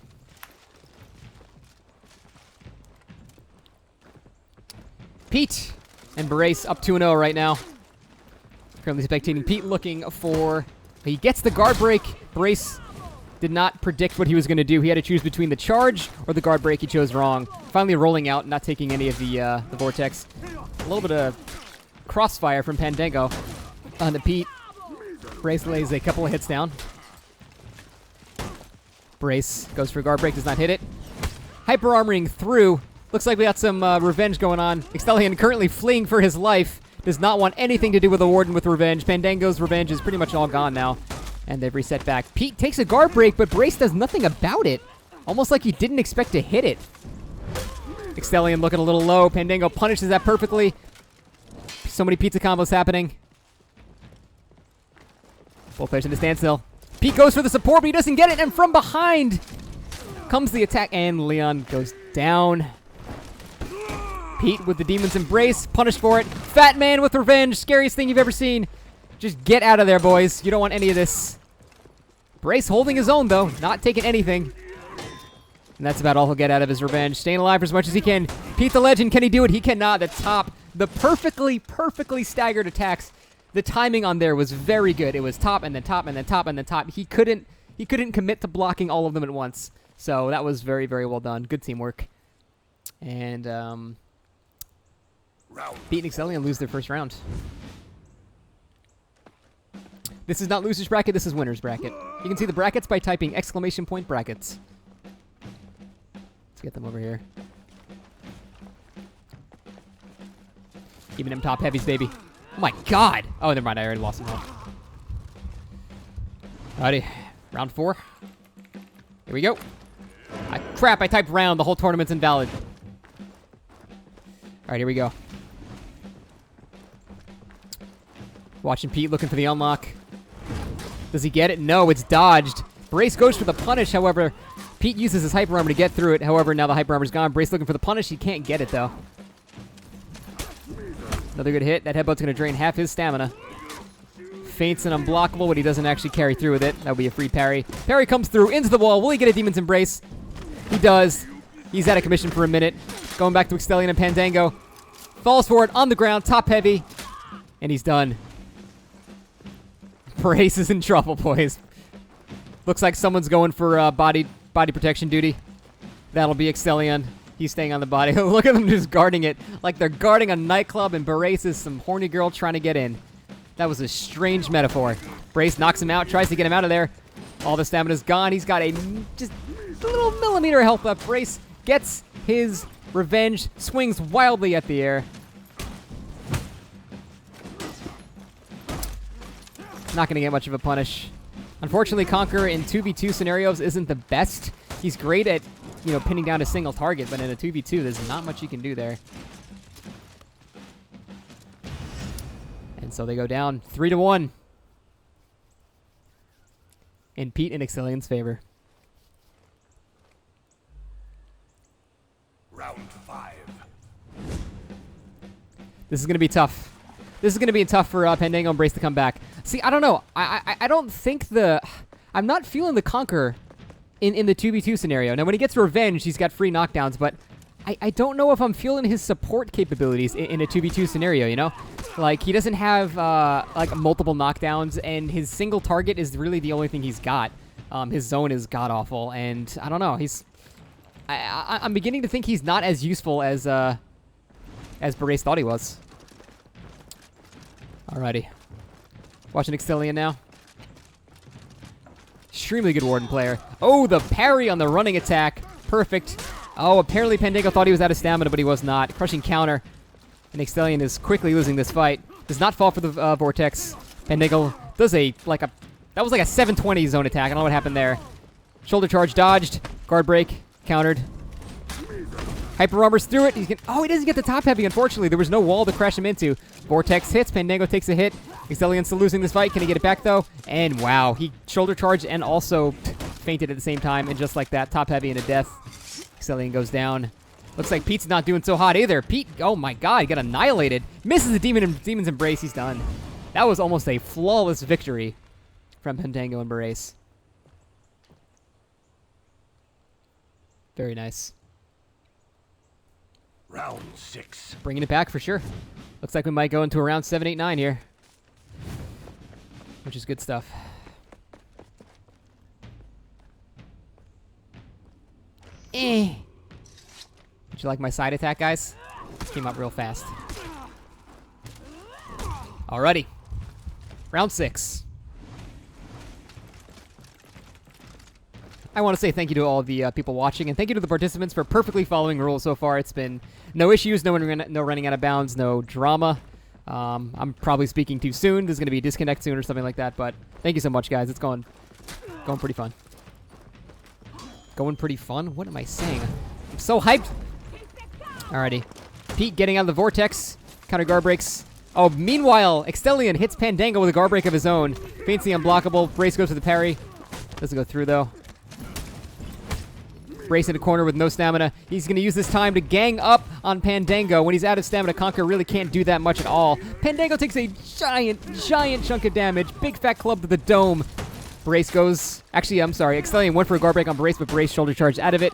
Pete and Barace up 2-0 right now. Currently spectating Pete looking for... He gets the guard break. Barace did not predict what he was going to do. He had to choose between the charge or the guard break. He chose wrong. Finally rolling out, not taking any of the vortex. A little bit of crossfire from Pandaego on the Pete. Barace lays a couple of hits down. Barace goes for guard break, does not hit it. hyper armoring through. Looks like we got some revenge going on. Extheleon currently fleeing for his life. Does not want anything to do with the Warden with revenge. Pandaego's revenge is pretty much all gone now. And they've reset back. Pete takes a guard break, but Barace does nothing about it. Almost like he didn't expect to hit it. Extheleon looking a little low. Pandaego punishes that perfectly. So many pizza combos happening. Both players in a standstill. Pete goes for the support, but he doesn't get it. And from behind comes the attack. And Leon goes down. Pete with the Demon's Embrace. Punished for it. Fat Man with revenge. Scariest thing you've ever seen. Just get out of there, boys. You don't want any of this. Barace holding his own, though. Not taking anything. And that's about all he'll get out of his revenge. Staying alive for as much as he can. Pete the Legend, can he do it? He cannot. The top. The perfectly staggered attacks. The timing on there was very good. It was top and then top and then top and then top. He couldn't commit to blocking all of them at once. So that was very, very well done. Good teamwork. And Pete and Extheleon lose their first round. This is not loser's bracket, this is winner's bracket. You can see the brackets by typing !brackets. Let's get them over here. Keeping them top heavies, baby. Oh my god! Oh, never mind, I already lost them all. Alrighty, round 4. Here we go. Crap, I typed round, the whole tournament's invalid. Alright, here we go. Watching Pete looking for the unlock. Does he get it? No, it's dodged. Barace goes for the punish, however, Pete uses his hyper armor to get through it. However, now the hyper armor's gone. Barace looking for the punish. He can't get it, though. Another good hit. That headbutt's going to drain half his stamina. Feints and unblockable, but he doesn't actually carry through with it. That'll be a free parry. Parry comes through into the wall. Will he get a Demon's Embrace? He does. He's out of commission for a minute. Going back to Extheleon and Pandaego. Falls forward on the ground, top heavy. And he's done. Barace is in trouble, boys. Looks like someone's going for body protection duty. That'll be Extheleon. He's staying on the body. Look at them just guarding it. Like they're guarding a nightclub and Barace is some horny girl trying to get in. That was a strange metaphor. Barace knocks him out, tries to get him out of there. All the stamina's gone. He's got just a little millimeter health left. Barace gets his revenge, swings wildly at the air. Not going to get much of a punish. Unfortunately, Conqueror in 2v2 scenarios isn't the best. He's great at, pinning down a single target, but in a 2v2, there's not much you can do there. And so they go down 3-1. In Pete and Extheleon's favor. Round 5. This is going to be tough. This is going to be tough for Pandaego and Barace to come back. See, I don't know. I don't think I'm not feeling the Conqueror in the 2v2 scenario. Now, when he gets revenge, he's got free knockdowns, but I don't know if I'm feeling his support capabilities in a 2v2 scenario, Like, he doesn't have, multiple knockdowns, and his single target is really the only thing he's got. His zone is god-awful, and I don't know. I'm beginning to think he's not as useful as Barace thought he was. Alrighty. Watching Extheleon now. Extremely good Warden player. Oh, the parry on the running attack. Perfect. Oh, apparently Pandaego thought he was out of stamina, but he was not. Crushing counter. And Extheleon is quickly losing this fight. Does not fall for the Vortex. Pandaego does that was like a 720 zone attack. I don't know what happened there. Shoulder charge dodged. Guard break. Countered. Hyper armors through it. He doesn't get the top heavy, unfortunately. There was no wall to crash him into. Vortex hits. Pandaego takes a hit. Extheleon's still losing this fight. Can he get it back, though? And wow, he shoulder charged and also fainted at the same time. And just like that, top heavy into death. Extheleon goes down. Looks like Pete's not doing so hot either. Pete, oh my god, got annihilated. Misses the Demon's Embrace. He's done. That was almost a flawless victory from Pandaego and Barace. Very nice. Round 6. Bringing it back for sure. Looks like we might go into a round 7, 8, 9 here. Which is good stuff. Would you like my side attack, guys? Came up real fast. Alrighty. Round 6. I want to say thank you to all the people watching, and thank you to the participants for perfectly following rules so far. It's been no issues, no running out of bounds, no drama. I'm probably speaking too soon. There's going to be a disconnect soon or something like that, but thank you so much, guys. It's going pretty fun. Going pretty fun? What am I saying? I'm so hyped! Alrighty. Pete getting out of the vortex. Counter guard breaks. Oh, meanwhile, Extheleon hits Pandaego with a guard break of his own. Feints the unblockable. Barace goes for the parry. Doesn't go through, though. Barace in the corner with no stamina. He's going to use this time to gang up on Pandaego. When he's out of stamina, Conquer really can't do that much at all. Pandaego takes a giant chunk of damage. Big fat club to the dome. Barace goes... Actually, I'm sorry. Extheleon went for a guard break on Barace, but Barace shoulder charged out of it.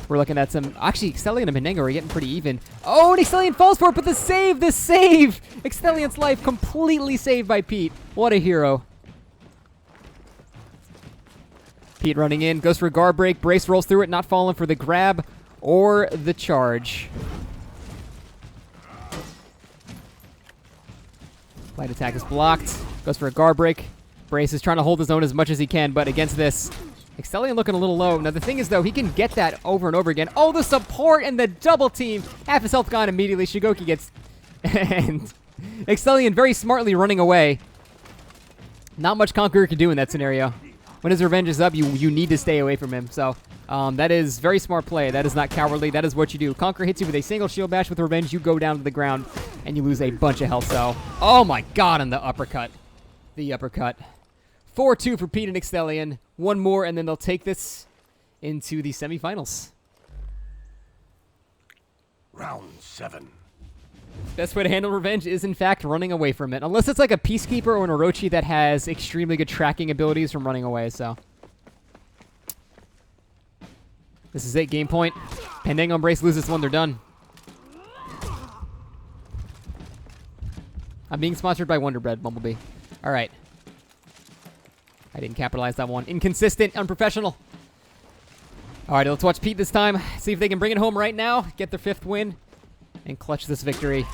We're looking at some... Actually, Extheleon and Pandaego are getting pretty even. Oh, and Extheleon falls for it, but the save! Exthelion's life completely saved by Pete. What a hero. Pete running in, goes for a guard break. Barace rolls through it, not falling for the grab or the charge. Light attack is blocked. Goes for a guard break. Barace is trying to hold his own as much as he can, but against this... Extheleon looking a little low. Now, the thing is, though, he can get that over and over again. Oh, the support and the double team. Half his health gone immediately. Shigoki gets... and Extheleon very smartly running away. Not much Conqueror can do in that scenario. When his revenge is up, you need to stay away from him. So, that is very smart play. That is not cowardly. That is what you do. Conqueror hits you with a single shield bash with revenge. You go down to the ground, and you lose a bunch of health. So, oh my god, on the uppercut. The uppercut. 4-2 for Pete and Extheleon. One more, and then they'll take this into the semifinals. Round 7. Best way to handle revenge is, in fact, running away from it. Unless it's like a Peacekeeper or an Orochi that has extremely good tracking abilities from running away, so. This is it, game point. Pandaego and Barace lose this one, they're done. I'm being sponsored by Wonder Bread, Bumblebee. Alright. I didn't capitalize that one. Inconsistent, unprofessional. Alright, let's watch Pete this time. See if they can bring it home right now. Get their 5th win. And clutch this victory.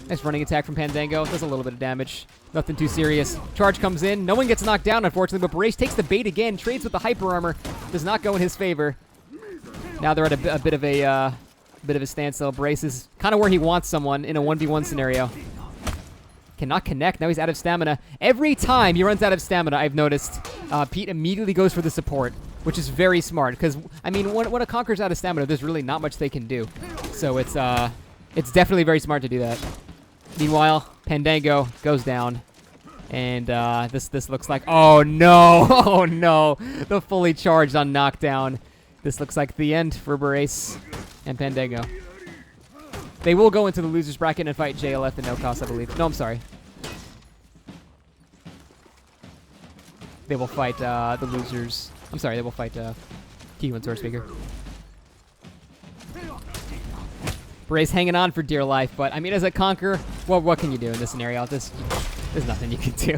Nice running attack from Pandaego. Does a little bit of damage. Nothing too serious. Charge comes in. No one gets knocked down, unfortunately, but Barace takes the bait again. Trades with the hyper armor. Does not go in his favor. Now they're at a bit of a standstill. Barace is kind of where he wants someone in a 1v1 scenario. Cannot connect. Now he's out of stamina. Every time he runs out of stamina, I've noticed, Pete immediately goes for the support, which is very smart. Because, I mean, when a Conqueror's out of stamina, there's really not much they can do. So it's definitely very smart to do that. Meanwhile, Pandaego goes down. And this looks like... Oh, no! Oh, no! The fully charged on knockdown. This looks like the end for Barace and Pandaego. They will go into the losers bracket and fight JLF and NoCos, I believe. No, I'm sorry. They will fight the losers. I'm sorry, they will fight keehu and Swordspeaker. Barace hanging on for dear life, but I mean, as a Conqueror, well, what can you do in this scenario? There's nothing you can do.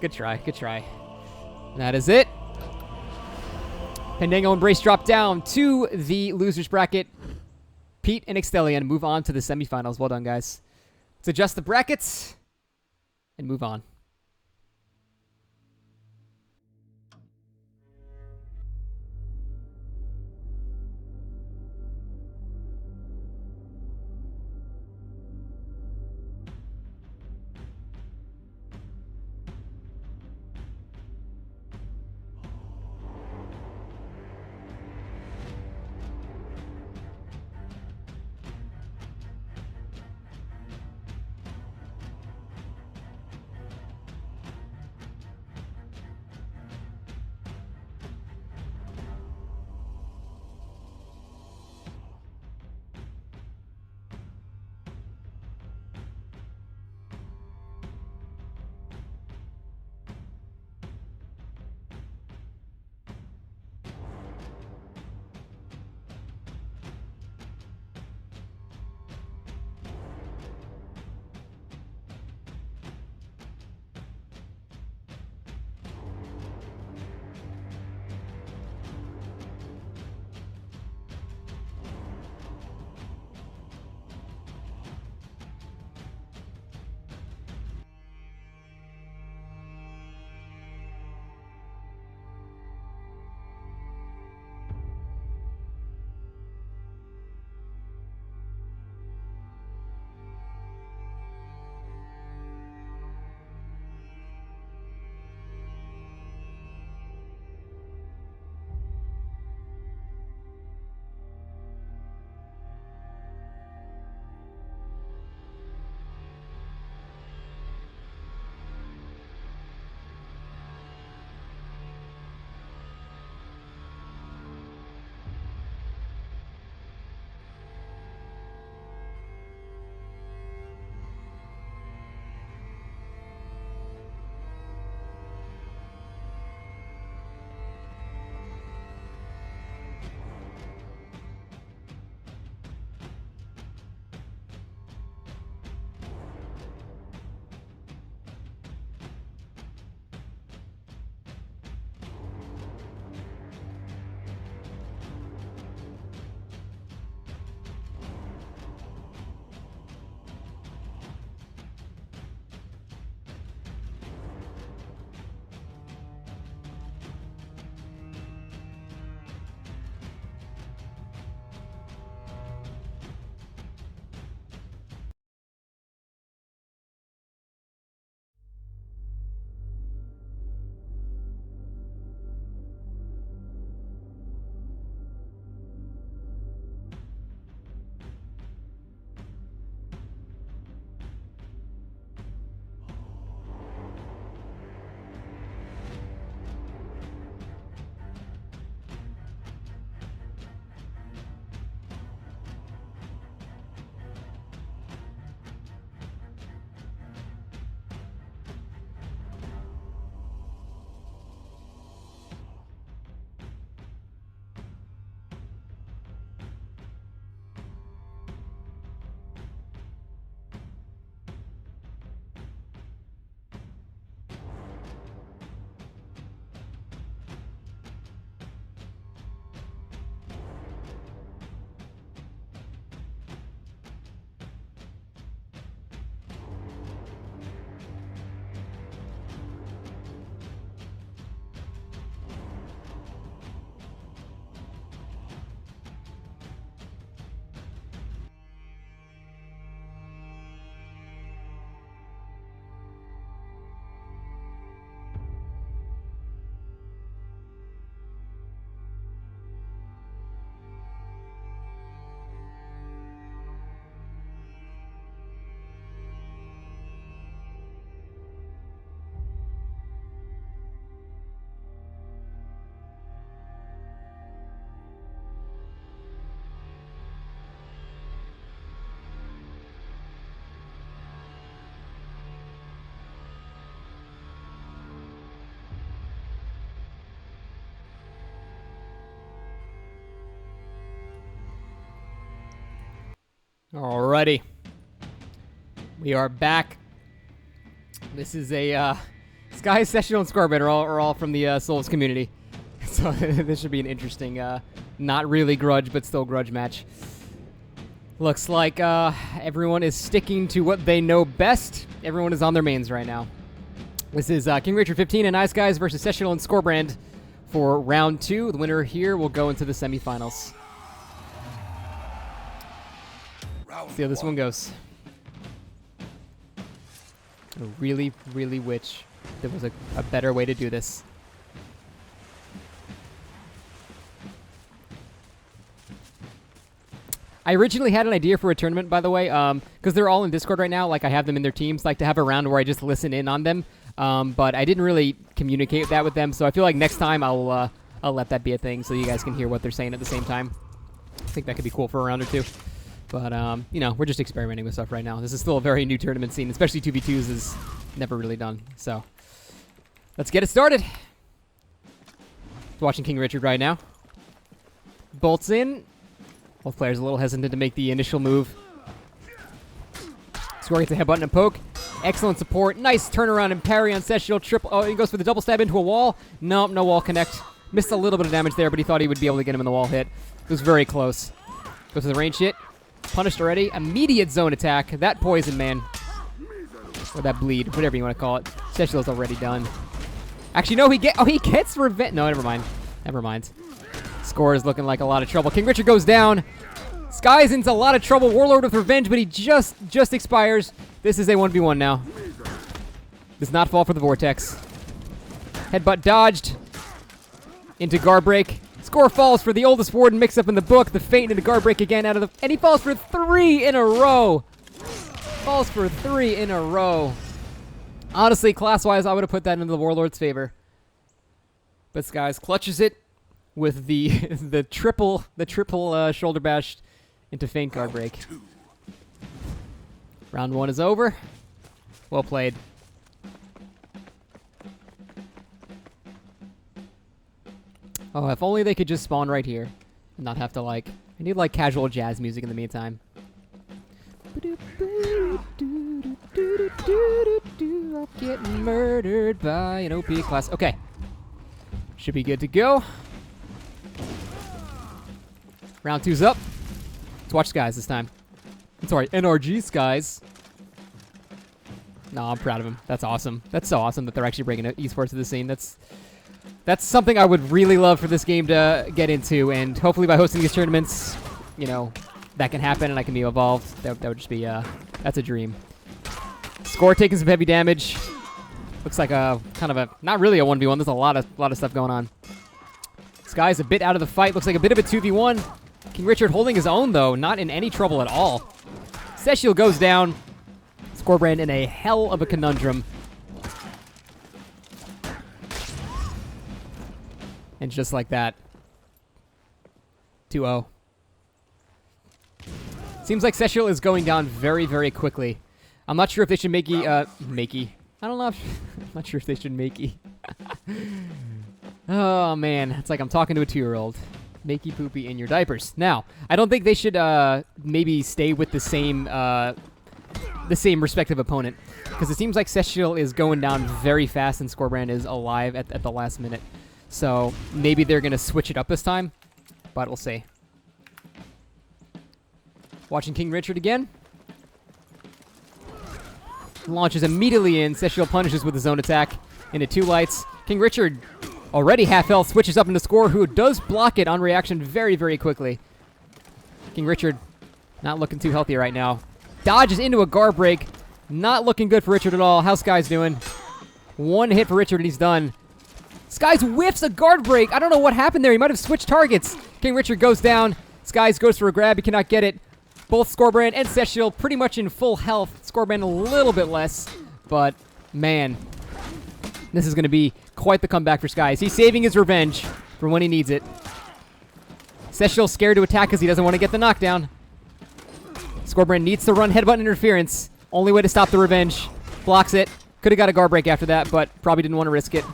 Good try, good try. That is it. Pandaego and Barace drop down to the losers bracket. Pete and Extheleon move on to the semifinals. Well done, guys. Let's adjust the brackets and move on. Alrighty. We are back. This is a, Skys, Cestial, and Skorbrand are all from the Souls community. So this should be an interesting, not really grudge, but still grudge match. Looks like everyone is sticking to what they know best. Everyone is on their mains right now. This is KingRichard 15 and iSkys versus Cestial and Skorbrand for round 2. The winner here will go into the semifinals. See how this one goes. I really, really wish there was a better way to do this. I originally had an idea for a tournament, by the way, because they're all in Discord right now. Like, I have them in their teams. Like, to have a round where I just listen in on them. But I didn't really communicate that with them, so I feel like next time I'll let that be a thing so you guys can hear what they're saying at the same time. I think that could be cool for a round or two. But, you know, we're just experimenting with stuff right now. This is still a very new tournament scene, especially 2v2s is never really done. So, let's get it started. Watching KingRichard right now. Bolts in. Both players a little hesitant to make the initial move. Skor gets a headbutt and a poke. Excellent support. Nice turnaround and parry on Cestial. Triple. Oh, he goes for the double stab into a wall. Nope, no wall connect. Missed a little bit of damage there, but he thought he would be able to get him in the wall hit. It was very close. Goes to the range hit. Punished already. Immediate zone attack. That poison, man. Or that bleed. Whatever you want to call it. Cestial's already done. Actually, no, he gets revenge. No, never mind. Never mind. Skor is looking like a lot of trouble. KingRichard goes down. Skys into a lot of trouble. Warlord with revenge, but he just expires. This is a 1v1 now. Does not fall for the vortex. Headbutt dodged. Into guard break. Skor falls for the oldest warden mix-up in the book. The feint into guard break again out of the... And he falls for 3 in a row. Falls for 3 in a row. Honestly, class-wise, I would have put that into the Warlord's favor. But Skys clutches it with the the triple shoulder bash into feint guard break. Round 1 is over. Well played. Oh, if only they could just spawn right here and not have to, like... I need, like, casual jazz music in the meantime. I'm getting murdered by an OP class. Okay. Should be good to go. Round 2's up. Let's watch Skys this time. I'm sorry, NRG Skys. No, I'm proud of him. That's awesome. That's so awesome that they're actually bringing esports to the scene. That's something I would really love for this game to get into, and hopefully by hosting these tournaments, you know, that can happen and I can be involved. That would just be, that's a dream. Skor taking some heavy damage. Looks like a kind of a, not really a 1v1. There's a lot of stuff going on. Skys a bit out of the fight. Looks like a bit of a 2v1. KingRichard holding his own, though. Not in any trouble at all. Cestial goes down. Skorbrand in a hell of a conundrum. And just like that, 2-0. Seems like Cestial is going down very, very quickly. I'm not sure if they should makey. I don't know. I'm not sure if they should makey. Oh, man. It's like I'm talking to a 2-year-old. Makey poopy in your diapers. Now, I don't think they should maybe stay with the same respective opponent. Because it seems like Cestial is going down very fast and Skorbrand is alive at the last minute. So maybe they're going to switch it up this time. But we'll see. Watching KingRichard again. Launches immediately in. Cestial punishes with his own attack into 2 lights. KingRichard, already half health, switches up into Skor, who does block it on reaction very, very quickly. KingRichard not looking too healthy right now. Dodges into a guard break. Not looking good for Richard at all. How's Skys doing? 1 hit for Richard and he's done. Skys whiffs a guard break. I don't know what happened there. He might have switched targets. KingRichard goes down. Skys goes for a grab. He cannot get it. Both Skorbrand and Cestial pretty much in full health. Skorbrand a little bit less. But, man, this is going to be quite the comeback for Skys. He's saving his revenge for when he needs it. Cestial's scared to attack because he doesn't want to get the knockdown. Skorbrand needs to run headbutt interference. Only way to stop the revenge. Blocks it. Could have got a guard break after that, but probably didn't want to risk it.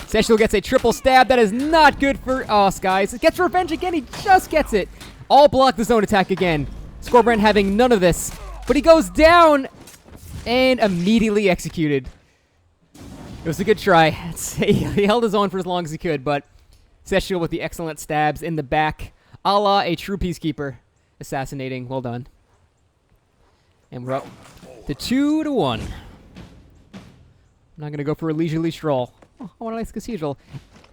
Cestial gets a triple stab. That is not good for... Oh, Skys. It gets revenge again. He just gets it. All block the zone attack again. Skorbrand having none of this, but he goes down and immediately executed. It was a good try. He held his own for as long as he could, but Cestial with the excellent stabs in the back, a la a true Peacekeeper. Assassinating. Well done. And we're up to 2-1. I'm not going to go for a leisurely stroll. Oh, I want a nice cathedral.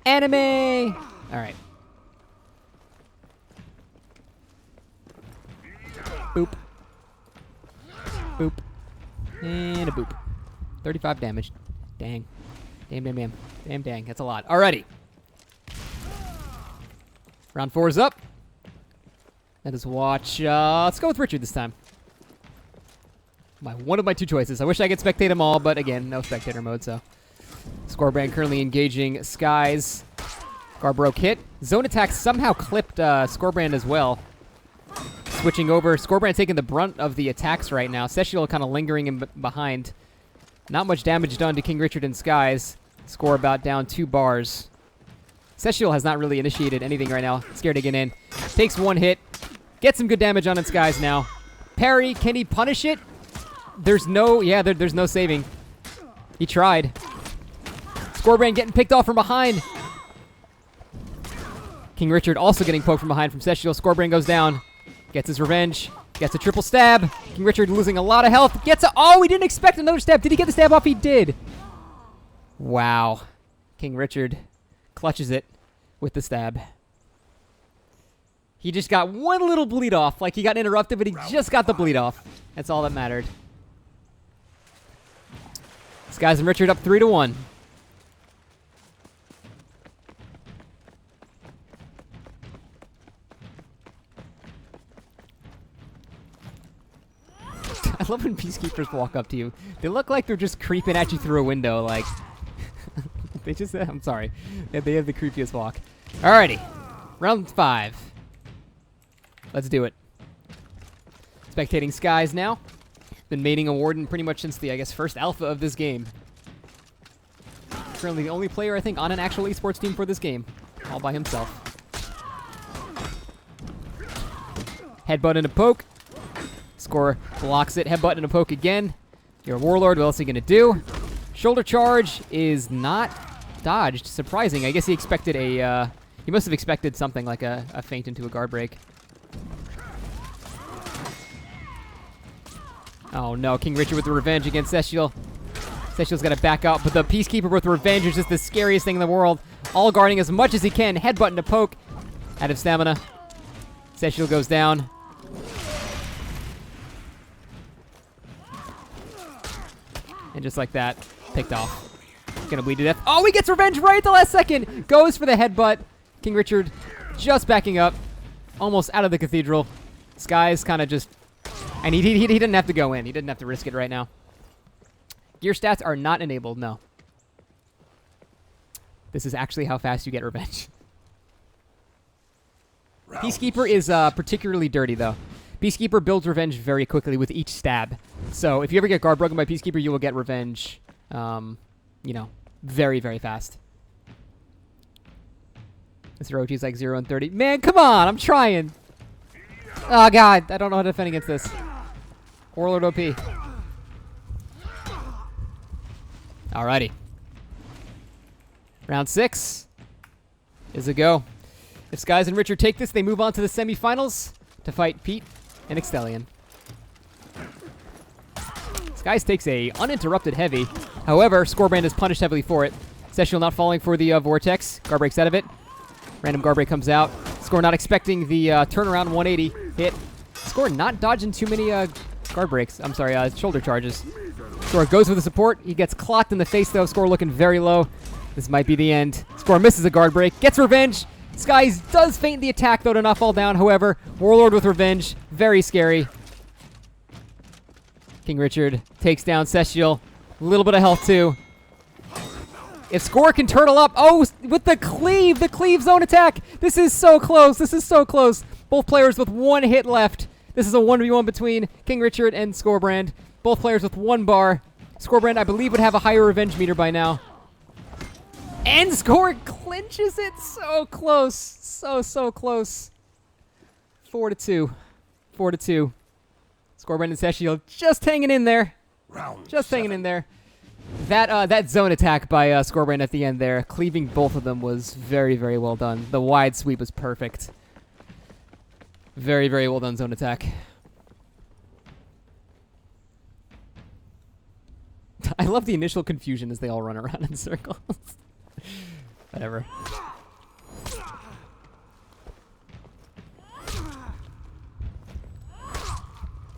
Anime! Alright. Boop. Boop. And a boop. 35 damage. Dang. Damn, damn, damn. Damn, dang. That's a lot. Alrighty. Round 4 is up. Let us watch. Let's go with Richard this time. One of my two choices. I wish I could spectate them all, but again, no spectator mode, so. Skorbrand currently engaging Skies. Garbroke hit. Zone attack somehow clipped Skorbrand as well. Switching over. Skorbrand taking the brunt of the attacks right now. Cestial kind of lingering in behind. Not much damage done to KingRichard and Skies. Score about down 2 bars. Cestial has not really initiated anything right now. Scared to get in. Takes 1 hit. Gets some good damage on its Skies now. Parry. Can he punish it? There's no... Yeah, there's no saving. He tried. Skorbrand getting picked off from behind. KingRichard also getting poked from behind from Cestial. Skorbrand goes down. Gets his revenge. Gets a triple stab. KingRichard losing a lot of health. Gets a... Oh, we didn't expect another stab. Did he get the stab off? He did. Wow. KingRichard clutches it with the stab. He just got one little bleed off. Like, he got interrupted, but he just got the bleed off. That's all that mattered. Skies and Richard up 3-1. I love when Peacekeepers walk up to you. They look like they're just creeping at you through a window, like... they just... I'm sorry. They have the creepiest walk. Alrighty. Round 5. Let's do it. Spectating Skies now. Been mating a Warden pretty much since the, I guess, first alpha of this game. Currently the only player, I think, on an actual esports team for this game. All by himself. Headbutt and a poke. Skor blocks it. Headbutt and a poke again. You're a Warlord. What else are you going to do? Shoulder charge is not dodged. Surprising. I guess he expected a... he must have expected something like a feint into a guard break. Oh no, KingRichard with the revenge against Cestial. Cestial's got to back out, but the Peacekeeper with revenge is just the scariest thing in the world. All guarding as much as he can. Headbutt and a poke. Out of stamina. Cestial goes down. And just like that, picked off. Gonna bleed to death. Oh, he gets revenge right at the last second! Goes for the headbutt. KingRichard just backing up. Almost out of the cathedral. Skies kind of just... And he didn't have to go in. He didn't have to risk it right now. Gear stats are not enabled, no. This is actually how fast you get revenge. Peacekeeper is particularly dirty, though. Peacekeeper builds revenge very quickly with each stab. So if you ever get guard broken by Peacekeeper, you will get revenge, you know, very, very fast. This Orochi's like 0 and 30. Man, come on! I'm trying! Oh, God. I don't know how to defend against this. Warlord OP. Alrighty. Round 6 is a go. If Skies and Richard take this, they move on to the semifinals to fight Pete and Extheleon. Skies takes a uninterrupted heavy. However, Skorbrand is punished heavily for it. Cestial not falling for the Vortex. Guard breaks out of it. Random guard break comes out. Skor not expecting the turnaround 180 hit. Skor not dodging too many guard breaks. I'm sorry, shoulder charges. Skor goes with the support. He gets clocked in the face, though. Skor looking very low. This might be the end. Skor misses a guard break. Gets revenge. Skies does feint the attack, though, to not fall down. However, Warlord with revenge. Very scary. KingRichard takes down Cestial. A little bit of health, too. If Skor can turtle up... Oh, with the cleave zone attack. This is so close. This is so close. Both players with 1 hit left. This is a 1v1 between KingRichard and Skorbrand. Both players with 1 bar. Skorbrand, I believe, would have a higher revenge meter by now. And Skor clinches it. So close. So close. 4-2. 4-2. Skorbrand and Cestial just hanging in there. Round Just 7. hanging in there. That zone attack by Skorbrand at the end there, cleaving both of them, was very, very well done. The wide sweep was perfect. Very, very well done zone attack. I love the initial confusion as they all run around in circles. Whatever.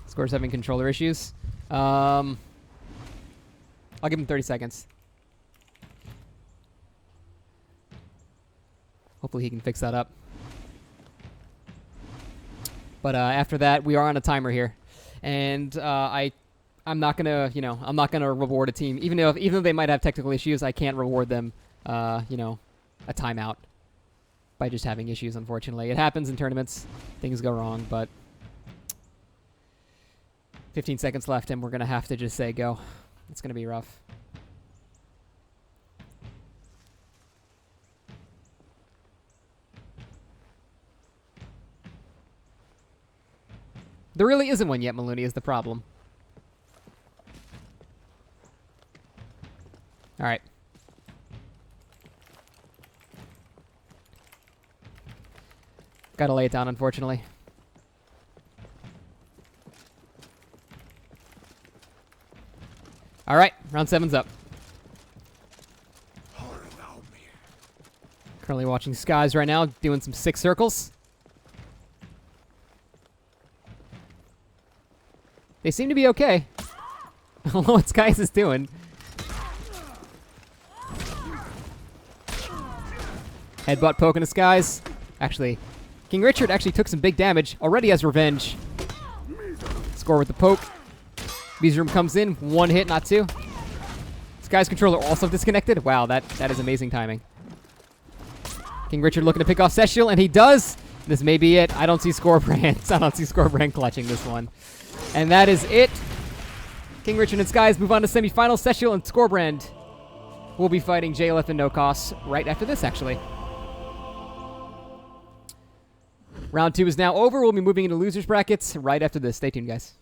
Skor's having controller issues. I'll give him 30 seconds. Hopefully he can fix that up. But after that, we are on a timer here, and I'm not gonna, I'm not gonna reward a team, even though they might have technical issues. I can't reward them, a timeout by just having issues. Unfortunately, it happens in tournaments. Things go wrong, but 15 seconds left, and we're gonna have to just say go. It's gonna be rough. There really isn't one yet, Maloney, is the problem. Alright. Gotta lay it down, unfortunately. Alright, round 7's up. Currently watching iSkys right now, doing some 6 circles. They seem to be okay. I don't know what iSkys is doing. Headbutt poking iSkys. Actually, KingRichard actually took some big damage. Already has revenge. Score with the poke. Beezroom comes in. 1 hit, not 2. iSkys controller also disconnected. Wow, that is amazing timing. KingRichard looking to pick off Cestial, and he does. This may be it. I don't see Skorbrand. I don't see Skorbrand clutching this one. And that is it. KingRichard and iSkys move on to semifinals. Cestial and Skorbrand will be fighting JLF and NoCos right after this, actually. Round 2 is now over. We'll be moving into losers brackets right after this. Stay tuned, guys.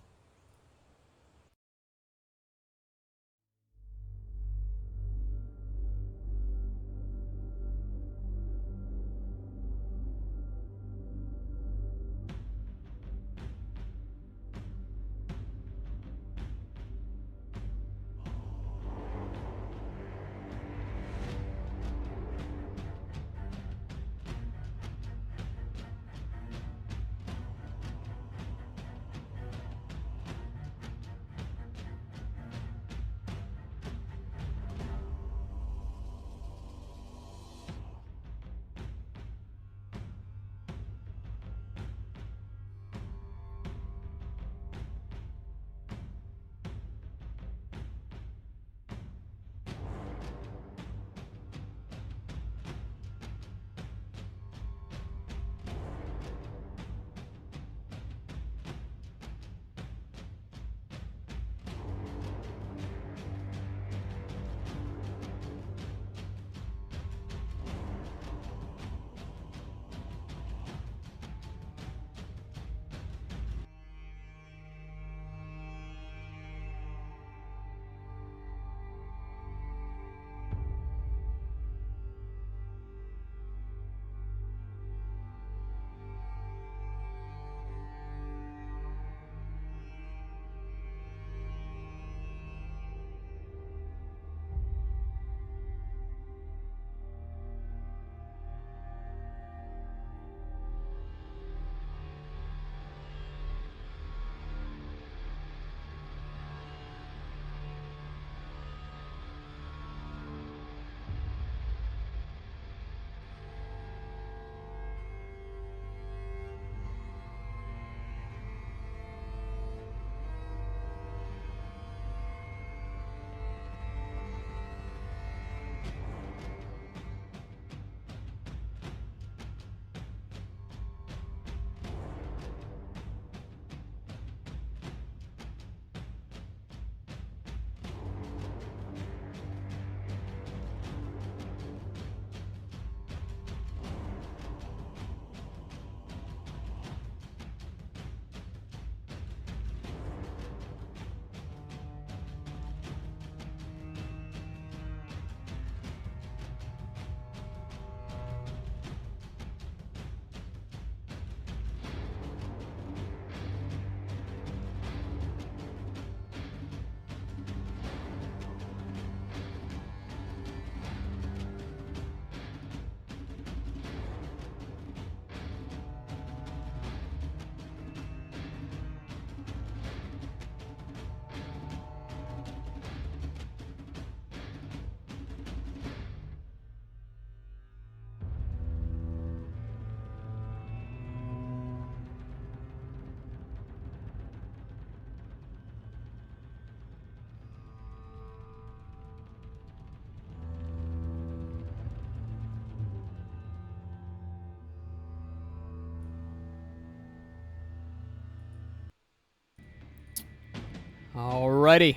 Alrighty.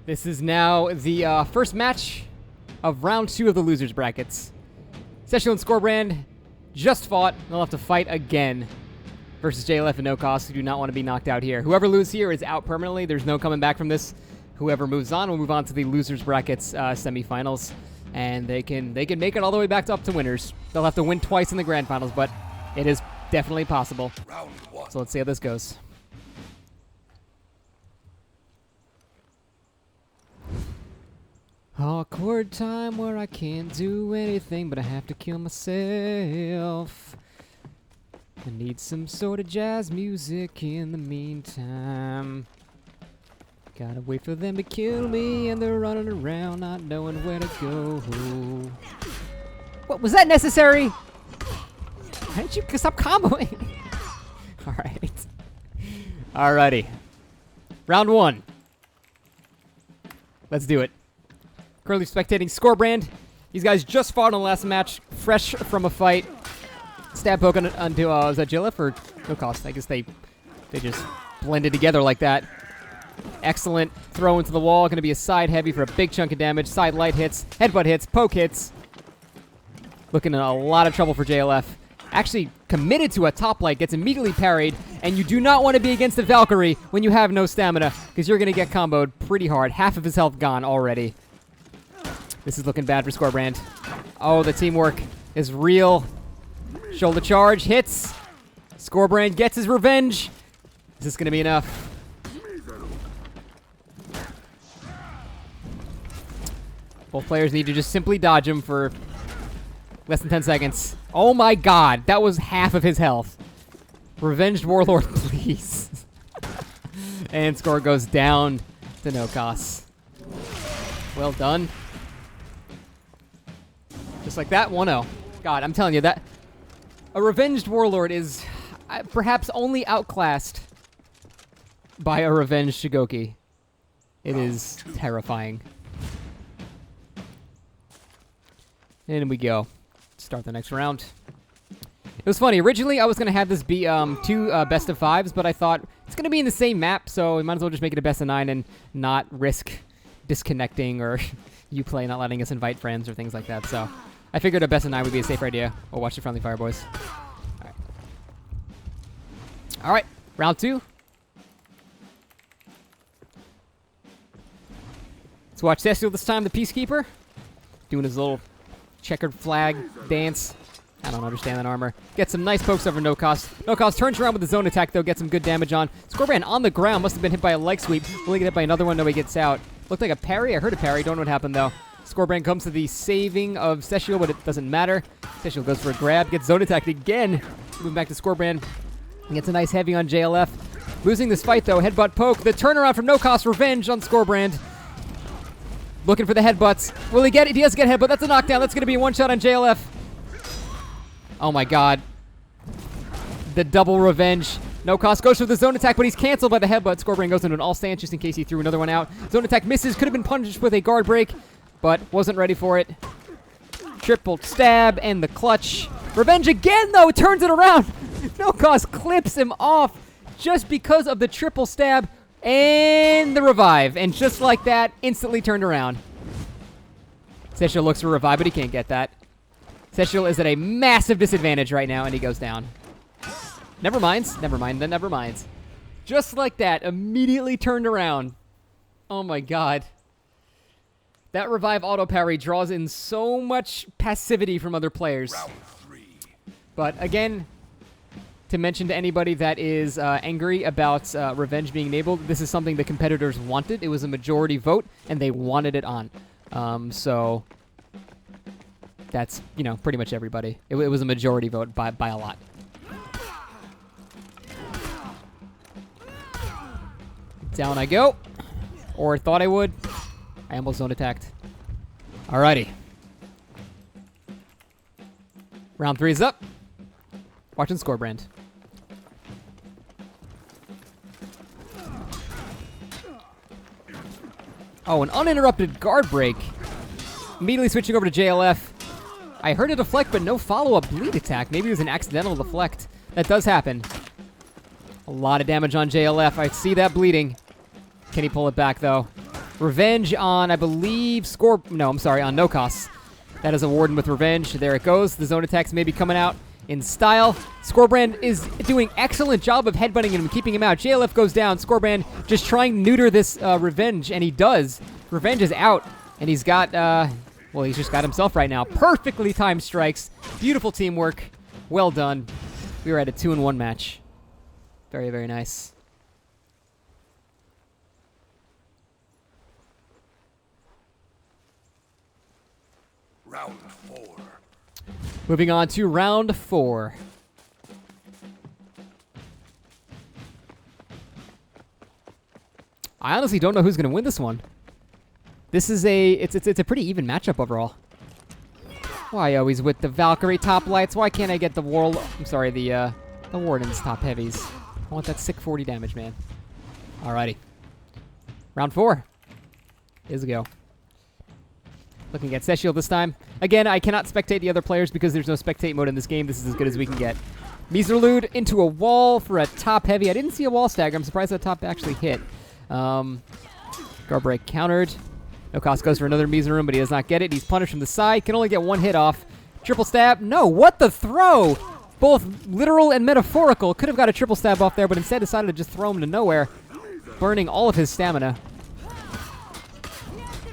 This is now the first match of round 2 of the losers brackets. Cestial and Skorbrand just fought. They'll have to fight again versus JLF and NoCos, who do not want to be knocked out here. Whoever loses here is out permanently. There's no coming back from this. Whoever moves on will move on to the losers brackets semifinals, and they can make it all the way back up to winners. They'll have to win twice in the grand finals, but it is definitely possible. Round 1. So let's see how this goes. Awkward time where I can't do anything, but I have to kill myself. I need some sort of jazz music in the meantime. Gotta wait for them to kill me, and they're running around not knowing where to go. What, was that necessary? Why didn't you stop comboing? Alright. Alrighty. Round 1. Let's do it. Currently spectating Skorbrand. These guys just fought in the last match, fresh from a fight. Stab poke onto, was that JLF or NoCos? I guess they just blended together like that. Excellent throw into the wall. Going to be a side heavy for a big chunk of damage. Side light hits, headbutt hits, poke hits. Looking in a lot of trouble for JLF. Actually committed to a top light, gets immediately parried, and you do not want to be against the Valkyrie when you have no stamina, because you're going to get comboed pretty hard. Half of his health gone already. This is looking bad for Skorbrand. Oh, the teamwork is real. Shoulder charge hits. Skorbrand gets his revenge. Is this going to be enough? Both players need to just simply dodge him for less than 10 seconds. Oh my god, that was half of his health. Revenged Warlord, please. And score goes down to NoCos. Well done. Just like that, 1-0. God, I'm telling you, that a Revenged Warlord is perhaps only outclassed by a Revenged Shigoki. It is terrifying. In we go. Start the next round. It was funny. Originally, I was going to have this be 2 best of 5s, but I thought it's going to be in the same map, so we might as well just make it a best of 9 and not risk disconnecting or Uplay not letting us invite friends or things like that. So I figured a best of 9 would be a safer idea. We'll watch the friendly fire, boys. All right. Round 2. Let's watch Cestial this time, the Peacekeeper, doing his little checkered flag dance. I don't understand that armor. Gets some nice pokes over NoCos. NoCos turns around with the zone attack, though. Gets some good damage on. Skorbrand on the ground. Must have been hit by a leg sweep. Will he get hit by another one? No, he gets out. Looked like a parry. I heard a parry. Don't know what happened, though. Skorbrand comes to the saving of Cestial, but it doesn't matter. Cestial goes for a grab. Gets zone attacked again. Moving back to Skorbrand. Gets a nice heavy on JLF. Losing this fight, though. Headbutt poke. The turnaround from NoCos. Revenge on Skorbrand. Looking for the headbutts. Will he get it? He does get headbutt. That's a knockdown. That's going to be a one-shot on JLF. Oh my god. The double revenge. NoCos goes for the zone attack, but he's canceled by the headbutt. Skorbrand goes into an all stance just in case he threw another one out. Zone attack misses. Could have been punished with a guard break, but wasn't ready for it. Triple stab and the clutch. Revenge again, though. Turns it around. NoCos clips him off just because of the triple stab. And the revive. And just like that, instantly turned around. Cestial looks for revive, but he can't get that. Cestial is at a massive disadvantage right now, and he goes down. Never mind. Never mind, then never mind. Just like that, immediately turned around. Oh my god. That revive auto parry draws in so much passivity from other players. Round 3. But again, to mention to anybody that is angry about revenge being enabled, this is something the competitors wanted. It was a majority vote, and they wanted it on. So that's, you know, pretty much everybody. It was a majority vote by a lot. Down I go. Or thought I would. I almost zone attacked. Alrighty. Round 3 is up. Watching Skorbrand. Oh, an uninterrupted guard break. Immediately switching over to JLF. I heard a deflect, but no follow-up bleed attack. Maybe it was an accidental deflect. That does happen. A lot of damage on JLF. I see that bleeding. Can he pull it back, though? Revenge on, I believe, No, I'm sorry, on NoCos. That is a Warden with Revenge. There it goes. The zone attacks may be coming out in style. Skorbrand is doing excellent job of headbutting him and keeping him out. JLF goes down. Skorbrand just trying to neuter this Revenge, and he does. Revenge is out, and he's got, well, he's just got himself right now. Perfectly timed strikes. Beautiful teamwork. Well done. We were at a 2-1 match. Very, very nice. Round 4. Moving on to round 4. I honestly don't know who's going to win this one. This is it's a pretty even matchup overall. Why always with the Valkyrie top lights? Why can't I get the the Warden's top heavies? I want that sick 40 damage, man. Alrighty. Round 4. Here's a go. Looking at Cestial this time. Again, I cannot spectate the other players because there's no spectate mode in this game. This is as good as we can get. Miserlude into a wall for a top heavy. I didn't see a wall stagger. I'm surprised that top actually hit. Guard break countered. NoCos goes for another Miserloon, but he does not get it. He's punished from the side. Can only get one hit off. Triple stab. No, what the throw? Both literal and metaphorical. Could have got a triple stab off there, but instead decided to just throw him to nowhere, burning all of his stamina.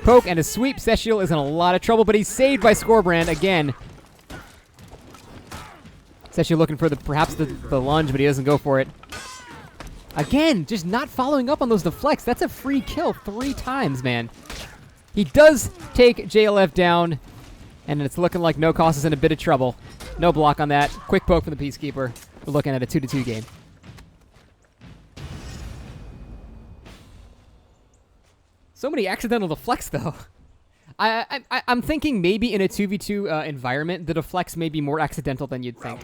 Poke and a sweep. Cestial is in a lot of trouble, but he's saved by Skorbrand again. Cestial looking for perhaps the lunge, but he doesn't go for it. Again, just not following up on those deflects. That's a free kill 3 times, man. He does take JLF down, and it's looking like NoCos is in a bit of trouble. No block on that. Quick poke from the Peacekeeper. We're looking at a 2-2 game. So many accidental deflects, though. I'm thinking maybe in a 2v2 environment, the deflects may be more accidental than you'd think.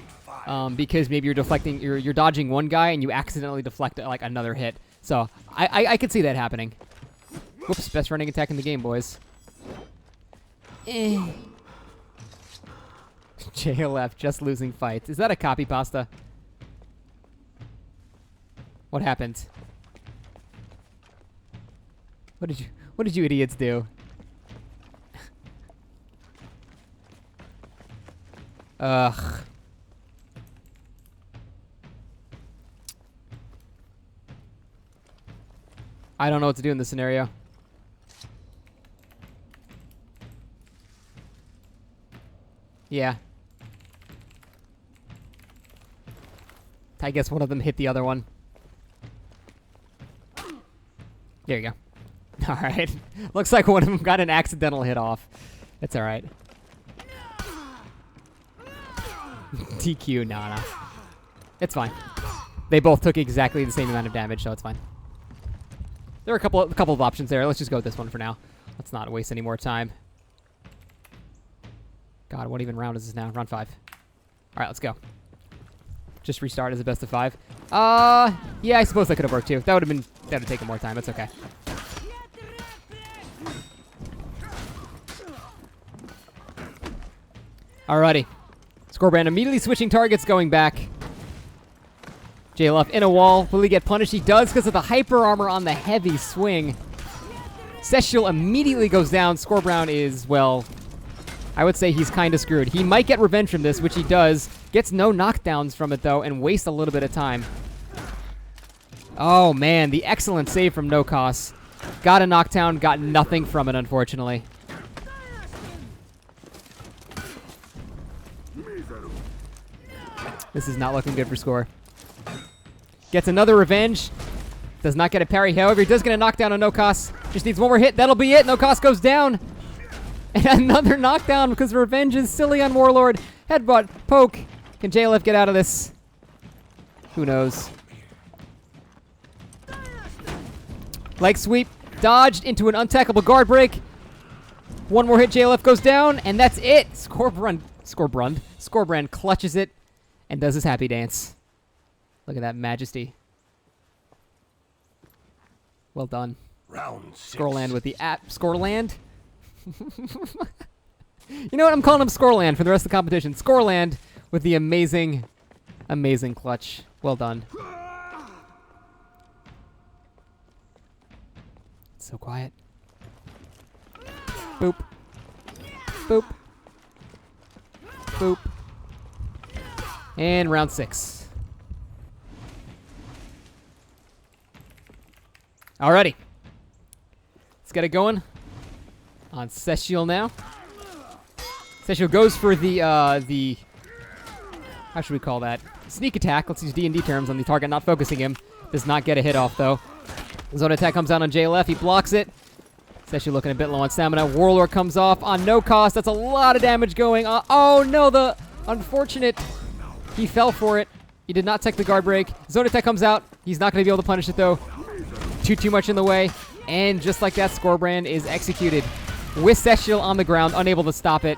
Because maybe you're dodging one guy and you accidentally deflect like another hit. So I could see that happening. Whoops, best running attack in the game, boys. JLF just losing fights. Is that a copy pasta? What happened? What did you idiots do? Ugh. I don't know what to do in this scenario. Yeah. I guess one of them hit the other one. There you go. Alright. Looks like one of them got an accidental hit off. It's alright. DQ, nah. It's fine. They both took exactly the same amount of damage, so it's fine. There are a couple of options there. Let's just go with this one for now. Let's not waste any more time. God, what even round is this now? Round 5. Alright, let's go. Just restart as a best of 5. Yeah, I suppose that could have worked too. That would have taken more time. It's okay. Alrighty. Skorbrand immediately switching targets, going back. JLF in a wall. Will he get punished? He does because of the hyper armor on the heavy swing. Cestial immediately goes down. Skorbrand is, well, I would say he's kind of screwed. He might get revenge from this, which he does. Gets no knockdowns from it, though, and wastes a little bit of time. Oh, man. The excellent save from NoCos. Got a knockdown. Got nothing from it, unfortunately. This is not looking good for Skor. Gets another revenge. Does not get a parry. However, he does get a knockdown on NoCos. Just needs one more hit. That'll be it. NoCos goes down. And another knockdown because revenge is silly on Warlord. Headbutt. Poke. Can JLF get out of this? Who knows? Leg sweep. Dodged into an untackable guard break. One more hit. JLF goes down. And that's it. Skorbrand clutches it and does his happy dance. Look at that majesty. Well done. Round 6. Skorland with the app. Skorland? You know what? I'm calling him Skorland for the rest of the competition. Skorland with the amazing, amazing clutch. Well done. So quiet. Boop. Boop. Boop. And round 6. Alrighty. Let's get it going. On Cestial now. Cestial goes for the, how should we call that? Sneak attack. Let's use D&D terms on the target, not focusing him. Does not get a hit off, though. Zone attack comes out on JLF. He blocks it. Cestial looking a bit low on stamina. Warlord comes off on NoCos. That's a lot of damage going on. Oh, no, the unfortunate... He fell for it. He did not tech the guard break. Zone attack comes out. He's not going to be able to punish it, though. Too much in the way. And just like that, Skorbrand is executed. With Cestial on the ground, unable to stop it.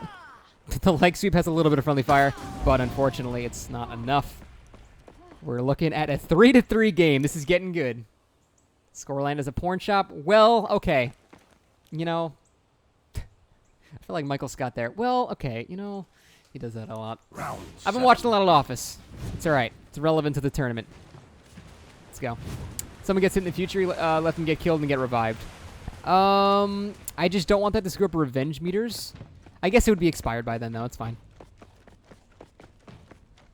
The leg sweep has a little bit of friendly fire, but unfortunately, it's not enough. We're looking at a 3-3 game. This is getting good. Scoreline is a porn shop. Well, okay. You know, I feel like Michael Scott there. Well, okay. You know, he does that a lot. I've been watching a lot of Office. It's all right. It's relevant to the tournament. Let's go. Someone gets hit in the future, let them get killed and get revived. I just don't want that to screw up revenge meters. I guess it would be expired by then, though. It's fine.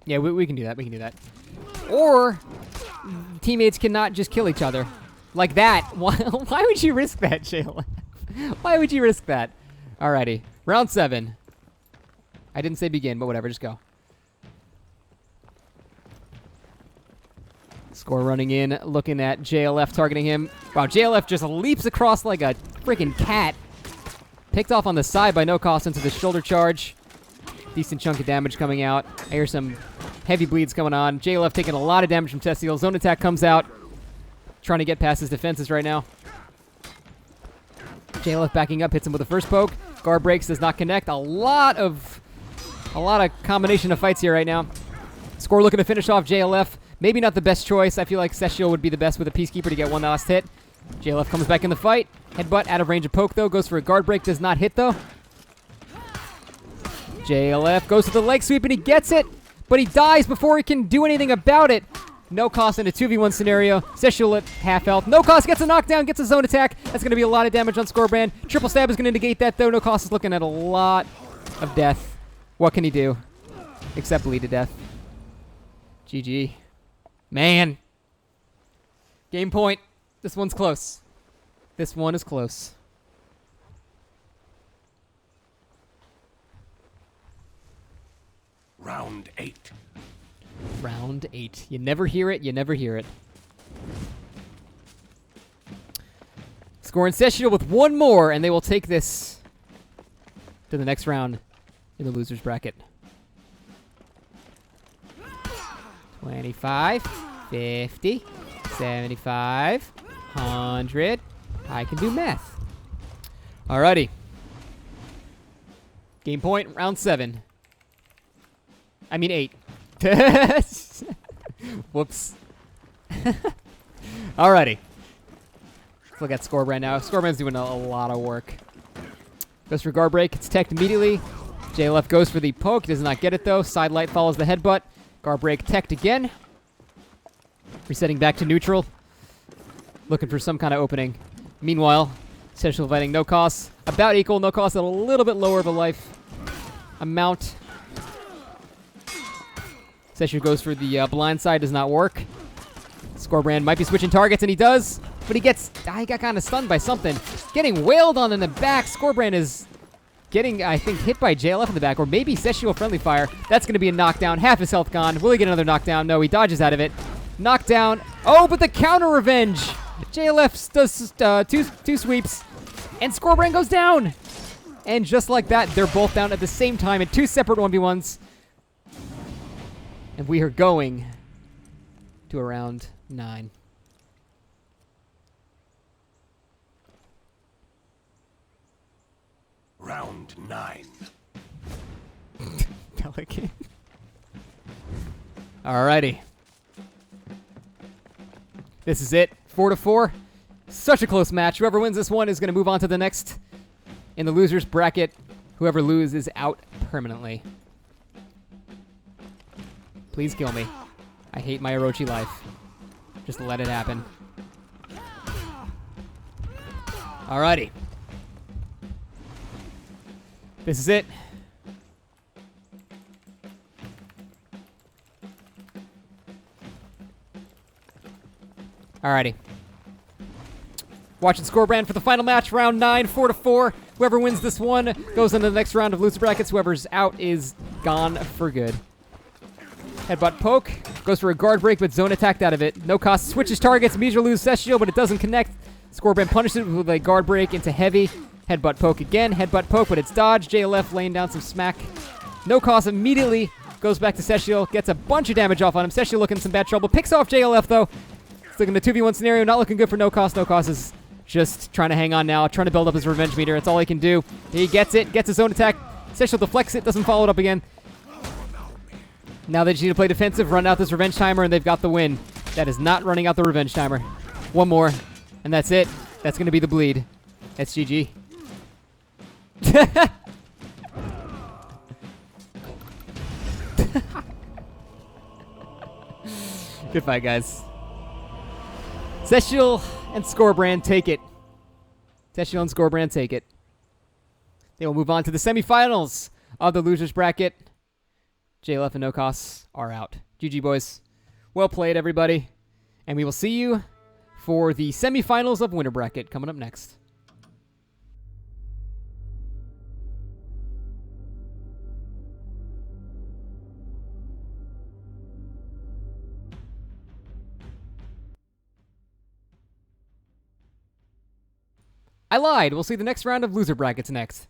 Yeah, we can do that. We can do that. Or teammates cannot just kill each other. Like that. Why would you risk that, Shayla? Why would you risk that? Alrighty. Round 7. I didn't say begin, but whatever. Just go. Score running in, looking at JLF targeting him. Wow, JLF just leaps across like a freaking cat. Picked off on the side by NoCos into the shoulder charge. Decent chunk of damage coming out. I hear some heavy bleeds going on. JLF taking a lot of damage from Cestial. Zone attack comes out. Trying to get past his defenses right now. JLF backing up, hits him with the first poke. Guard breaks, does not connect. A lot of combination of fights here right now. Score looking to finish off JLF. Maybe not the best choice. I feel like Cestial would be the best with a Peacekeeper to get one last hit. JLF comes back in the fight. Headbutt out of range of poke, though. Goes for a guard break. Does not hit, though. JLF goes to the leg sweep, and he gets it. But he dies before he can do anything about it. NoCos in a 2v1 scenario. Cestial at half health. NoCos gets a knockdown, gets a zone attack. That's going to be a lot of damage on Skorbrand. Triple stab is going to negate that, though. NoCos is looking at a lot of death. What can he do? Except bleed to death. GG. Man. Game point. This one's close. This one is close. Round 8. Round 8. You never hear it, you never hear it. Scoring Cestial with one more, and they will take this to the next round in the loser's bracket. 25, 50, 75, 100. I can do math. Alrighty. Game point, round 7. I mean 8. Whoops. Alrighty. Let's look at Skorbrand now. Skorbrand's doing a lot of work. Goes for guard break. It's teched immediately. JLF goes for the poke. Does not get it, though. Side light follows the headbutt. Guard break teched again. Resetting back to neutral. Looking for some kind of opening. Meanwhile, Cestial fighting NoCos. About equal. NoCos at a little bit lower of a life amount. Cestial goes for the blind side. Does not work. Skorbrand might be switching targets, and he does. But he got kind of stunned by something. Getting wailed on in the back. Skorbrand is getting, I think, hit by JLF in the back, or maybe Cestial friendly fire. That's going to be a knockdown. Half his health gone. Will he get another knockdown? No, he dodges out of it. Knockdown. Oh, but the counter revenge. JLF does two sweeps, and Skorbrand goes down. And just like that, they're both down at the same time in 2 separate 1v1s. And we are going to a round 9. Round 9. Pelican. Alrighty. This is it. 4-4. Such a close match. Whoever wins this one is going to move on to the next in the loser's bracket. Whoever loses is out permanently. Please kill me. I hate my Orochi life. Just let it happen. Alrighty. This is it. Alrighty. Watching Skorbrand for the final match, round 9, 4-4. Whoever wins this one goes into the next round of loser brackets. Whoever's out is gone for good. Headbutt poke. Goes for a guard break, but zone attacked out of it. NoCos switches targets. Mizra loses Cestial, but it doesn't connect. Skorbrand punishes it with a guard break into heavy. Headbutt poke again. Headbutt poke, but it's dodged. JLF laying down some smack. NoCos immediately goes back to Cestial. Gets a bunch of damage off on him. Cestial looking in some bad trouble. Picks off JLF, though. It's looking the 2v1 scenario. Not looking good for NoCos. NoCos is just trying to hang on now. Trying to build up his revenge meter. That's all he can do. He gets it. Gets his own attack. Cestial deflects it. Doesn't follow it up again. Now they just need to play defensive, run out this revenge timer, and they've got the win. That is not running out the revenge timer. One more, and that's it. That's going to be the bleed. That's GG. Good fight, guys. Cestial and Skorbrand take it. Cestial and Skorbrand take it. They will move on to the semifinals of the losers bracket. JLF and NoCos are out. GG, boys. Well played, everybody. And we will see you for the semifinals of winter bracket coming up next. I lied. We'll see the next round of loser brackets next.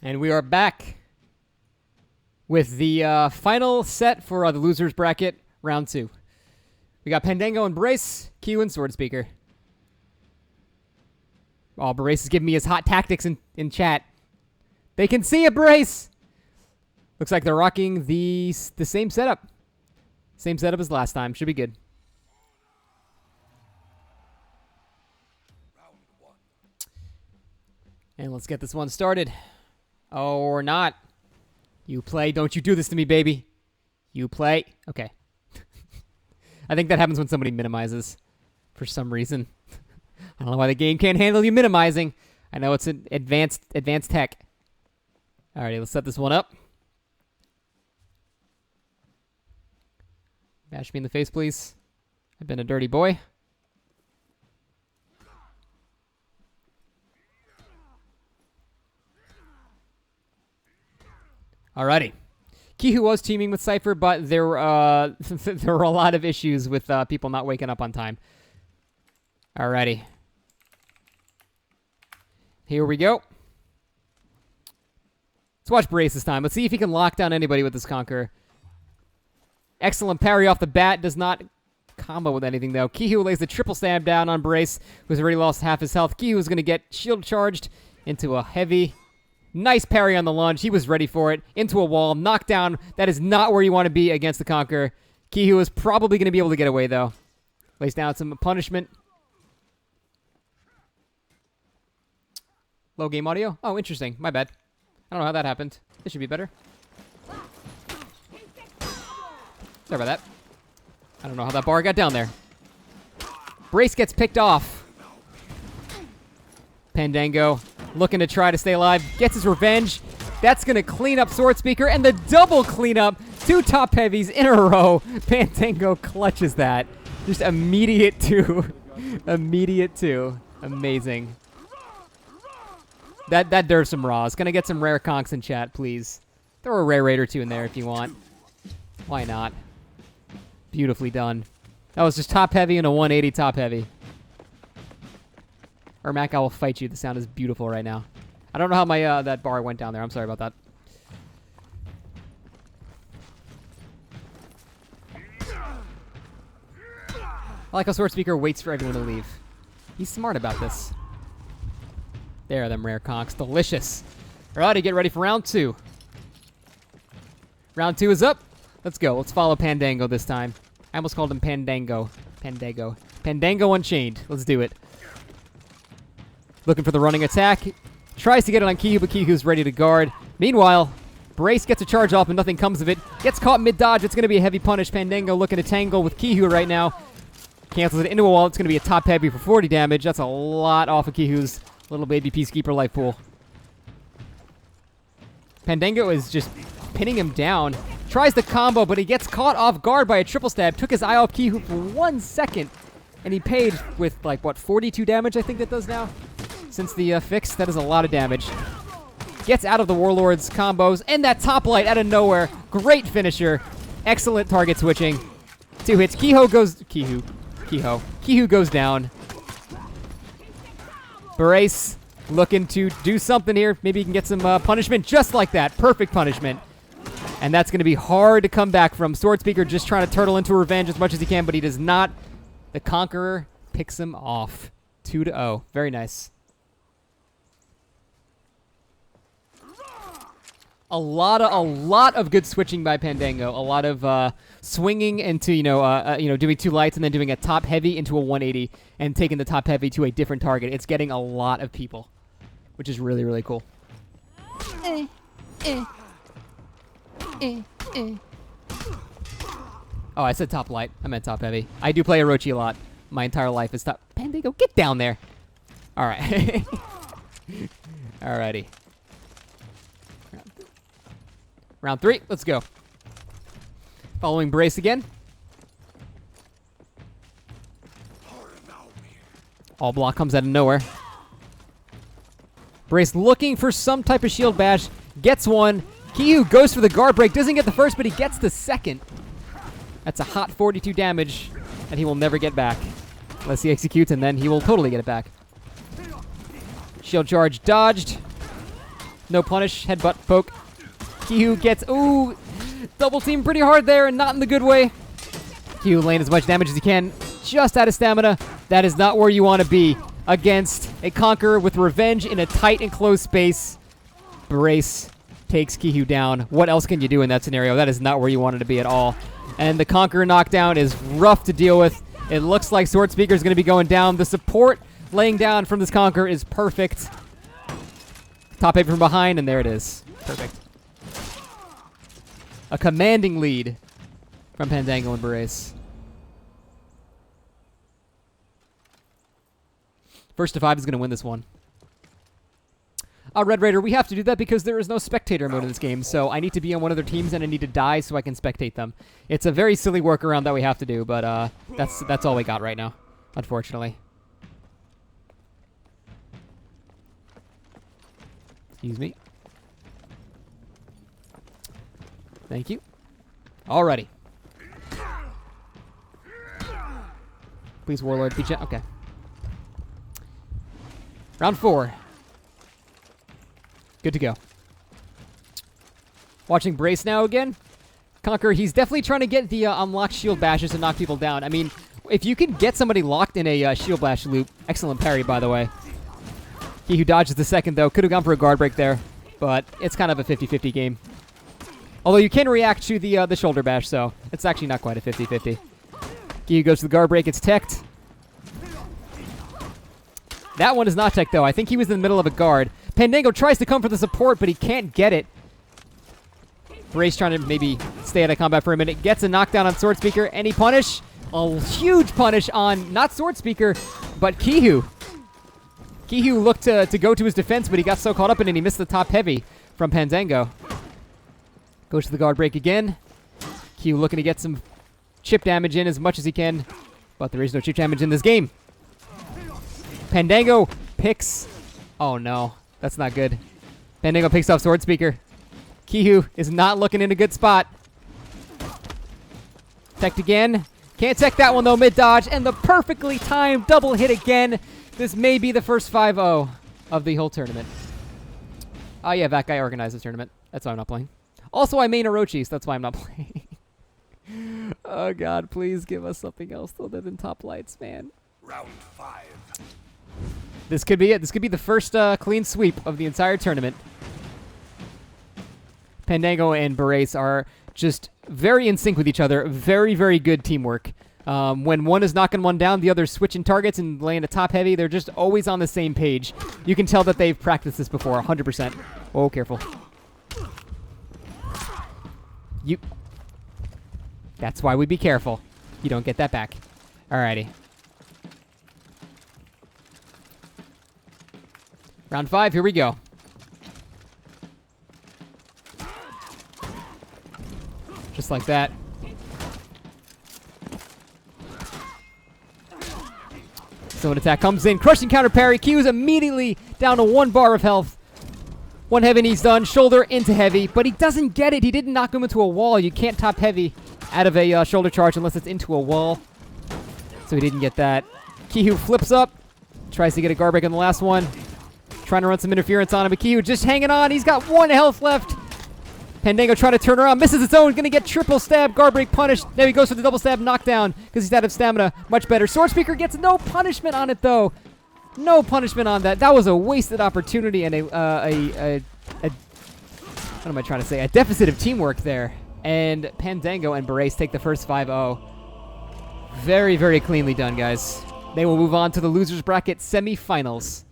And we are back with the final set for the losers bracket, round 2. We got Pandaego and Barace, keehu and Swordspeaker. Oh, Barace is giving me his hot tactics in chat. They can see it, Barace! Looks like they're rocking the same setup. Same setup as last time. Should be good. And let's get this one started. Oh, or not. You play. Don't you do this to me, baby. You play. Okay. I think that happens when somebody minimizes for some reason. I don't know why the game can't handle you minimizing. I know it's an advanced tech. Alrighty, let's set this one up. Bash me in the face, please. I've been a dirty boy. Alrighty. keehu was teaming with Sypher, but there were a lot of issues with people not waking up on time. Alrighty. Here we go. Let's watch Barace this time. Let's see if he can lock down anybody with this Conqueror. Excellent parry off the bat. Does not combo with anything, though. keehu lays the triple stab down on Barace, who's already lost half his health. keehu is going to get shield charged into a heavy... Nice parry on the lunge. He was ready for it. Into a wall. Knockdown. That is not where you want to be against the Conqueror. keehu is probably going to be able to get away, though. Lays down some punishment. Low game audio? Oh, interesting. My bad. I don't know how that happened. This should be better. Sorry about that. I don't know how that bar got down there. Barace gets picked off. Pandaego looking to try to stay alive. Gets his revenge. That's going to clean up Swordspeaker. And the double cleanup. 2 top heavies in a row. Pandaego clutches that. Just immediate 2. Immediate 2. Amazing. That deserves some raws. Gonna get some rare conks in chat, please. Throw a rare raid or 2 in there if you want. Why not? Beautifully done. That was just top heavy and a 180 top heavy. Or Mac, I will fight you. The sound is beautiful right now. I don't know how my that bar went down there. I'm sorry about that. I like how Swordspeaker waits for everyone to leave. He's smart about this. There are them rare conks. Delicious. Alrighty, get ready for round 2. Round 2 is up. Let's go. Let's follow Pandaego this time. I almost called him Pandaego. Pandaego Unchained. Let's do it. Looking for the running attack. Tries to get it on keehu, but keehu's ready to guard. Meanwhile, Barace gets a charge off and nothing comes of it. Gets caught mid-dodge. It's going to be a heavy punish. Pandaego looking to tangle with keehu right now. Cancels it into a wall. It's going to be a top heavy for 40 damage. That's a lot off of keehu's little baby Peacekeeper life pool. Pandaego is just pinning him down. Tries the combo, but he gets caught off guard by a triple stab. Took his eye off keehu for 1 second. And he paid with, like, what, 42 damage I think that does now? Since the fix, that is a lot of damage. Gets out of the Warlord's combos. And that top light out of nowhere. Great finisher. Excellent target switching. 2 hits. keehu goes down. Barace looking to do something here. Maybe he can get some punishment just like that. Perfect punishment. And that's going to be hard to come back from. Swordspeaker just trying to turtle into revenge as much as he can, but he does not. The Conqueror picks him off. 2-0. Very nice. A lot of good switching by Pandaego. A lot of swinging into doing 2 lights and then doing a top heavy into a 180 and taking the top heavy to a different target. It's getting a lot of people, which is really, really cool. Oh, I said top light. I meant top heavy. I do play Orochi a lot. My entire life is top. Pandaego, get down there. All right. Alrighty. Round 3, let's go. Following Barace again. All block comes out of nowhere. Barace looking for some type of shield bash. Gets one. keehu goes for the guard break. Doesn't get the first, but he gets the second. That's a hot 42 damage that he will never get back. Unless he executes, and then he will totally get it back. Shield charge dodged. No punish. Headbutt poke. keehu gets... Ooh! Double team pretty hard there and not in the good way. keehu laying as much damage as he can. Just out of stamina. That is not where you want to be against a Conqueror with revenge in a tight and close space. Barace takes keehu down. What else can you do in that scenario? That is not where you wanted to be at all. And the Conqueror knockdown is rough to deal with. It looks like Swordspeaker is going to be going down. The support laying down from this Conqueror is perfect. Top heavy from behind, and there it is. Perfect. A commanding lead from Pandaego and Barace. First to 5 is going to win this one. Red Raider, we have to do that because there is no spectator mode in this game, so I need to be on one of their teams and I need to die so I can spectate them. It's a very silly workaround that we have to do, but that's all we got right now, unfortunately. Excuse me. Thank you. Alrighty. Please, Warlord, be gentle. Okay. Round 4. Good to go. Watching Barace now again. Conqueror, he's definitely trying to get the unlocked shield bashes to knock people down. I mean, if you can get somebody locked in a shield bash loop, excellent parry, by the way. keehu dodges the second, though. Could have gone for a guard break there, but it's kind of a 50-50 game. Although you can react to the shoulder bash, so it's actually not quite a 50-50. keehu goes to the guard break. It's teched. That one is not tech, though. I think he was in the middle of a guard. Pandaego tries to come for the support, but he can't get it. Barace trying to maybe stay out of combat for a minute. Gets a knockdown on Swordspeaker. Any punish? A huge punish on not Swordspeaker, but keehu. keehu looked to go to his defense, but he got so caught up in it, he missed the top heavy from Pandaego. Goes to the guard break again. keehu looking to get some chip damage in as much as he can, but there is no chip damage in this game. Pandaego picks... Oh, no. That's not good. Pandaego picks off Swordspeaker. keehu is not looking in a good spot. Teched again. Can't tech that one, though. Mid-dodge. And the perfectly timed double hit again. This may be the first 5-0 of the whole tournament. Oh, yeah, that guy organized this tournament. That's why I'm not playing. Also, I main Orochi, so that's why I'm not playing. Oh, God, please give us something else other than top lights, man. Round 5. This could be it. This could be the first clean sweep of the entire tournament. Pandaego and Barace are just very in sync with each other. Very, very good teamwork. When one is knocking one down, the other's switching targets and laying a top heavy. They're just always on the same page. You can tell that they've practiced this before, 100%. Oh, careful. That's why we be careful. You don't get that back. Alrighty. Round 5, here we go. Just like that. So an attack comes in. Crushing counter parry. keehu's immediately down to 1 bar of health. 1 heavy and he's done. Shoulder into heavy. But he doesn't get it. He didn't knock him into a wall. You can't top heavy out of a shoulder charge unless it's into a wall. So he didn't get that. keehu flips up. Tries to get a guard break on the last one. Trying to run some interference on him. But keehu just hanging on. He's got 1 health left. Pandaego trying to turn around. Misses its own. Going to get triple stab. Guard break punished. There he goes for the double stab knockdown because he's out of stamina. Much better. Swordspeaker gets no punishment on it, though. No punishment on that. That was a wasted opportunity and what am I trying to say? A deficit of teamwork there. And Pandaego and Barace take the first 5-0. Very, very cleanly done, guys. They will move on to the losers bracket semifinals.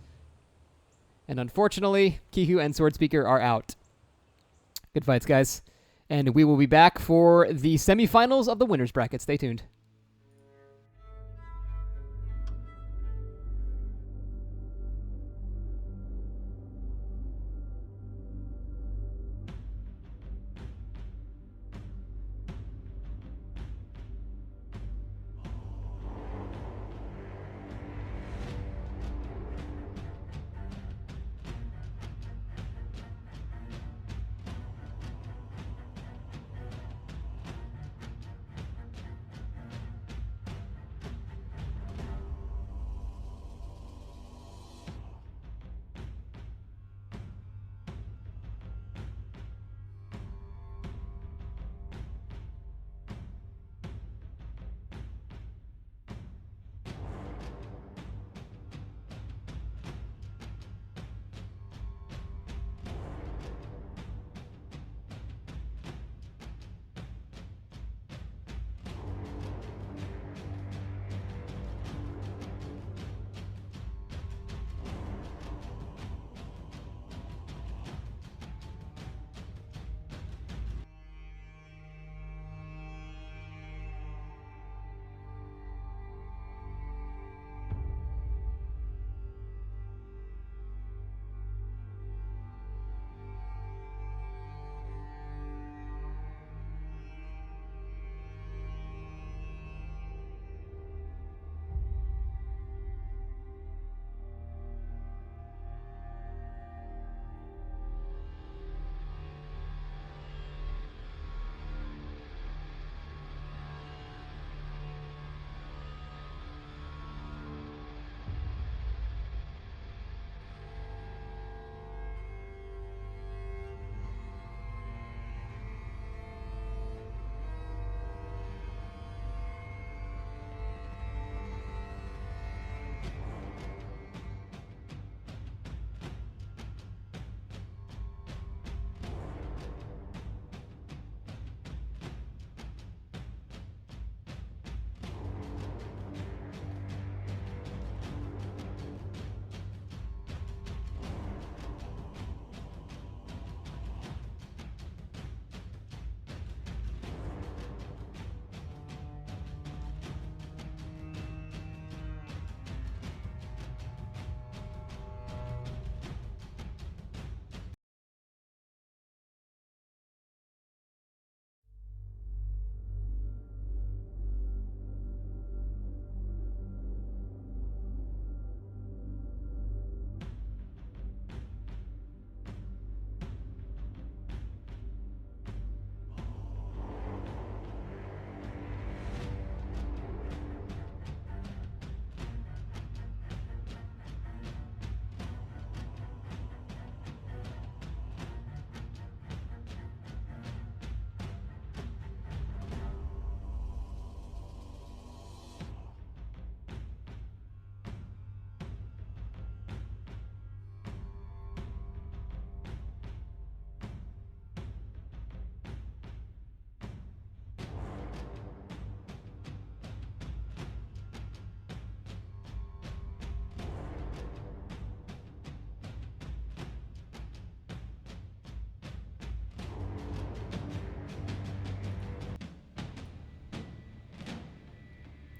And unfortunately, keehu and Swordspeaker are out. Good fights, guys. And we will be back for the semifinals of the winners bracket. Stay tuned.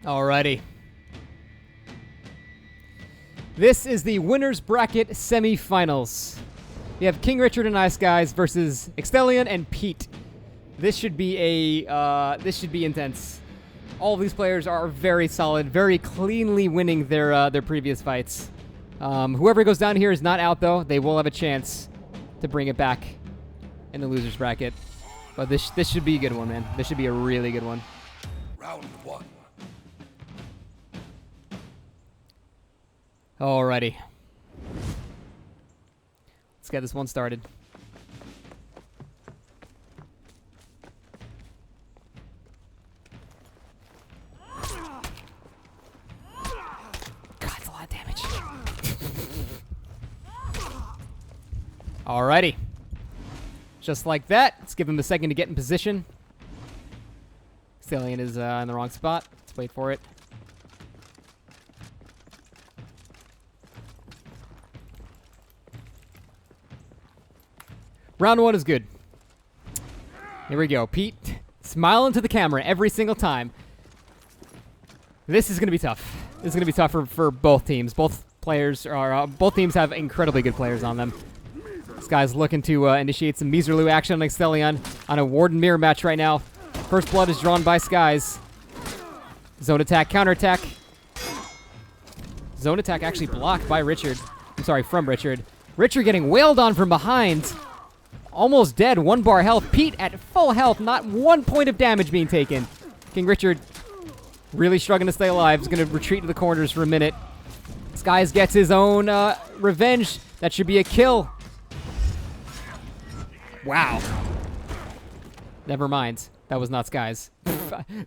Alrighty. This is the winners bracket semifinals. We have KingRichard and iSkys versus Extheleon and Pete. This should be intense. All of these players are very solid, very cleanly winning their previous fights. Whoever goes down here is not out though. They will have a chance to bring it back in the losers bracket. But this should be a good one, man. This should be a really good one. Round 1. Alrighty. Let's get this one started. God, that's a lot of damage. Alrighty. Just like that. Let's give him a second to get in position. Extheleon is in the wrong spot. Let's wait for it. Round 1 is good. Here we go. Pete, smiling to the camera every single time. This is going to be tough. This is going to be tough for both teams. Both teams have incredibly good players on them. This guy's looking to initiate some Miserloo action on Extheleon on a Warden Mirror match right now. First blood is drawn by Skys. Zone attack, counter attack. Zone attack actually blocked by Richard. I'm sorry, from Richard. Richard getting wailed on from behind. Almost dead, 1 bar health. Pete at full health, not 1 point of damage being taken. KingRichard really struggling to stay alive. He's going to retreat to the corners for a minute. Skys gets his own revenge. That should be a kill. Wow. Never mind. That was not Skys.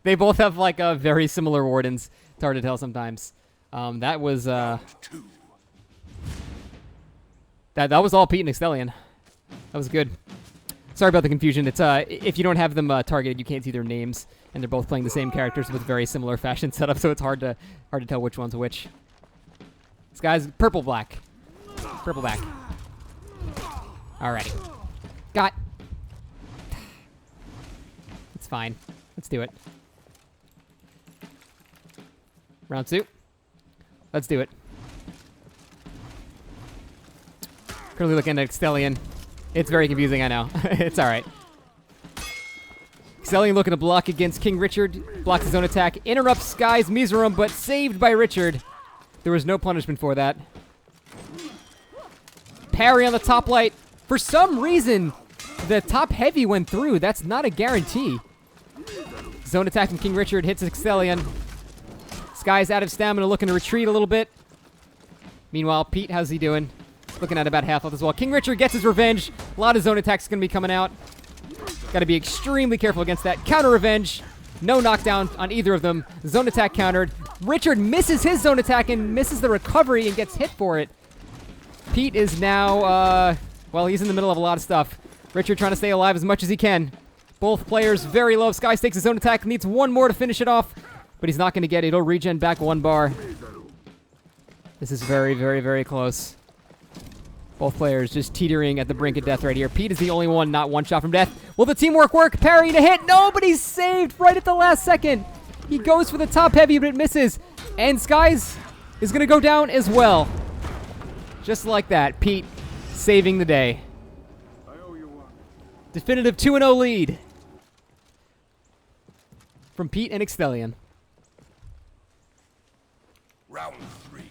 They both have like very similar wardens. It's hard to tell sometimes. That was that was all Pete and Extheleon. That was good. Sorry about the confusion. It's if you don't have them targeted, you can't see their names, and they're both playing the same characters with very similar fashion setup, so it's hard to tell which one's which. This guy's purple black. Purple black. Alrighty. Got. It's fine. Let's do it. Round 2. Let's do it. Currently looking at Extheleon. It's very confusing, I know. It's alright. Extheleon looking to block against KingRichard. Blocks his own attack. Interrupts Skys' Miserum, but saved by Richard. There was no punishment for that. Parry on the top light. For some reason, the top heavy went through. That's not a guarantee. Zone attack from KingRichard hits Extheleon. Skys out of stamina, looking to retreat a little bit. Meanwhile, Pete, how's he doing? Looking at about half health as well. KingRichard gets his revenge. A lot of zone attacks going to be coming out. Got to be extremely careful against that. Counter revenge. No knockdown on either of them. Zone attack countered. Richard misses his zone attack and misses the recovery and gets hit for it. Pete is now, well, he's in the middle of a lot of stuff. Richard trying to stay alive as much as he can. Both players very low. Skys takes his zone attack. Needs 1 more to finish it off, but he's not going to get it. He'll regen back 1 bar. This is very, very, very close. Both players just teetering at the brink of death right here. Pete is the only one not 1 shot from death. Will the teamwork work? Parry to hit. Nobody's saved right at the last second. He goes for the top heavy, but it misses. And Skys is going to go down as well. Just like that. Pete saving the day. Definitive 2-0 lead from Pete and Extheleon. Round 3.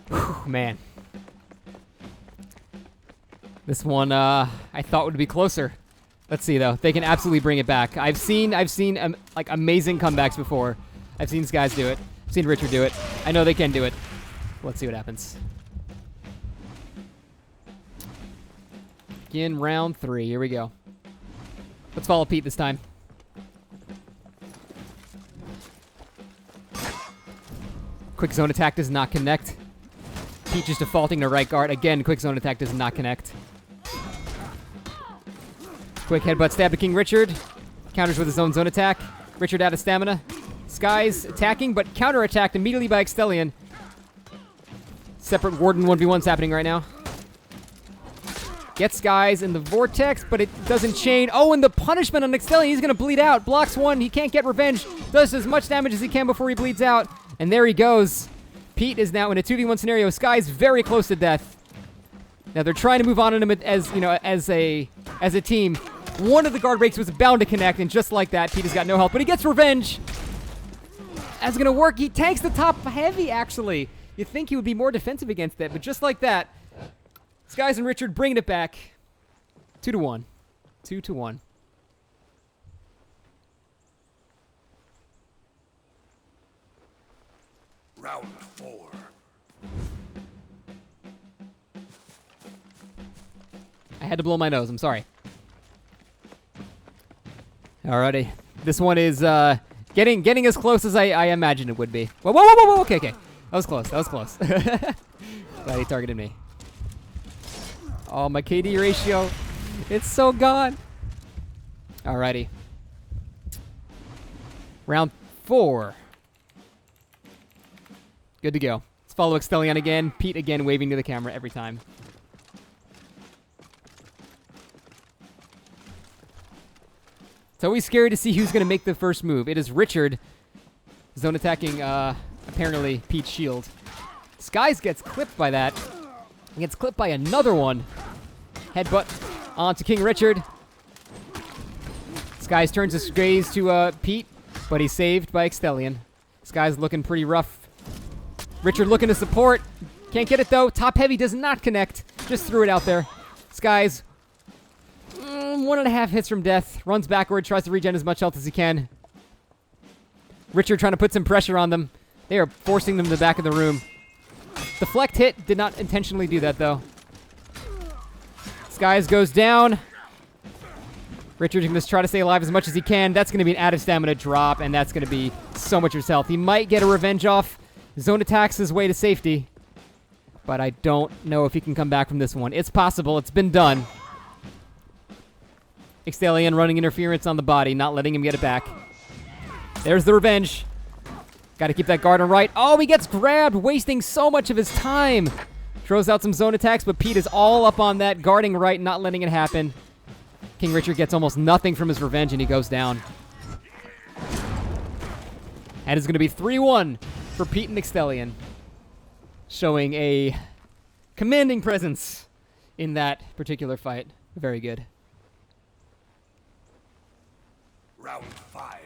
Whew, man. This one I thought would be closer. Let's see though. They can absolutely bring it back. I've seen like amazing comebacks before. I've seen these guys do it. I've seen Richard do it. I know they can do it. Let's see what happens. Begin round 3. Here we go. Let's follow Pete this time. Quick zone attack does not connect. Pete just defaulting to right guard. Again, quick zone attack does not connect. Quick headbutt stab to KingRichard. Counters with his own zone attack. Richard out of stamina. Skys attacking, but counter-attacked immediately by Extheleon. Separate Warden 1v1s happening right now. Gets guys in the vortex, but it doesn't chain. Oh, and the punishment on Extheleon. He's going to bleed out. Blocks one. He can't get revenge. Does as much damage as he can before he bleeds out. And there he goes. Pete is now in a 2v1 scenario. Sky's very close to death. Now they're trying to move on him as, you know, as a team. One of the guard breaks was bound to connect, and just like that, Pete has got no health, but he gets revenge. That's going to work. He tanks the top heavy, actually. You'd think he would be more defensive against that, but just like that, Skys and Richard bringing it back. 2-1. 2-1. Round 4. I had to blow my nose. I'm sorry. Alrighty. This one is getting as close as I imagined it would be. Whoa, whoa, whoa, whoa, whoa. Okay. That was close. Glad he targeted me. Oh, my KD ratio. It's so gone. Alrighty. Round 4. Good to go. Let's follow Extheleon again. Pete again waving to the camera every time. It's always scary to see who's going to make the first move. It is Richard. Zone attacking, apparently, Pete's shield. Skys gets clipped by that. He gets clipped by another one. Headbutt onto KingRichard. Skys turns his gaze to Pete, but he's saved by Extheleon. Skys looking pretty rough. Richard looking to support. Can't get it, though. Top heavy does not connect. Just threw it out there. Skys, 1.5 hits from death. Runs backward, tries to regen as much health as he can. Richard trying to put some pressure on them. They are forcing them to the back of the room. Deflect hit. Did not intentionally do that, though. Skys goes down. Richard can just try to stay alive as much as he can. That's going to be an added stamina drop, and that's going to be so much of his health. He might get a revenge off. Zone attacks his way to safety. But I don't know if he can come back from this one. It's possible. It's been done. Extheleon running interference on the body, not letting him get it back. There's the revenge. Got to keep that guard on right. Oh, he gets grabbed, wasting so much of his time. Throws out some zone attacks, but Pete is all up on that, guarding right, not letting it happen. KingRichard gets almost nothing from his revenge, and he goes down. And it's going to be 3-1 for Pete and Extheleon, showing a commanding presence in that particular fight. Very good. Round 5.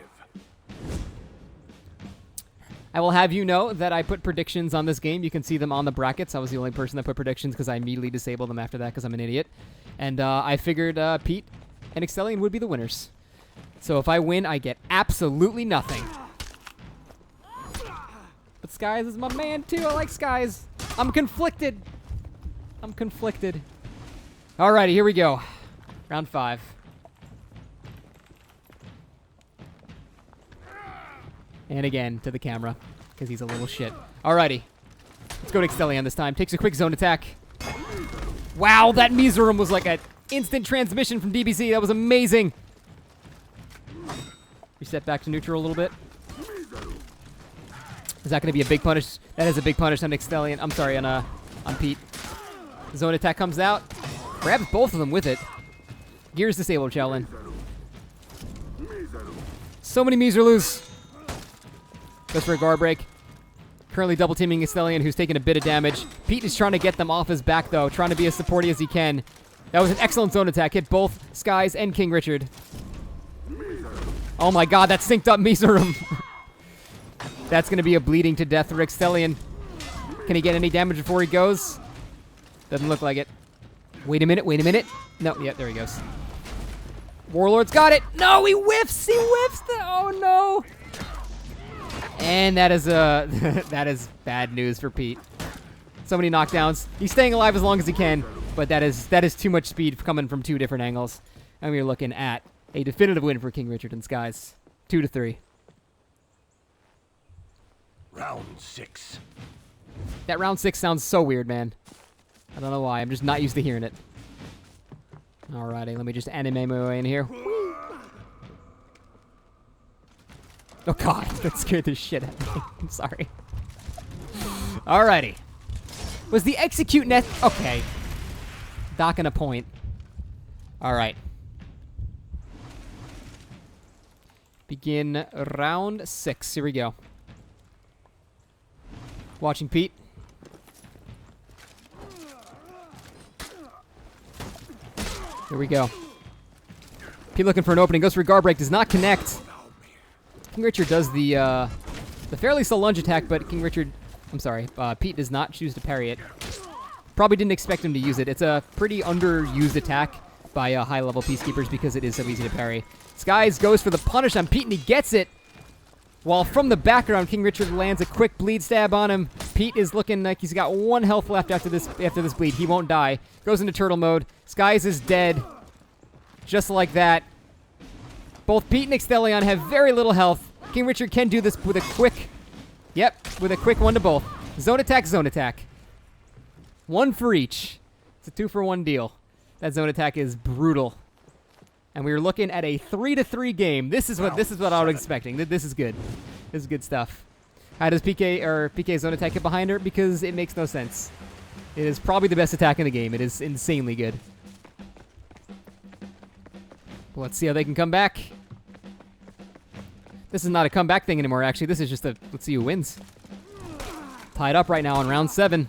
I will have you know that I put predictions on this game. You can see them on the brackets. I was the only person that put predictions because I immediately disabled them after that because I'm an idiot. And I figured Pete and Extheleon would be the winners. So if I win, I get absolutely nothing. But Skys is my man, too. I like Skys. I'm conflicted. Alrighty, here we go. Round 5. And again, to the camera, because he's a little shit. Alrighty. Let's go to Extheleon this time. Takes a quick zone attack. Wow, that Miserum was like an instant transmission from DBZ. That was amazing. Reset back to neutral a little bit. Is that going to be a big punish? That is a big punish on Extheleon. I'm sorry, on Pete. Zone attack comes out. Grabs both of them with it. Gears disabled, Shaolin. So many Miserloos. Goes for a guard break. Currently double teaming Extheleon, who's taking a bit of damage. Pete is trying to get them off his back, though. Trying to be as supporty as he can. That was an excellent zone attack. Hit both Skys and KingRichard. Oh my god, that synced up Miserum. That's going to be a bleeding to death for Extheleon. Can he get any damage before he goes? Doesn't look like it. Wait a minute. No, yeah, there he goes. Warlord's got it. No, he whiffs. Oh no. And that is that is bad news for Pete. So many knockdowns. He's staying alive as long as he can, but that is too much speed coming from two different angles. And we're looking at a definitive win for KingRichard and Skys. 2-3. Round 6. That round 6 sounds so weird, man. I don't know why. I'm just not used to hearing it. Alrighty, let me just anime my way in here. Oh god, that scared the shit out of me. I'm sorry. Alrighty. Was the execute net? Okay. Docking a point. All right. Begin round 6. Here we go. Watching Pete. Here we go. Pete looking for an opening. Goes for a guard break. Does not connect. KingRichard does the fairly slow lunge attack, but Pete does not choose to parry it. Probably didn't expect him to use it. It's a pretty underused attack by high-level Peacekeepers because it is so easy to parry. Skies goes for the punish on Pete, and he gets it. While from the background, KingRichard lands a quick bleed stab on him. Pete is looking like he's got 1 health left after this bleed. He won't die. Goes into turtle mode. Skies is dead. Just like that. Both Pete and Extheleon have very little health. KingRichard can do this with a quick... Yep, with a quick one to both. Zone attack, zone attack. 1 for each. It's a 2-for-1 deal. That zone attack is brutal. And we were looking at a 3-3 game. This is what I was expecting. This is good. This is good stuff. How does PK zone attack get behind her? Because it makes no sense. It is probably the best attack in the game. It is insanely good. Let's see how they can come back. This is not a comeback thing anymore, actually. This is just a let's see who wins. Tied up right now in round 7.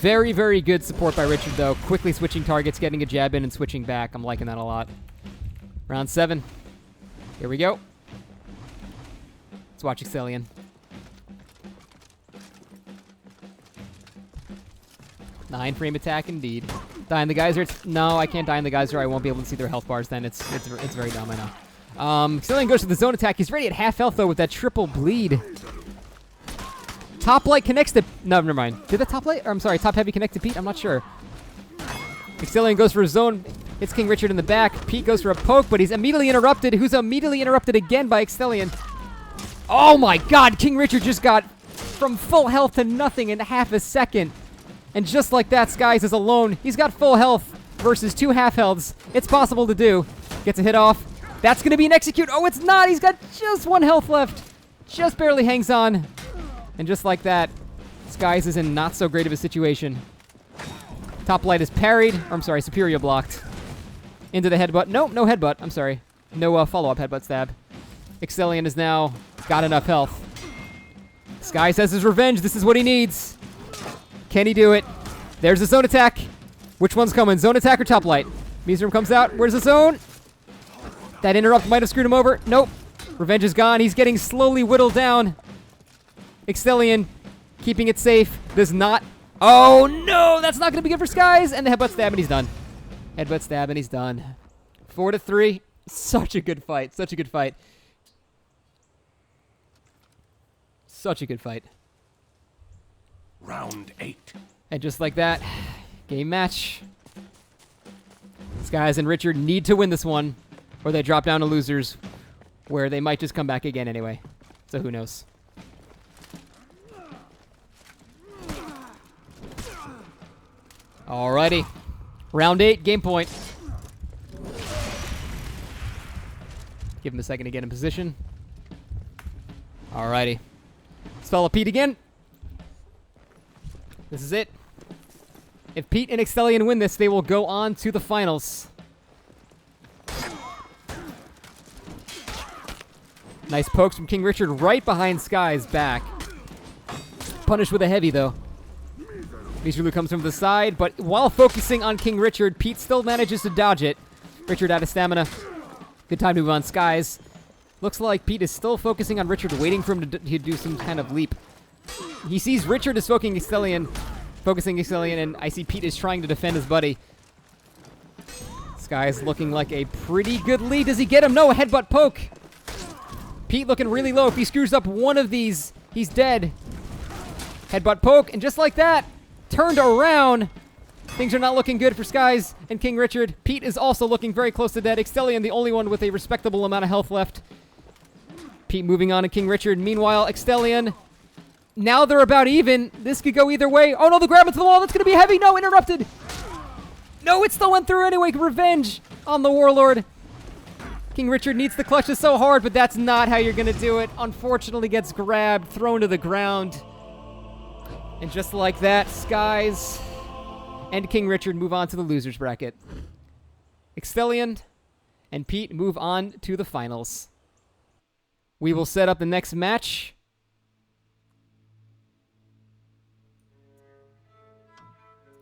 Very, very good support by Richard, though. Quickly switching targets, getting a jab in, and switching back. I'm liking that a lot. Round 7. Here we go. Let's watch Extheleon. Nine-frame attack, indeed. Die in the geyser. No, I can't die in the geyser. I won't be able to see their health bars then. It's very dumb, I know. Extheleon goes to the zone attack. He's ready at half health, though, with that triple bleed. Top light connects to... No, never mind. Did the top light... Or, I'm sorry, top heavy connect to Pete? I'm not sure. Extheleon goes for a zone. Hits KingRichard in the back. Pete goes for a poke, but he's immediately interrupted. Who's immediately interrupted again by Extheleon. Oh my god! KingRichard just got from full health to nothing in half a second. And just like that, Skies is alone. He's got full health versus 2 half healths. It's possible to do. Gets a hit off. That's going to be an execute. Oh, it's not! He's got just 1 health left. Just barely hangs on. And just like that, Skies is in not so great of a situation. Top light is parried. Or, I'm sorry, Superior blocked. Into the headbutt. Nope, no headbutt. I'm sorry. No follow-up headbutt stab. Extheleon has now got enough health. Skies has his revenge. This is what he needs. Can he do it? There's the zone attack. Which one's coming? Zone attack or top light? Miserum comes out. Where's the zone? That interrupt might have screwed him over. Nope. Revenge is gone. He's getting slowly whittled down. Extheleon, keeping it safe, does not... Oh, no! That's not going to be good for Skies! And the headbutt stab, and he's done. Headbutt stab, and he's done. 4-3. Such a good fight. Such a good fight. Such a good fight. Round 8. And just like that, game match. Skies and Richard need to win this one, or they drop down to losers, where they might just come back again anyway. So who knows? Alrighty. Round 8, game point. Give him a second to get in position. Alrighty. Let's follow Pete again. This is it. If Pete and Extheleon win this, they will go on to the finals. Nice pokes from KingRichard right behind Sky's back. Punished with a heavy, though. Miseru comes from the side, but while focusing on KingRichard, Pete still manages to dodge it. Richard out of stamina. Good time to move on Skies. Looks like Pete is still focusing on Richard, waiting for him to do some kind of leap. He sees Richard is focusing Extheleon, and I see Pete is trying to defend his buddy. Skies looking like a pretty good lead. Does he get him? No, a headbutt poke. Pete looking really low. If he screws up one of these, he's dead. Headbutt poke, and just like that, turned around. Things are not looking good for Skies and KingRichard. Pete is also looking very close to dead. Extheleon, the only one with a respectable amount of health left. Pete moving on to KingRichard. Meanwhile, Extheleon, now they're about even. This could go either way. Oh no, the grab into the wall. That's going to be heavy. No, interrupted. No, it still went through anyway. Revenge on the Warlord. KingRichard needs the clutches so hard, but that's not how you're going to do it. Unfortunately, gets grabbed, thrown to the ground. And just like that, Skies and KingRichard move on to the losers bracket. Extheleon and Pete move on to the finals. We will set up the next match.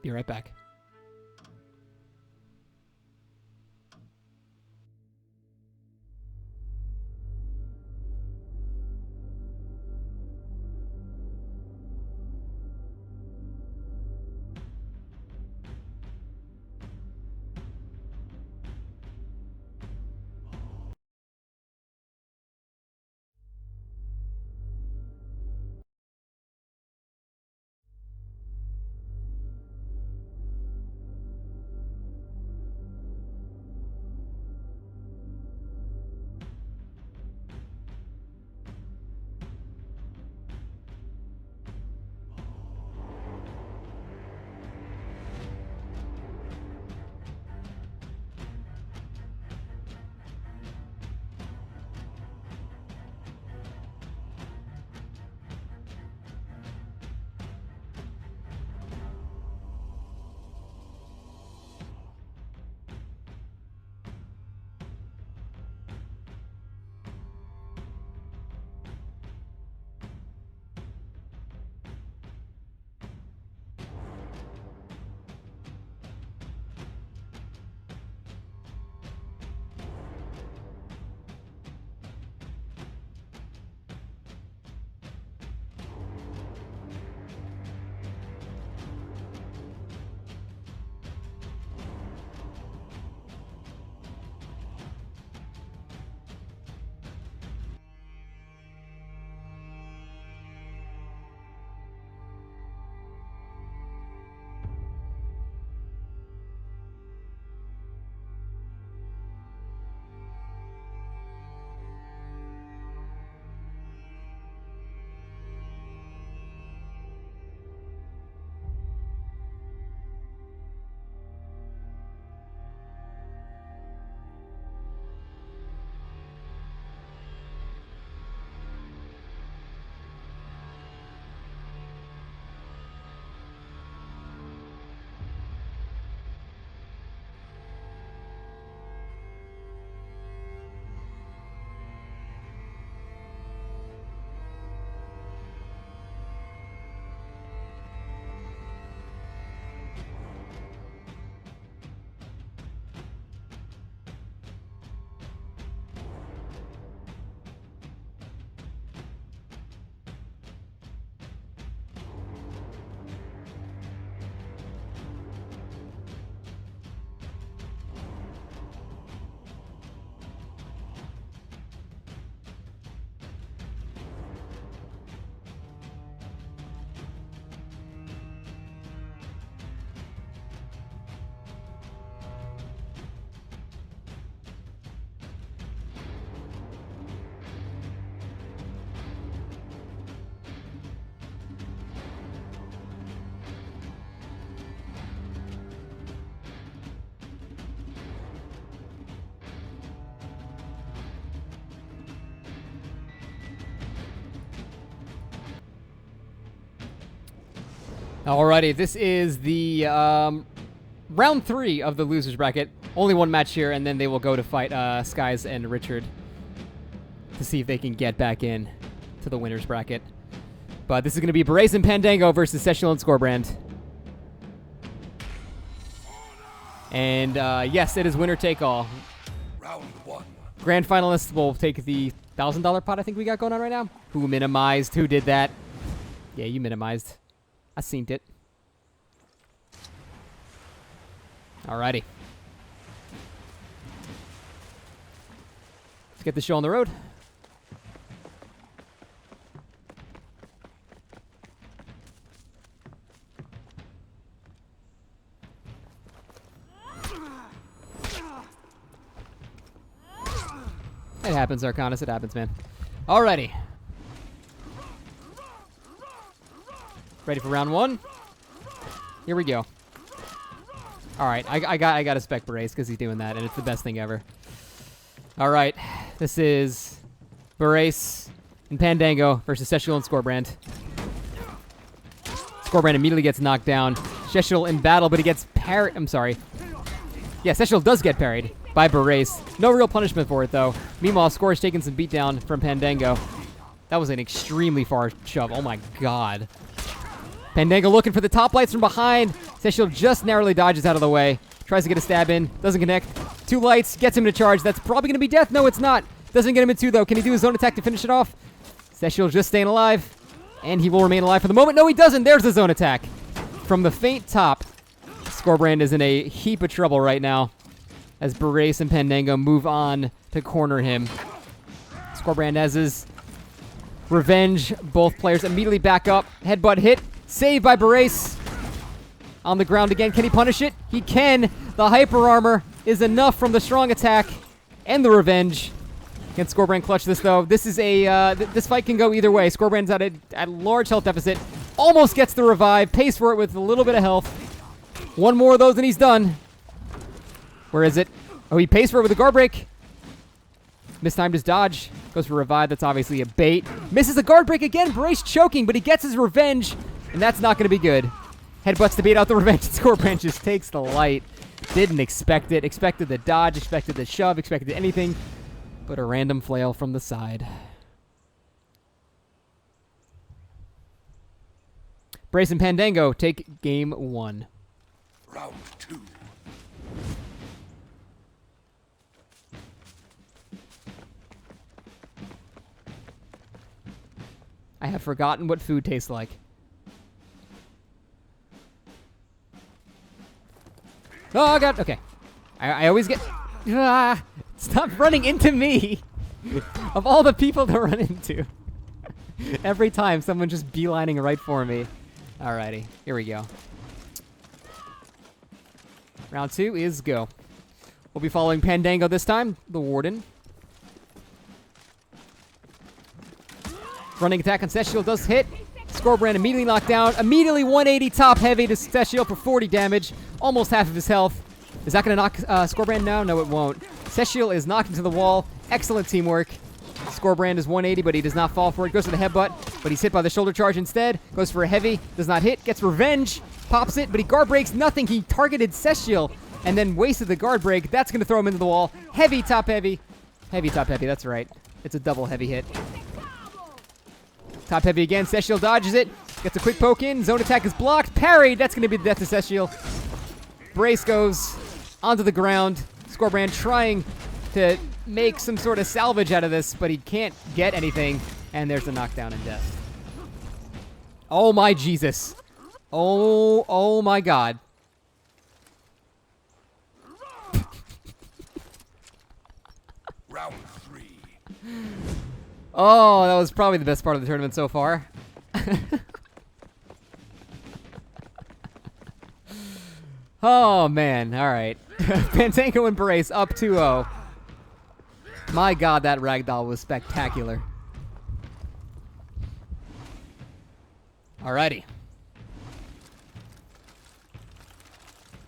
Be right back. Alrighty, this is the round 3 of the losers bracket. Only one match here, and then they will go to fight Skies and Richard to see if they can get back in to the winners bracket. But this is going to be Barace and Pandaego versus Cestial and Skorbrand. And yes, it is winner take all. Round 1. Grand finalists will take the $1,000 pot I think we got going on right now. Who minimized? Who did that? Yeah, you minimized. I seen it. Alrighty. Let's get the show on the road. It happens, Arcanus. It happens, man. Alrighty. Ready for round 1? Here we go. Alright, I got to spec Barace because he's doing that, and it's the best thing ever. Alright, this is Barace and Pandaego versus Cestial and Skorbrand. Skorbrand immediately gets knocked down. Cestial in battle, but he gets parried. I'm sorry. Yeah, Cestial does get parried by Barace. No real punishment for it, though. Meanwhile, Skor is taking some beatdown from Pandaego. That was an extremely far shove. Oh, my God. Pandaego looking for the top lights from behind. Cestial just narrowly dodges out of the way. Tries to get a stab in. Doesn't connect. 2 lights. Gets him to charge. That's probably going to be death. No, it's not. Doesn't get him in 2, though. Can he do his own attack to finish it off? Cestial just staying alive. And he will remain alive for the moment. No, he doesn't. There's the zone attack. From the faint top. Skorbrand is in a heap of trouble right now as Barace and Pandaego move on to corner him. Skorbrand has his revenge. Both players immediately back up. Headbutt hit. Saved by Barace. On the ground again. Can he punish it? He can. The hyper armor is enough from the strong attack and the revenge. Can Skorbrand clutch this, though? This is a this fight can go either way. Skorbrand's at a large health deficit. Almost gets the revive. Pays for it with a little bit of health. One more of those and he's done. Where is it? Oh, he pays for it with a guard break. Mistimed his dodge. Goes for revive. That's obviously a bait. Misses a guard break again. Barace choking, but he gets his revenge. And that's not going to be good. Headbutts to bait out the revenge. Skorbrand just takes the light. Didn't expect it. Expected the dodge. Expected the shove. Expected anything but a random flail from the side. Barace and Pandaego take game 1. Round 2. I have forgotten what food tastes like. Oh, God. Okay. I always get... Stop running into me! Of all the people to run into. Every time, someone just beelining right for me. Alrighty. Here we go. Round 2 is go. We'll be following Pandaego this time, the Warden. Running attack on Cestial does hit. Skorbrand immediately knocked down. Immediately 180 top heavy to Cestial for 40 damage. Almost half of his health. Is that going to knock Skorbrand down? No, it won't. Cestial is knocked into the wall. Excellent teamwork. Skorbrand is 180, but he does not fall for it. Goes for the headbutt, but he's hit by the shoulder charge instead. Goes for a heavy. Does not hit. Gets revenge. Pops it, but he guard breaks nothing. He targeted Cestial and then wasted the guard break. That's going to throw him into the wall. Heavy top heavy. Heavy top heavy. That's right. It's a double heavy hit. Top heavy again. Cestial dodges it. Gets a quick poke in. Zone attack is blocked. Parried. That's going to be the death of Cestial. Barace goes onto the ground. Skorbrand trying to make some sort of salvage out of this, but he can't get anything. And there's the knockdown and death. Oh my Jesus. Oh my God. Round 3. Oh, that was probably the best part of the tournament so far. Oh, man. All right. Pandaego and Barace up 2-0. My God, that ragdoll was spectacular. Alrighty.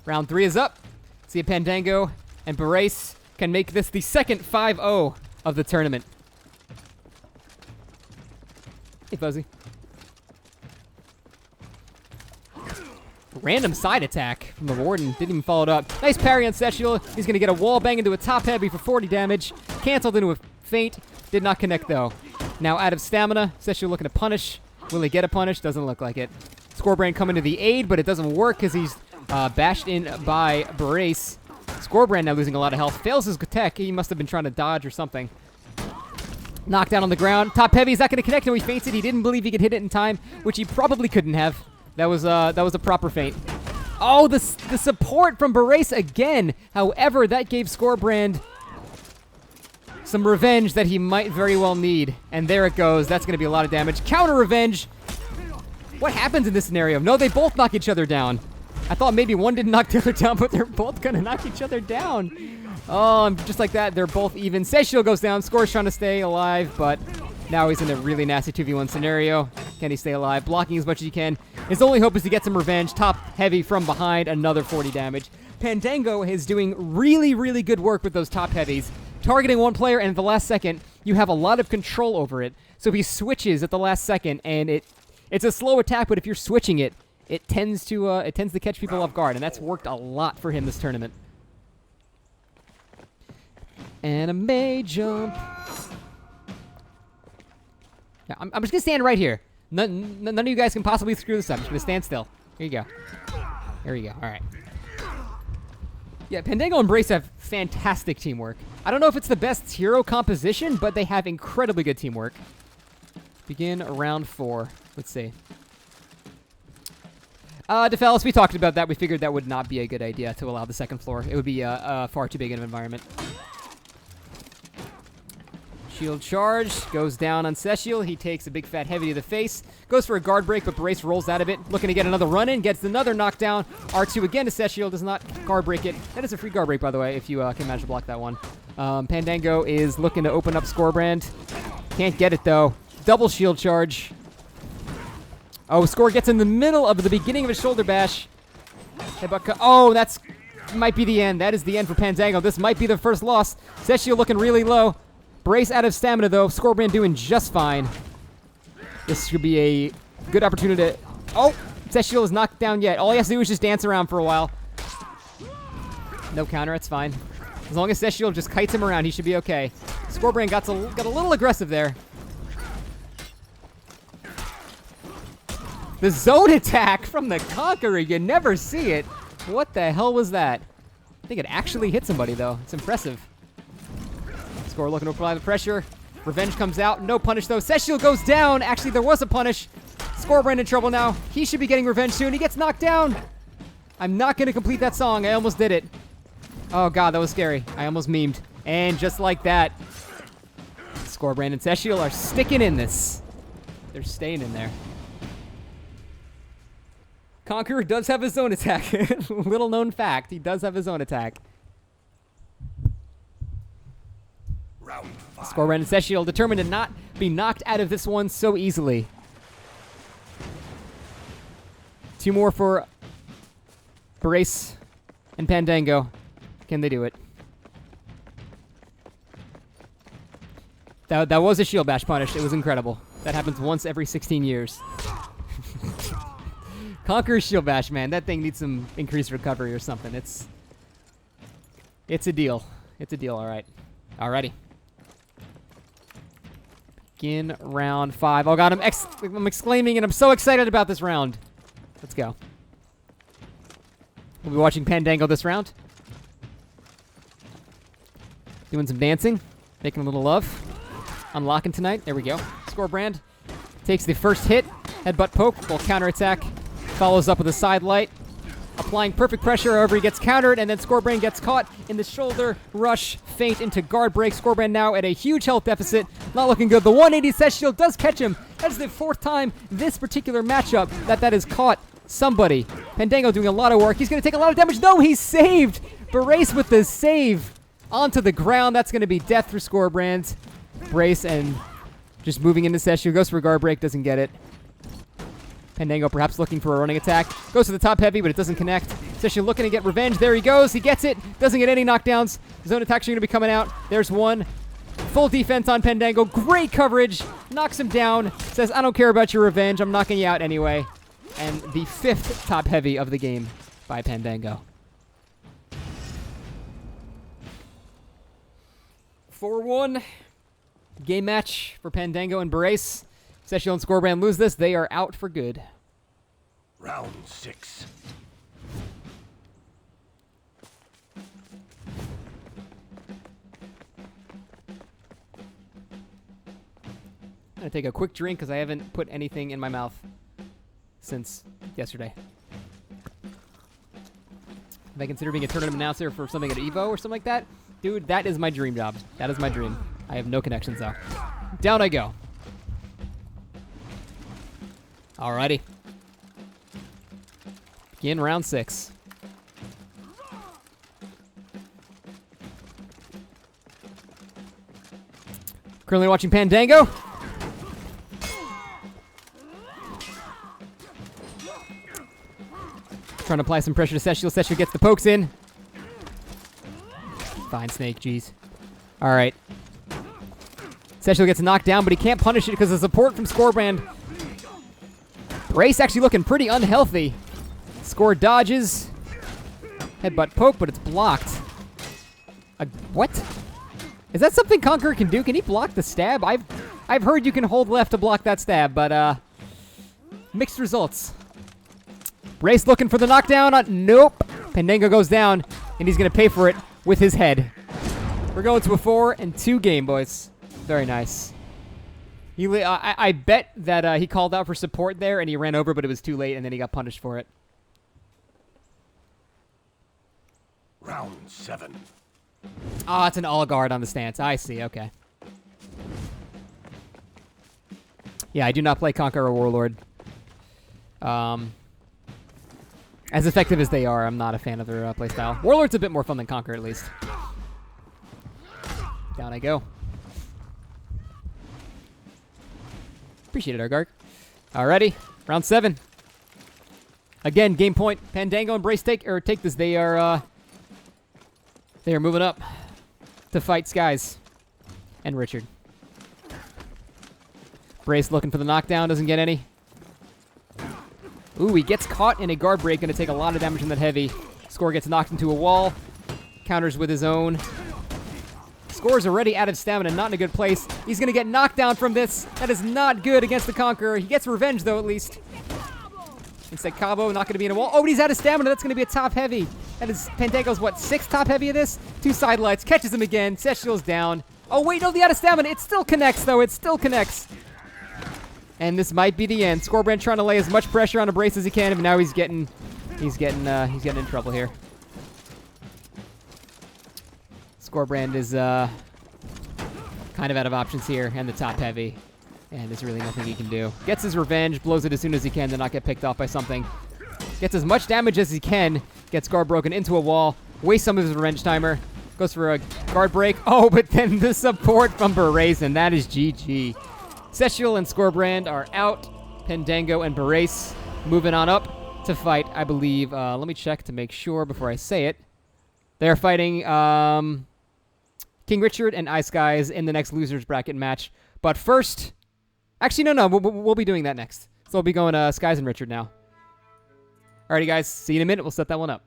Round 3 is up. See if Pandaego and Barace can make this the second 5-0 of the tournament. Hey, Fuzzy. Random side attack from the Warden. Didn't even follow it up. Nice parry on Cestial. He's going to get a wall bang into a top heavy for 40 damage. Canceled into a feint. Did not connect, though. Now out of stamina. Cestial looking to punish. Will he get a punish? Doesn't look like it. Skorbrand coming to the aid, but it doesn't work because he's bashed in by Barace. Skorbrand now losing a lot of health. Fails his tech. He must have been trying to dodge or something. Knockdown on the ground. Top heavy is not going to connect. No, he feints it. He didn't believe he could hit it in time, which he probably couldn't have. That was a proper feint. Oh, the support from Barace again. However, that gave Skorbrand some revenge that he might very well need. And there it goes. That's going to be a lot of damage. Counter revenge. What happens in this scenario? No, they both knock each other down. I thought maybe one didn't knock the other down, but they're both going to knock each other down. Oh, just like that, they're both even. Cestial goes down. Skor's trying to stay alive, but now he's in a really nasty 2v1 scenario. Can he stay alive? Blocking as much as he can. His only hope is to get some revenge. Top heavy from behind, another 40 damage. Pandaego is doing really, really good work with those top heavies. Targeting one player, and at the last second, you have a lot of control over it. So he switches at the last second, and it's a slow attack, but if you're switching it, it tends to catch people off guard, and that's worked a lot for him this tournament. Anime jump. Yeah, I'm just gonna stand right here. None of you guys can possibly screw this up. I'm just gonna stand still. Here you go. There you go. All right. Yeah, Pandaego and Barace have fantastic teamwork. I don't know if it's the best hero composition, but they have incredibly good teamwork. Begin round 4. Let's see. DeFellis, we talked about that. We figured that would not be a good idea to allow the second floor. It would be far too big an environment. Shield charge, goes down on Cestial. He takes a big fat heavy to the face. Goes for a guard break, but Barace rolls out of it. Looking to get another run in, gets another knockdown. R2 again to Cestial, does not guard break it. That is a free guard break, by the way, if you can manage to block that one. Pandaego is looking to open up Skorbrand. Can't get it, though. Double shield charge. Oh, Skor gets in the middle of the beginning of his shoulder bash. Oh, that's might be the end. That is the end for Pandaego. This might be the first loss. Cestial looking really low. Barace out of stamina, though. Skorbrand doing just fine. This should be a good opportunity to... Oh! Cestial is knocked down yet. All he has to do is just dance around for a while. No counter, it's fine. As long as Cestial just kites him around, he should be okay. Skorbrand got a little aggressive there. The zone attack from the Conqueror. You never see it. What the hell was that? I think it actually hit somebody, though. It's impressive. Skor looking to apply the pressure. Revenge comes out. No punish, though. Cestial goes down. Actually, there was a punish. Skorbrand in trouble now. He should be getting revenge soon. He gets knocked down. I'm not going to complete that song. I almost did it. Oh, God, that was scary. I almost memed. And just like that, Skorbrand and Cestial are sticking in this. They're staying in there. Conqueror does have his own attack. Little known fact, he does have his own attack. Round 5. Skorbrand and Cestial determined to not be knocked out of this one so easily. 2 more for Barace and Pandaego. Can they do it? That was a shield bash punish. It was incredible. That happens once every 16 years. Conqueror shield bash, man. That thing needs some increased recovery or something. It's a deal. It's a deal, all right. Alrighty. Begin round 5. Oh, God, I'm exclaiming, and I'm so excited about this round. Let's go. We'll be watching Pandaego this round. Doing some dancing. Making a little love. Unlocking tonight. There we go. Skorbrand takes the first hit. Headbutt poke. Will counterattack. Follows up with a side light. Applying perfect pressure, however, he gets countered, and then Skorbrand gets caught in the shoulder rush feint into guard break. Skorbrand now at a huge health deficit. Not looking good. The 180 Cestial does catch him. That is the 4th time this particular matchup that has caught somebody. Pandaego doing a lot of work. He's going to take a lot of damage. No, he's saved. Barace with the save onto the ground. That's going to be death for Skorbrand. Barace and just moving into Cestial. Goes for a guard break. Doesn't get it. Pandaego perhaps looking for a running attack. Goes to the top heavy, but it doesn't connect. Cestial looking to get revenge. There he goes. He gets it. Doesn't get any knockdowns. Zone attacks are going to be coming out. There's one. Full defense on Pandaego. Great coverage. Knocks him down. Says, I don't care about your revenge. I'm knocking you out anyway. And the 5th top heavy of the game by Pandaego. 4-1. Game match for Pandaego and Barace. Cestial and Skorbrand lose this. They are out for good. Round 6. I'm going to take a quick drink because I haven't put anything in my mouth since yesterday. If I consider being a tournament announcer for something at EVO or something like that, dude, that is my dream job. That is my dream. I have no connections, though. Down I go. Alrighty. Begin round 6. Currently watching Pandaego. Trying to apply some pressure to Cestial. Cestial gets the pokes in. Fine, Snake, jeez. Alright. Cestial gets knocked down, but he can't punish it because of support from Skorbrand. Barace actually looking pretty unhealthy. Skor dodges. Headbutt poke, but it's blocked. What? Is that something Conqueror can do? Can he block the stab? I've heard you can hold left to block that stab, but mixed results. Barace looking for the knockdown. Nope. Pandaego goes down, and he's going to pay for it with his head. We're going to a 4-2 game, boys. Very nice. I bet that he called out for support there, and he ran over, but it was too late, and then he got punished for it. Round 7. Oh, it's an all guard on the stance. I see. Okay. Yeah, I do not play Conqueror or Warlord. As effective as they are, I'm not a fan of their playstyle. Warlord's a bit more fun than Conqueror, at least. Down I go. Appreciate it, Argark. Alrighty, round 7. Again, game point. Pandaego and Barace take this. They are moving up to fight Skies and Richard. Barace looking for the knockdown, doesn't get any. Ooh, he gets caught in a guard break, gonna take a lot of damage from that heavy. Skor gets knocked into a wall, counters with his own. Skor's already out of stamina, not in a good place. He's gonna get knocked down from this. That is not good against the Conqueror. He gets revenge though, at least. Instead, Cabo not gonna be in a wall. Oh, but he's out of stamina. That's gonna be a top heavy. That is Pandaego's what, 6th top heavy of this? 2 side lights, catches him again. Cestial's down. Oh wait, no, the out of stamina. It still connects though. It still connects. And this might be the end. Skorbrand trying to lay as much pressure on Barace as he can, but now he's getting in trouble here. Skorbrand is kind of out of options here, and the top heavy, and there's really nothing he can do. Gets his revenge, blows it as soon as he can to not get picked off by something. Gets as much damage as he can. Gets guard broken into a wall. Wastes some of his revenge timer. Goes for a guard break. Oh, but then the support from Barace, and that is GG. Cestial and Skorbrand are out. Pandaego and Barace moving on up to fight, I believe. Let me check to make sure before I say it. They're fighting KingRichard and iSkys in the next losers bracket match. But first, actually, no, we'll be doing that next. So we'll be going Skies and Richard now. Alrighty, guys. See you in a minute. We'll set that one up.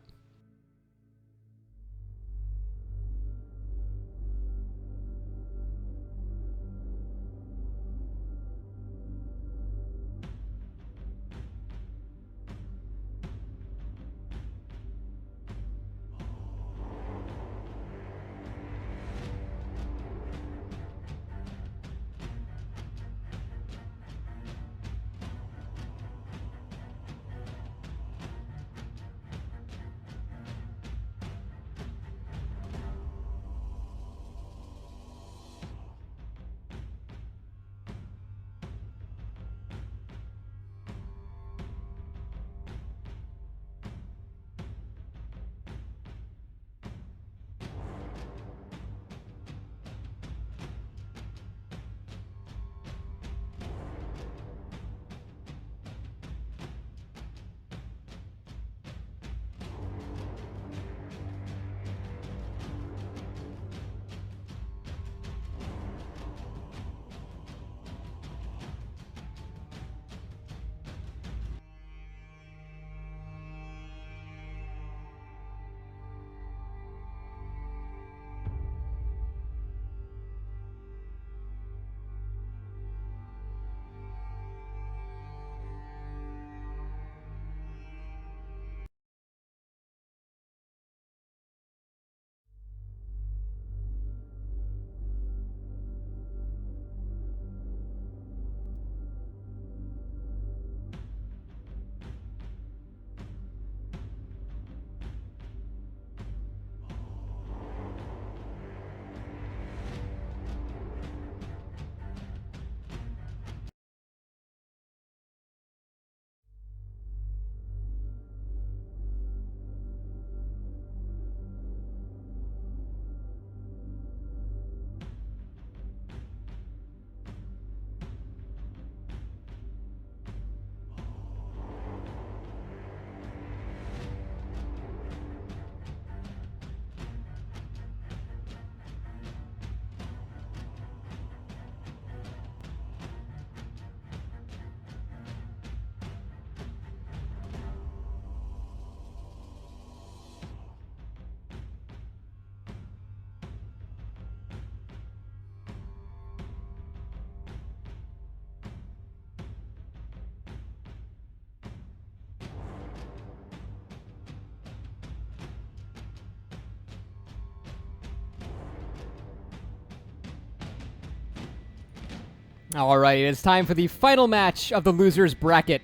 Alright, it's time for the final match of the losers bracket.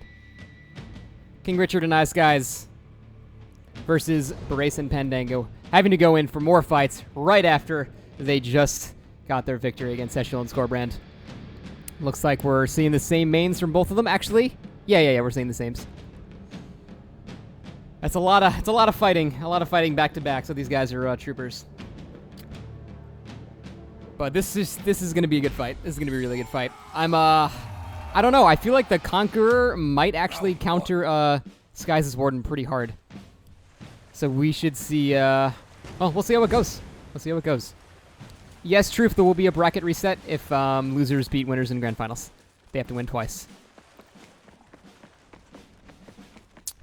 KingRichard and iSkys versus Barace and Pandaego, having to go in for more fights right after they just got their victory against Cestial and Skorbrand. Looks like we're seeing the same mains from both of them, actually. Yeah, we're seeing the sames. It's a lot of fighting back to back, so these guys are troopers. But this is gonna be a good fight. This is gonna be a really good fight. I don't know. I feel like the Conqueror might actually counter Skies' Warden pretty hard. So we should see. Well, we'll see how it goes. We'll see how it goes. Yes, truth. There will be a bracket reset if losers beat winners in grand finals. They have to win twice.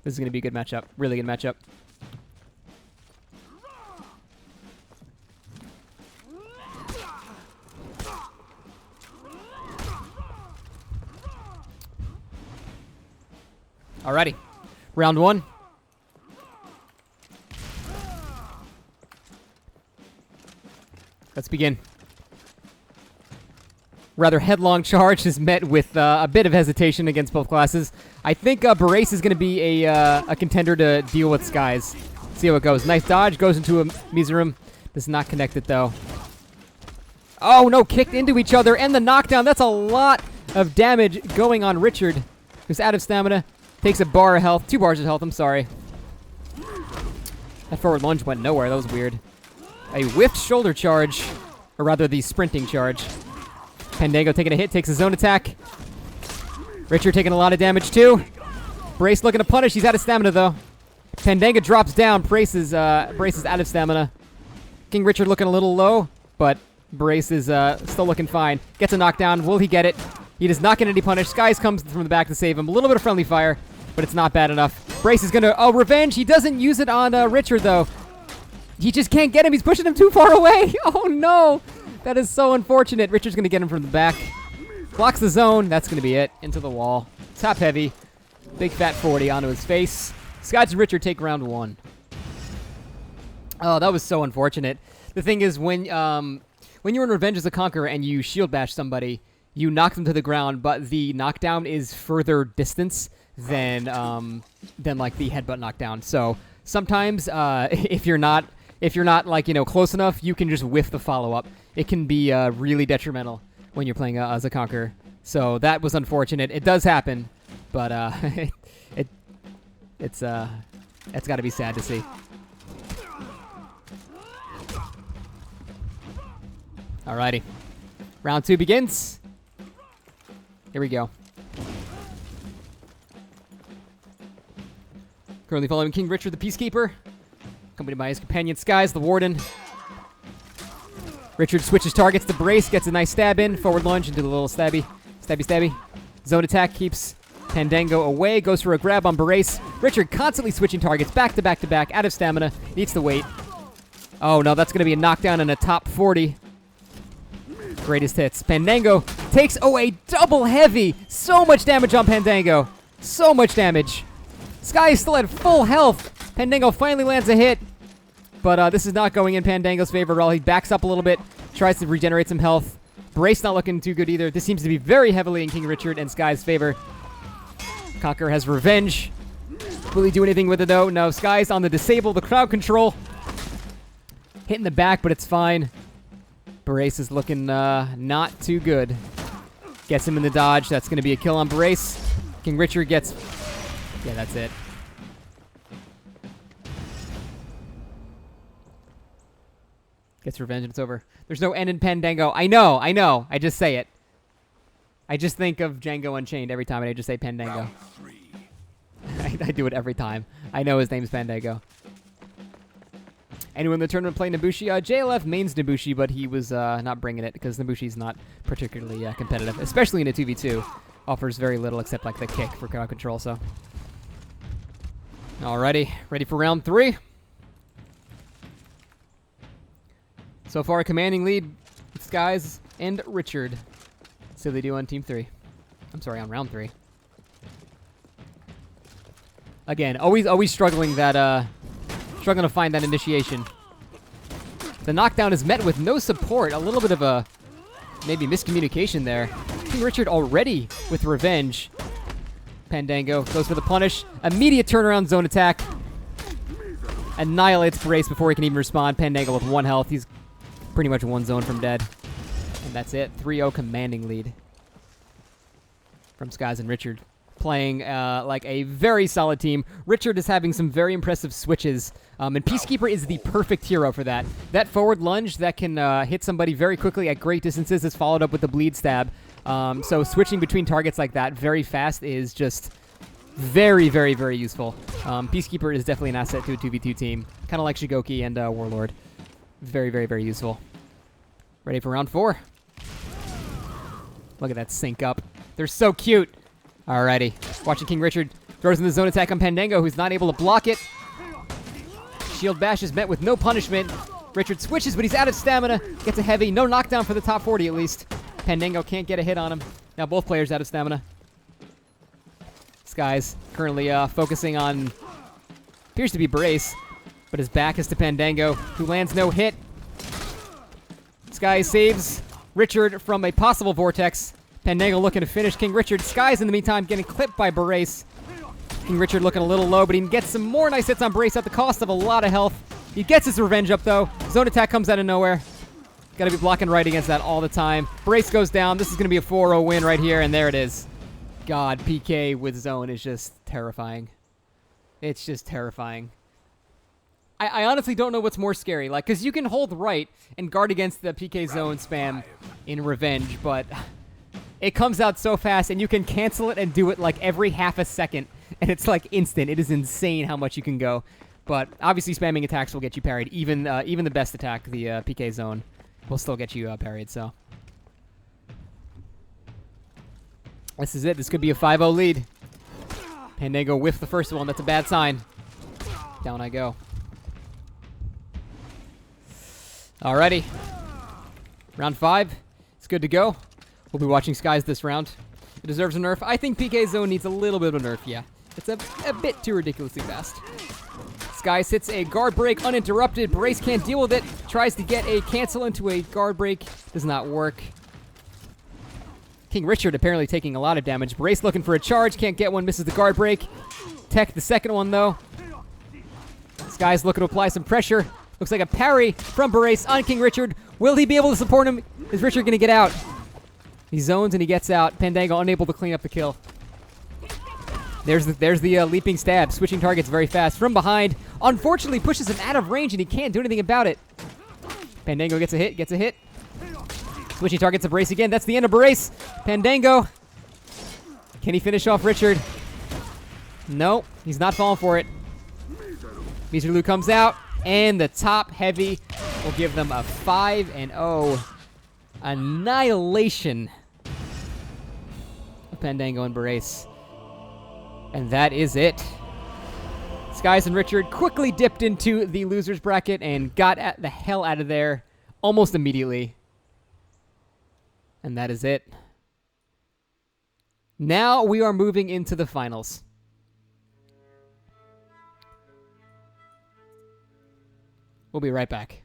This is gonna be a good matchup. Really good matchup. Alrighty, round one. Let's begin. Rather headlong charge is met with a bit of hesitation against both classes. I think Barace is going to be a contender to deal with Skies. See how it goes. Nice dodge, goes into a Miserum. Does not connect it though. Oh no, kicked into each other and the knockdown. That's a lot of damage going on Richard, who's out of stamina. Takes a bar of health. 2 bars of health, I'm sorry. That forward lunge went nowhere. That was weird. A whiffed shoulder charge. Or rather, the sprinting charge. Pandaego taking a hit. Takes a zone attack. Richard taking a lot of damage, too. Barace looking to punish. He's out of stamina, though. Pandaego drops down. Barace is out of stamina. KingRichard looking a little low. But Barace is still looking fine. Gets a knockdown. Will he get it? He does not get any punish. Skies comes from the back to save him. A little bit of friendly fire, but it's not bad enough. Barace is going to... Oh, revenge. He doesn't use it on Richard, though. He just can't get him. He's pushing him too far away. Oh, no. That is so unfortunate. Richard's going to get him from the back. Blocks the zone. That's going to be it. Into the wall. Top heavy. Big fat 40 onto his face. Skies and Richard take round one. Oh, that was so unfortunate. The thing is, when you're in Revenge as a Conqueror and you shield bash somebody, you knock them to the ground, but the knockdown is further distance than like the headbutt knockdown. So sometimes if you're not like, you know, close enough, you can just whiff the follow up. It can be really detrimental when you're playing as a Conqueror. So that was unfortunate. It does happen, but it's got to be sad to see. Alrighty, round 2 begins. Here we go. Currently following KingRichard, the Peacekeeper, accompanied by his companion Skies, the Warden. Richard switches targets to Barace, gets a nice stab in, forward lunge into the little stabby. Zone attack keeps Pandaego away, goes for a grab on Barace. Richard constantly switching targets, back to back, out of stamina, needs to wait. Oh no, that's going to be a knockdown and a top 40. Greatest hits. Pandaego takes a double heavy. So much damage on Pandaego. So much damage. Sky is still at full health. Pandaego finally lands a hit. But this is not going in Pandaego's favor at all. He backs up a little bit. Tries to regenerate some health. Barace not looking too good either. This seems to be very heavily in KingRichard and Sky's favor. Conqueror has revenge. Will he do anything with it though? No. Sky's on the disable. The crowd control. Hitting the back, but it's fine. Barace is looking not too good. Gets him in the dodge. That's going to be a kill on Barace. KingRichard gets... Yeah, that's it. Gets revenge and it's over. There's no end in Pandaego. I know. I just say it. I just think of Django Unchained every time and I just say Pandaego. I do it every time. I know his name's Pandaego. Anyone in the tournament playing Nabushi? JLF mains Nabushi, but he was not bringing it because Nabushi's not particularly competitive, especially in a 2v2. Offers very little except like the kick for crowd control, so. Alrighty, ready for round 3. So far, a commanding lead, Skies and Richard. So they do on team 3. I'm sorry, on round 3. Again, always struggling that struggling to find that initiation. The knockdown is met with no support. A little bit of a maybe miscommunication there. KingRichard already with revenge. Pandaego goes for the punish. Immediate turnaround zone attack. Annihilates Barace before he can even respond. Pandaego with 1 health. He's pretty much 1 zone from dead. And that's it. 3-0 commanding lead from Skys and Richard. Playing like a very solid team. Richard is having some very impressive switches. And Peacekeeper is the perfect hero for that. That forward lunge that can hit somebody very quickly at great distances is followed up with the bleed stab. So switching between targets like that very fast is just very, very, very useful. Peacekeeper is definitely an asset to a 2v2 team. Kind of like Shigoki and Warlord. Very, very, very useful. Ready for round 4. Look at that sync up. They're so cute. Alrighty. Watching KingRichard throws in the zone attack on Pandaego, who's not able to block it. Shield bash is met with no punishment. Richard switches, but he's out of stamina. Gets a heavy. No knockdown for the top 40 at least. Pandaego can't get a hit on him. Now both players out of stamina. Skys currently focusing on, appears to be Barace, but his back is to Pandaego, who lands no hit. Skys saves Richard from a possible vortex. Pandaego looking to finish KingRichard. Skys in the meantime getting clipped by Barace. KingRichard looking a little low, but he can get some more nice hits on Barace at the cost of a lot of health. He gets his revenge up though. Zone attack comes out of nowhere. Gotta be blocking right against that all the time. Barace goes down. This is gonna be a 4-0 win right here, and there it is. God, PK with zone is just terrifying. It's just terrifying. I honestly don't know what's more scary. Like, because you can hold right and guard against the PK zone spam in revenge, but it comes out so fast, and you can cancel it and do it like every half a second, and it's like instant. It is insane how much you can go. But obviously, spamming attacks will get you parried. Even the best attack, the PK zone, will still get you parried. So this is it. This could be a 5-0 lead. Pandaego whiffed the first one. That's a bad sign. Down I go. Alrighty. Round 5. It's good to go. We'll be watching Skys this round. It deserves a nerf. I think PK zone needs a little bit of a nerf, yeah. It's a bit too ridiculously fast. Skys hits a guard break uninterrupted. Barace can't deal with it. Tries to get a cancel into a guard break. Does not work. KingRichard apparently taking a lot of damage. Barace looking for a charge. Can't get one. Misses the guard break. Tech the second one, though. Skys looking to apply some pressure. Looks like a parry from Barace on KingRichard. Will he be able to support him? Is Richard going to get out? He zones and he gets out. Pandaego unable to clean up the kill. There's the leaping stab. Switching targets very fast. From behind. Unfortunately pushes him out of range and he can't do anything about it. Pandaego gets a hit. Switching targets to Barace again. That's the end of Barace. Pandaego. Can he finish off Richard? No, he's not falling for it. Mizulu comes out. And the top heavy will give them a 5-0 annihilation of Pandaego and Barace. And that is it. Skys and Richard quickly dipped into the losers bracket and got the hell out of there almost immediately. And that is it. Now we are moving into the finals. We'll be right back.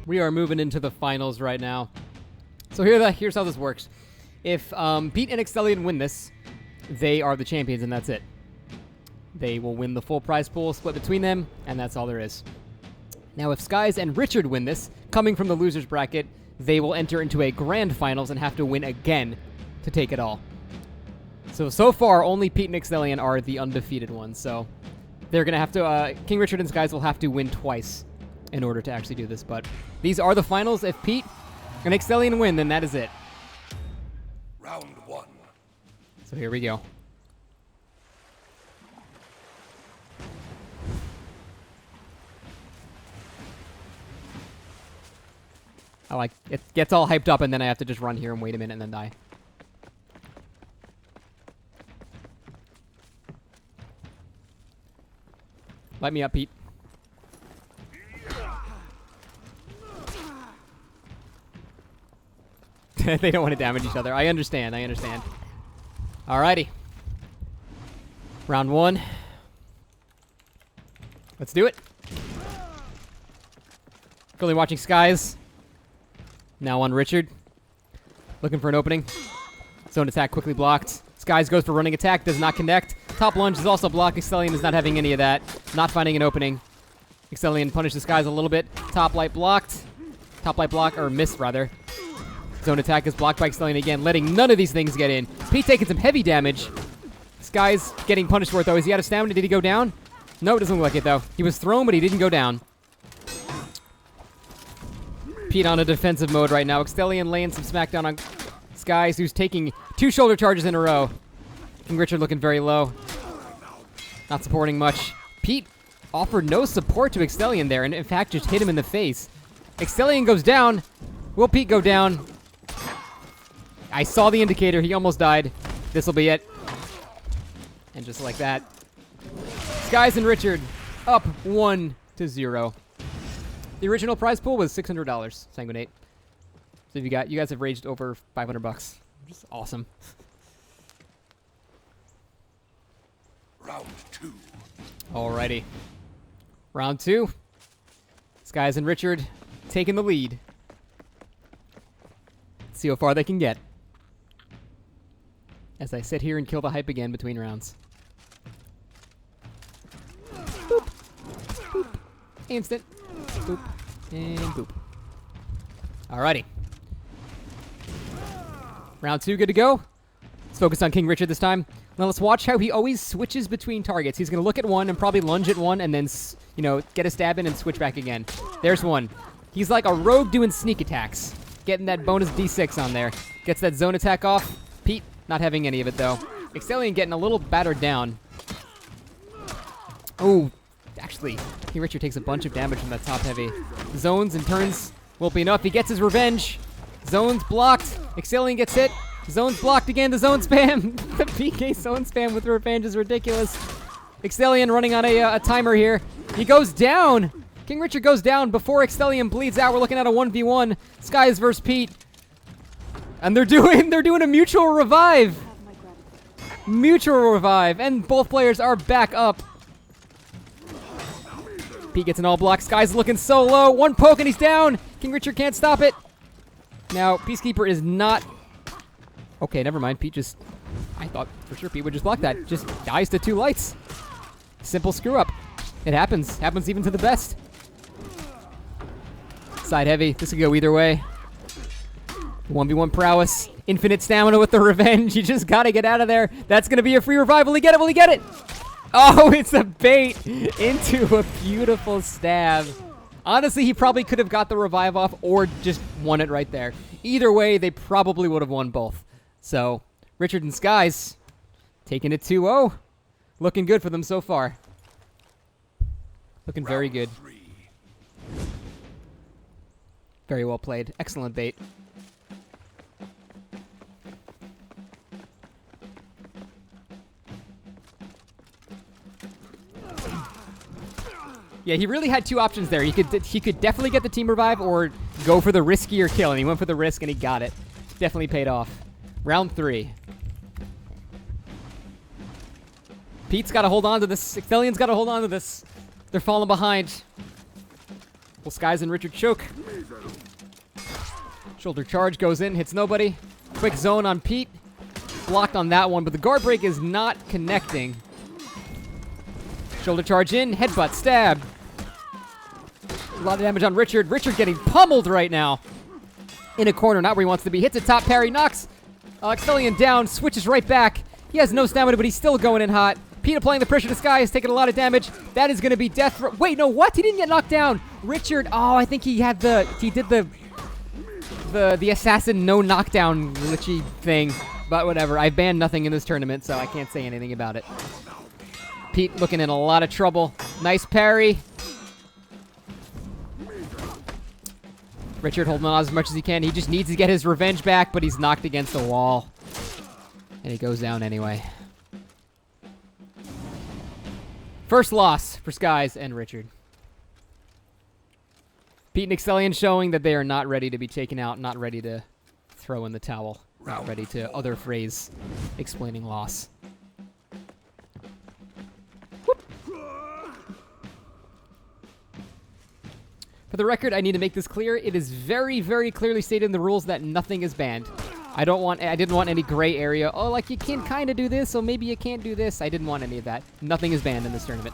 We are moving into the finals right now. So here's how this works. If Pete and Extheleon win this, they are the champions, and that's it. They will win the full prize pool split between them, and that's all there is. Now, if Skys and Richard win this, coming from the losers bracket, they will enter into a grand finals and have to win again to take it all. So far, only Pete and Extheleon are the undefeated ones, so they're going to have to, KingRichard and Skys will have to win twice in order to actually do this, but these are the finals. If Pete and Extheleon win, then that is it. Round 1. So here we go. I like it. Gets all hyped up, and then I have to just run here and wait a minute and then die. Light me up, Pete. They don't want to damage each other. I understand. Alrighty. Round 1. Let's do it. Currently watching Skys. Now on Richard. Looking for an opening. Zone attack quickly blocked. Skys goes for running attack. Does not connect. Top lunge is also blocked. Extheleon is not having any of that. Not finding an opening. Extheleon punishes Skys a little bit. Top light blocked. Top light block, or missed rather. Zone attack is blocked by Extheleon again, letting none of these things get in. Pete taking some heavy damage. Skys getting punished for it though. Is he out of stamina? Did he go down? No, it doesn't look like it though. He was thrown, but he didn't go down. Pete on a defensive mode right now. Extheleon laying some smackdown on Skys, who's taking 2 shoulder charges in a row. KingRichard looking very low. Not supporting much. Pete offered no support to Extheleon there, and in fact just hit him in the face. Extheleon goes down. Will Pete go down? I saw the indicator. He almost died. This will be it. And just like that, Skys and Richard up 1-0. The original prize pool was $600. Sanguinate. So you guys have raised over $500, which is awesome. Round 2. Alrighty. Round 2. Skys and Richard taking the lead. Let's see how far they can get. As I sit here and kill the hype again between rounds. Boop. Boop. Instant. Boop. And boop. Alrighty. Round 2 good to go. Let's focus on KingRichard this time. Now let's watch how he always switches between targets. He's going to look at one and probably lunge at one and then, get a stab in and switch back again. There's one. He's like a rogue doing sneak attacks. Getting that bonus D6 on there. Gets that zone attack off. Pete not having any of it though. Extheleon getting a little battered down. Oh, actually, KingRichard takes a bunch of damage from that top heavy. Zones and turns won't be enough. He gets his revenge. Zones blocked. Extheleon gets hit. Zones blocked again. The zone spam. The PK zone spam with revenge is ridiculous. Extheleon running on a timer here. He goes down. KingRichard goes down before Extheleon bleeds out. We're looking at a 1v1. Skys versus Pete. And they're doing a mutual revive. Mutual revive. And both players are back up. Pete gets an all block. Skys looking so low. One poke and he's down. KingRichard can't stop it. Now, Peacekeeper is not... Okay, never mind. Pete just... I thought for sure Pete would just block that. Just dies to 2 lights. Simple screw up. It happens. Happens even to the best. Side heavy. This could go either way. 1v1 prowess. Infinite stamina with the revenge. You just gotta get out of there. That's gonna be a free revive. Will he get it? Will he get it? Oh, it's a bait into a beautiful stab. Honestly, he probably could have got the revive off or just won it right there. Either way, they probably would have won both. So, Richard and Skys taking it 2-0. Looking good for them so far. Looking very good. Very well played. Excellent bait. Yeah, he really had 2 options there. He could definitely get the team revive or go for the riskier kill, and he went for the risk and he got it. Definitely paid off. Round 3. Pete's got to hold on to this. Exthelion's got to hold on to this. They're falling behind. Will Skys and Richard choke? Shoulder charge goes in, hits nobody. Quick zone on Pete. Blocked on that one, but the guard break is not connecting. Shoulder charge in, headbutt, stab. A lot of damage on Richard. Richard getting pummeled right now. In a corner, not where he wants to be. Hits a top parry, knocks Extheleon down, switches right back. He has no stamina, but he's still going in hot. Pete applying the pressure to Sky is taking a lot of damage. That is going to be death. Wait, no, what? He didn't get knocked down. Richard, oh, I think he did the assassin no knockdown glitchy thing. But whatever, I banned nothing in this tournament, so I can't say anything about it. Pete looking in a lot of trouble. Nice parry. Richard holding on as much as he can. He just needs to get his revenge back, but he's knocked against the wall. And he goes down anyway. First loss for Skies and Richard. Pete and Extheleon showing that they are not ready to be taken out, not ready to throw in the towel. Not ready to other phrase explaining loss. Whoop. For the record, I need to make this clear. It is very, very clearly stated in the rules that nothing is banned. I didn't want any gray area. Oh, like you can kind of do this, so maybe you can't do this. I didn't want any of that. Nothing is banned in this tournament.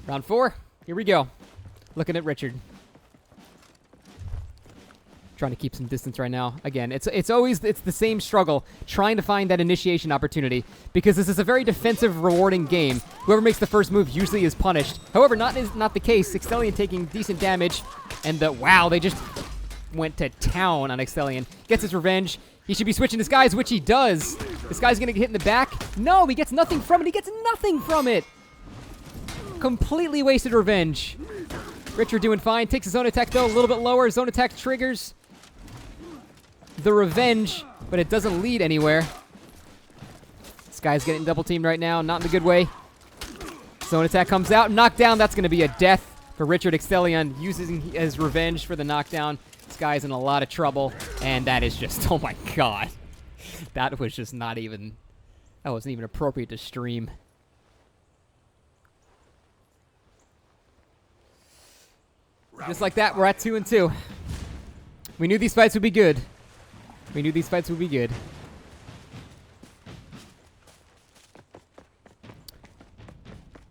Round 4. Here we go. Looking at Richard. Trying to keep some distance right now. Again, it's the same struggle, trying to find that initiation opportunity, because this is a very defensive, rewarding game. Whoever makes the first move usually is punished. However, not the case. Extheleon taking decent damage, and wow, they just went to town on Extheleon. Gets his revenge. He should be switching to Skies, which he does. This guy's gonna get hit in the back. No, he gets nothing from it. He gets nothing from it. Completely wasted revenge. Richard doing fine. Takes his zone attack though, a little bit lower. Zone attack triggers the revenge, but it doesn't lead anywhere. This guy's getting double teamed right now, not in a good way. Zone attack comes out, knockdown. That's going to be a death for Richard. Extheleon using his revenge for the knockdown. This guy's in a lot of trouble, and that is just, oh my god. That was just not even, that wasn't even appropriate to stream. Just like that, we're at 2-2. We knew these fights would be good. We knew these fights would be good.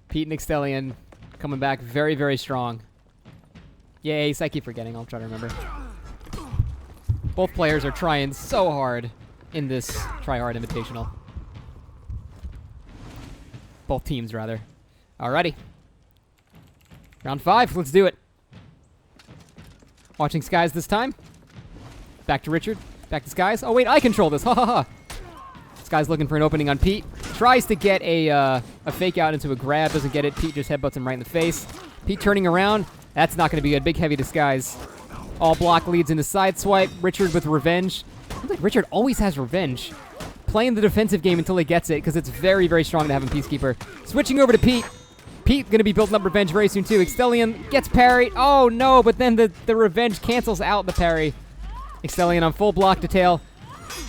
Pete and Extheleon coming back very, very strong. Yay, I keep forgetting. I'll try to remember. Both players are trying so hard in this Tryhard Invitational. Both teams, rather. Alrighty. Round 5. Let's do it. Watching Skies this time. Back to Richard. Back to Skies. Oh, wait, I control this. Ha ha ha. Skies looking for an opening on Pete. Tries to get a fake out into a grab. Doesn't get it. Pete just headbutts him right in the face. Pete turning around. That's not going to be good. Big heavy to Skies. All block leads into side swipe. Richard with revenge. Seems like Richard always has revenge. Playing the defensive game until he gets it, because it's very, very strong to have him Peacekeeper. Switching over to Pete. Pete going to be building up revenge very soon, too. Extheleon gets parried. Oh, no, but then the revenge cancels out the parry. Extheleon on full block detail.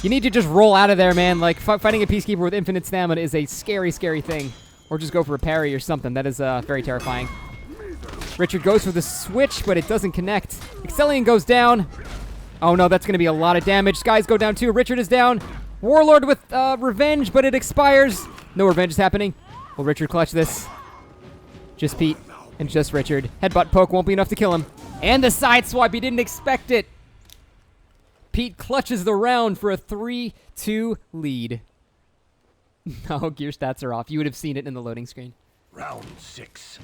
You need to just roll out of there, man. Like, fighting a Peacekeeper with infinite stamina is a scary, scary thing. Or just go for a parry or something. That is very terrifying. Richard goes for the switch, but it doesn't connect. Extheleon goes down. Oh, no, that's going to be a lot of damage. Skies go down, too. Richard is down. Warlord with revenge, but it expires. No revenge is happening. Will Richard clutch this? Just Pete and just Richard. Headbutt poke won't be enough to kill him. And the side swipe. He didn't expect it. Pete clutches the round for a 3-2 lead. No, gear stats are off. You would have seen it in the loading screen. Round 6.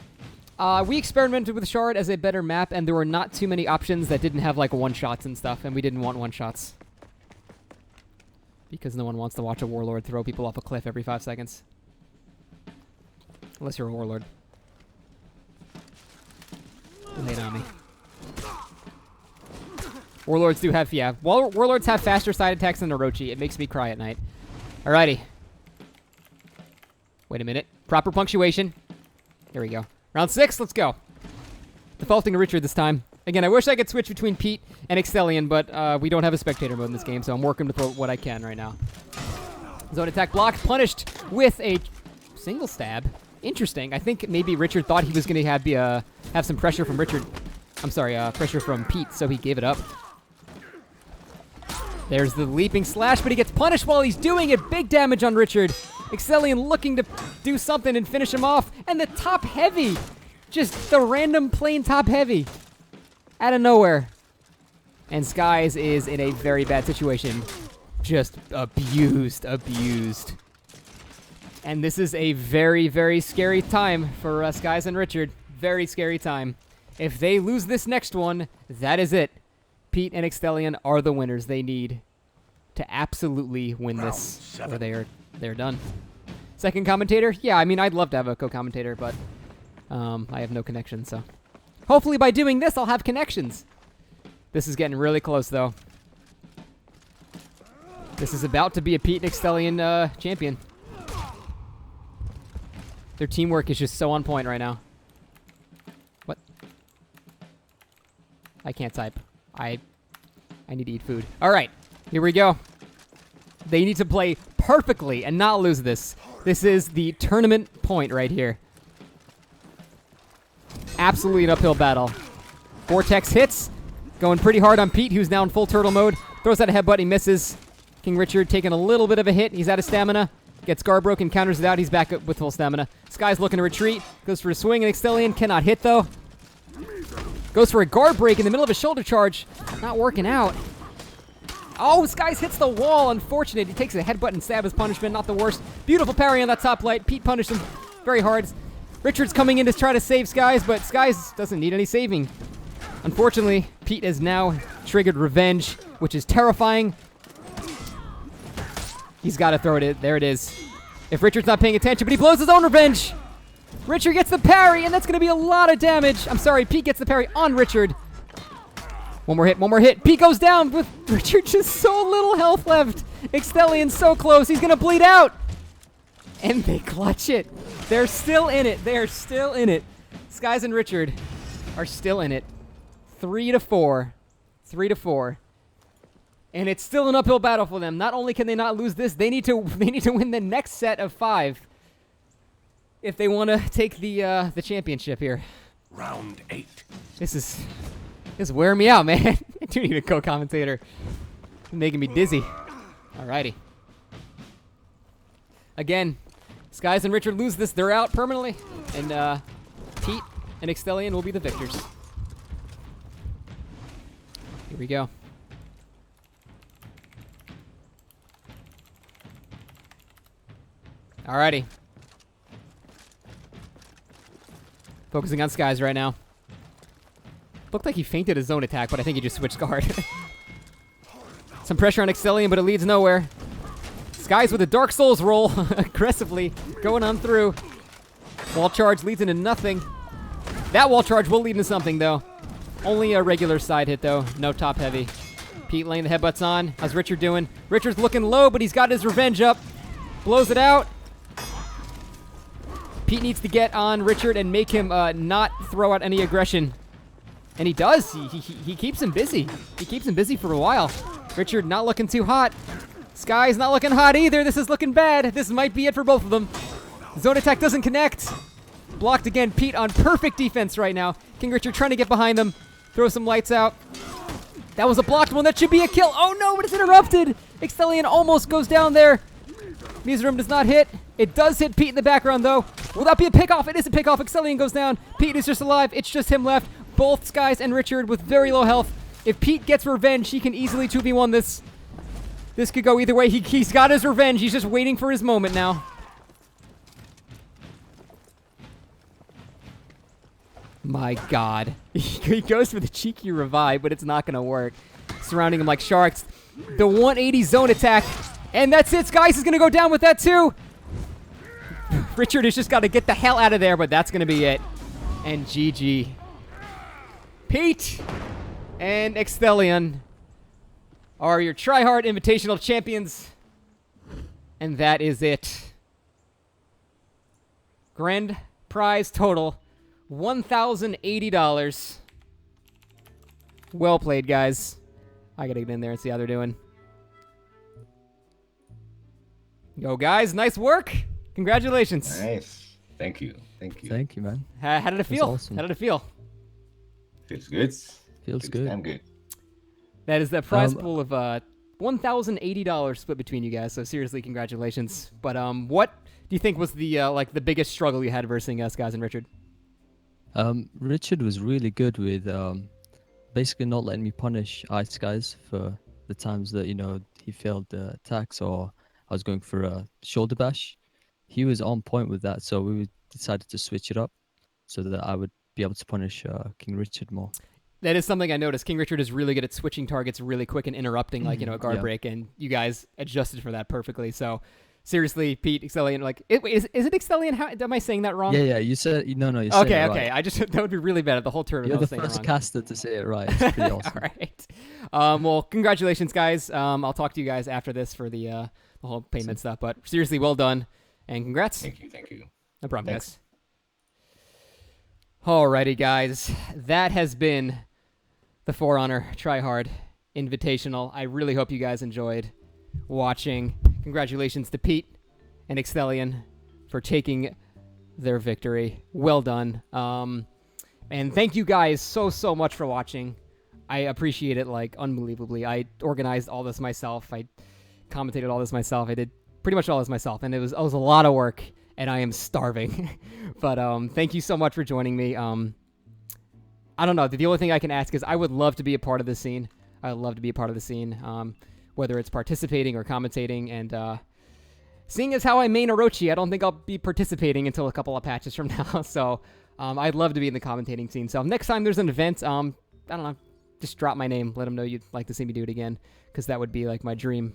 We experimented with Shard as a better map, and there were not too many options that didn't have, like, one-shots and stuff, and we didn't want one-shots. Because no one wants to watch a Warlord throw people off a cliff every 5 seconds. Unless you're a Warlord. Lay it on me. Warlords do have, yeah. Warlords have faster side attacks than Orochi. It makes me cry at night. Alrighty. Wait a minute. Proper punctuation. Here we go. Round 6, let's go. Defaulting to Richard this time. Again, I wish I could switch between Pete and Extheleon, but we don't have a spectator mode in this game, so I'm working with what I can right now. Zone attack blocked, punished with a single stab. Interesting. I think maybe Richard thought he was going to have some pressure from Richard. I'm sorry, pressure from Pete, so he gave it up. There's the leaping slash, but he gets punished while he's doing it. Big damage on Richard. Extheleon looking to do something and finish him off. And the top heavy. Just the random plain top heavy. Out of nowhere. And Skies is in a very bad situation. Just abused. And this is a very, very scary time for Skies and Richard. Very scary time. If they lose this next one, that is it. Pete and Extheleon are the winners they need to absolutely win this, or they're done. Second commentator? Yeah, I mean, I'd love to have a co-commentator, but I have no connection, so. Hopefully by doing this, I'll have connections. This is getting really close, though. This is about to be a Pete and Extheleon champion. Their teamwork is just so on point right now. What? I can't type. I need to eat food. All right, here we go. They need to play perfectly and not lose this. This is the tournament point right here. Absolutely an uphill battle. Vortex hits. Going pretty hard on Pete, who's now in full turtle mode. Throws out a headbutt, he misses. KingRichard taking a little bit of a hit. He's out of stamina. Gets guard broken, counters it out. He's back up with full stamina. Sky's looking to retreat. Goes for a swing, and Extheleon cannot hit, though. Goes for a guard break in the middle of a shoulder charge. Not working out. Oh, Skies hits the wall. Unfortunate. He takes a headbutt and stab as punishment. Not the worst. Beautiful parry on that top light. Pete punished him very hard. Richard's coming in to try to save Skies, but Skies doesn't need any saving. Unfortunately, Pete has now triggered revenge, which is terrifying. He's got to throw it. There it is. If Richard's not paying attention, but he blows his own revenge. Richard gets the parry, and that's going to be a lot of damage. I'm sorry, Pete gets the parry on Richard. One more hit. Pete goes down with Richard just so little health left. Extheleon so close. He's going to bleed out. And they clutch it. They're still in it. They are still in it. Skies and Richard are still in it. 3-4. 3-4. And it's still an uphill battle for them. Not only can they not lose this, they need to win the next set of 5. If they want to take the championship here. Round 8. This is wearing me out, man. I do need a co-commentator. Making me dizzy. Alrighty. Again, Skies and Richard lose this, they're out permanently. And Pete and Extheleon will be the victors. Here we go. Alrighty. Focusing on Skies right now. Looked like he fainted his zone attack, but I think he just switched guard. Some pressure on Extheleon, but it leads nowhere. Skies with a Dark Souls roll, aggressively going on through. Wall charge leads into nothing. That wall charge will lead into something, though. Only a regular side hit, though. No top heavy. Pete laying the headbutts on. How's Richard doing? Richard's looking low, but he's got his revenge up. Blows it out. Pete needs to get on Richard and make him not throw out any aggression. And he does. He keeps him busy. He keeps him busy for a while. Richard not looking too hot. Sky's not looking hot either. This is looking bad. This might be it for both of them. Zone attack doesn't connect. Blocked again. Pete on perfect defense right now. KingRichard trying to get behind them. Throw some lights out. That was a blocked one. That should be a kill. Oh no, but it's interrupted. Extheleon almost goes down there. Miserum does not hit. It does hit Pete in the background, though. Will that be a pickoff? It is a pickoff. Extheleon goes down. Pete is just alive. It's just him left. Both Skies and Richard with very low health. If Pete gets revenge, he can easily 2v1 this. This could go either way. He's got his revenge. He's just waiting for his moment now. My God. He goes for the cheeky revive, but it's not going to work. Surrounding him like sharks. The 180 zone attack. And that's it. Skies is going to go down with that, too. Richard has just got to get the hell out of there, but that's going to be it. And GG. Pete and Extheleon are your Tryhard Invitational champions. And that is it. Grand prize total, $1,080. Well played, guys. I gotta get in there and see how they're doing. Go, guys. Nice work. Congratulations. Nice. Thank you. Thank you. Thank you, man. How did it feel? Awesome. How did it feel? Feels good. Feels good. Damn good. That is the prize pool of $1,080 split between you guys. So seriously, congratulations. But what do you think was the like the biggest struggle you had versus iSkys and Richard? Richard was really good with basically not letting me punish iSkys for the times that he failed the attacks or I was going for a shoulder bash. He was on point with that, so we decided to switch it up so that I would be able to punish KingRichard more. That is something I noticed. KingRichard is really good at switching targets really quick and interrupting, like, a guard break, and you guys adjusted for that perfectly. So, seriously, Pete, Extheleon, like, is it Extheleon? How am I saying that wrong? Yeah, you said, no, you said it right. Okay, I just, that would be really bad at the whole tournament. You're the first caster to say it right. It's pretty awesome. All right. Well, congratulations, guys. I'll talk to you guys after this for the whole payment stuff, but seriously, well done, and congrats. Thank you. No problem, Thanks. guys. Alrighty, guys. That has been the For Honor Tryhard Invitational. I really hope you guys enjoyed watching. Congratulations to Pete and Extheleon for taking their victory. Well done. And thank you guys so much for watching. I appreciate it like unbelievably. I organized all this myself. I commentated all this myself. I did pretty much all this myself, and it was a lot of work, and I am starving. But thank you so much for joining me. I don't know. The only thing I can ask is I would love to be a part of the scene. I would love to be a part of the scene, whether it's participating or commentating. And seeing as how I main Orochi, I don't think I'll be participating until a couple of patches from now. So I'd love to be in the commentating scene. So next time there's an event, I don't know, just drop my name. Let them know you'd like to see me do it again, because that would be like my dream.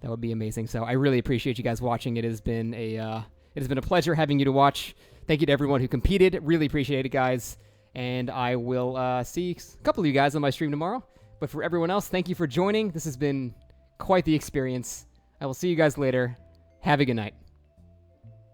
That would be amazing. So I really appreciate you guys watching. It has been a pleasure having you to watch. Thank you to everyone who competed. Really appreciate it, guys. And I will see a couple of you guys on my stream tomorrow. But for everyone else, thank you for joining. This has been quite the experience. I will see you guys later. Have a good night.